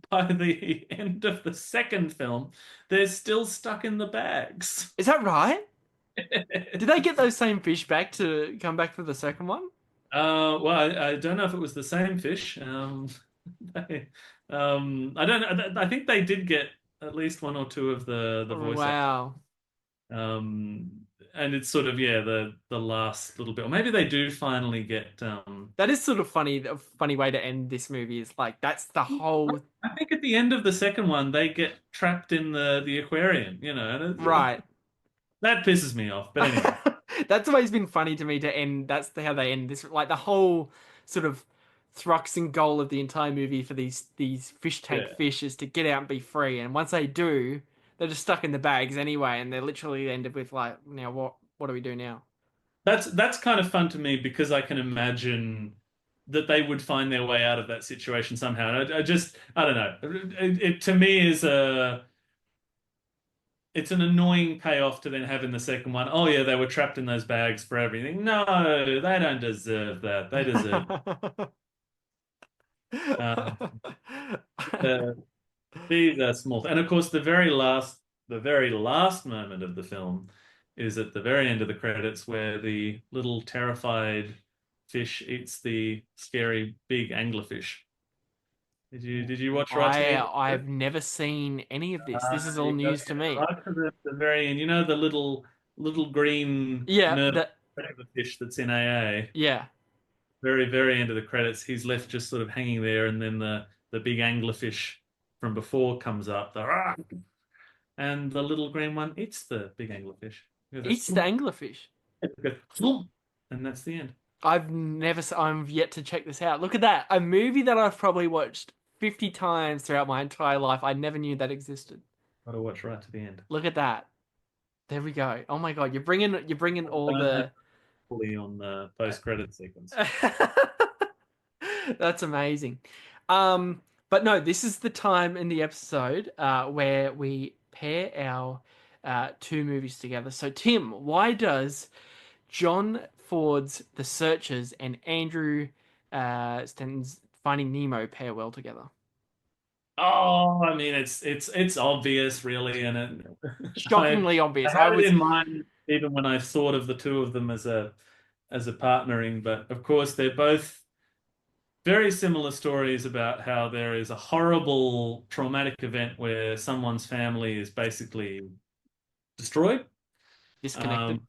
by the end of the second film, they're still stuck in the bags.
Is that right? Did they get those same fish back to come back for the second one?
Well, I don't know if it was the same fish. I don't know. I think they did get at least one or two of the voice
Wow.
and it's sort of the last little bit, or maybe they do finally get.
That is sort of funny. A funny way to end this movie is like that's the whole.
I think at the end of the second one, they get trapped in the aquarium. And
Right.
that pisses me off. But anyway.
That's always been funny to me to end. That's how they end this. Like the whole sort of thrust and goal of the entire movie for these fish tank fish is to get out and be free. And once they do, they're just stuck in the bags anyway, and they're literally ended with like, now what do we do now?
That's kind of fun to me because I can imagine that they would find their way out of that situation somehow. And I don't know. It to me is it's an annoying payoff to then have in the second one. Oh yeah, they were trapped in those bags for everything. No, they don't deserve that. They deserve. Uh, uh, these are small, and of course, the very last moment of the film is at the very end of the credits, where the little terrified fish eats the scary big anglerfish. Did you watch right to the end?
I've never seen any of this. This is all
You got
news to me.
right to the very end. You know the little green
Yeah,
nerd fish that's in AA.
yeah.
Very end of the credits, he's left just sort of hanging there, and then the big anglerfish from before comes up. And the little green one eats the big anglerfish.
Eats the anglerfish.
And that's the end.
I'm yet to check this out. Look at that. A movie that I've probably watched 50 times throughout my entire life. I never knew that existed.
Got to watch right to the end.
Look at that. There we go. Oh my God. You're bringing all the
fully on the post-credit sequence.
That's amazing. But no, this is the time in the episode where we pair our two movies together. So Tim, why does John Ford's The Searchers and Andrew Stanton's Finding Nemo pair well together?
Oh, I mean, it's obvious, really, and
shockingly obvious.
I had it in mind even when I thought of the two of them as a partnering, but of course they're both very similar stories about how there is a horrible traumatic event where someone's family is basically destroyed,
disconnected.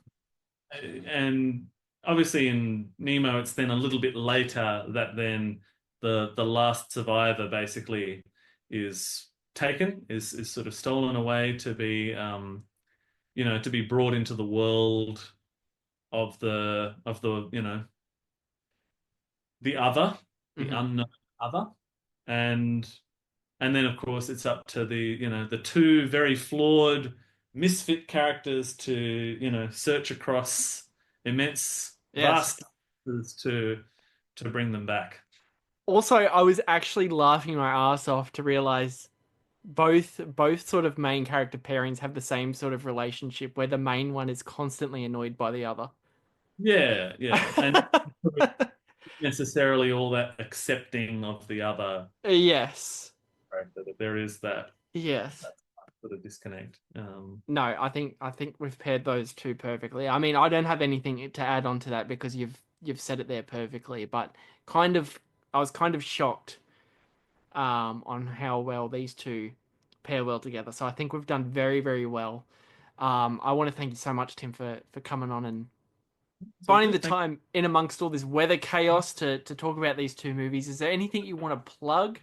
And obviously in Nemo, it's then a little bit later that then the last survivor basically is taken, is sort of stolen away to be to be brought into the world of the the other, the unknown other, and then of course it's up to the two very flawed misfit characters to search across immense vast to bring them back.
Also, I was actually laughing my ass off to realize both sort of main character pairings have the same sort of relationship where the main one is constantly annoyed by the other.
Yeah, and necessarily all that accepting of the other.
Yes.
Character, that there is that.
Yes.
That sort of disconnect.
No, I think we've paired those two perfectly. I mean, I don't have anything to add on to that because you've said it there perfectly, but I was kind of shocked on how well these two pair well together. So I think we've done very, very well. I want to thank you so much, Tim, for coming on and finding the time in amongst all this weather chaos to talk about these two movies. Is there anything you want to plug?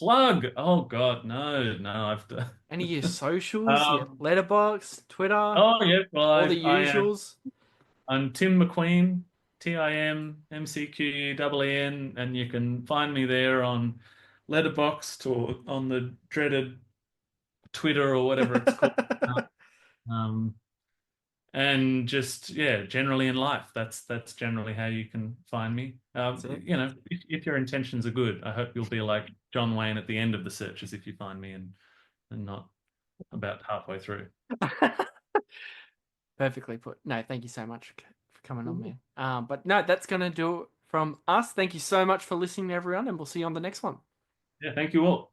Oh God, no. I've done
any of your socials, your Letterboxd, Twitter.
Oh yeah, well,
all the usuals.
I'm Tim McQueen, TIMMCQEEN, and you can find me there on Letterboxd or on the dreaded Twitter or whatever it's called. And just generally in life, that's generally how you can find me. If your intentions are good, I hope you'll be like John Wayne at the end of The Searchers if you find me and not about halfway through.
Perfectly put. No, thank you so much for coming on, man. But no, that's gonna do it from us. Thank you so much for listening, everyone, and we'll see you on the next one.
Yeah, thank you all.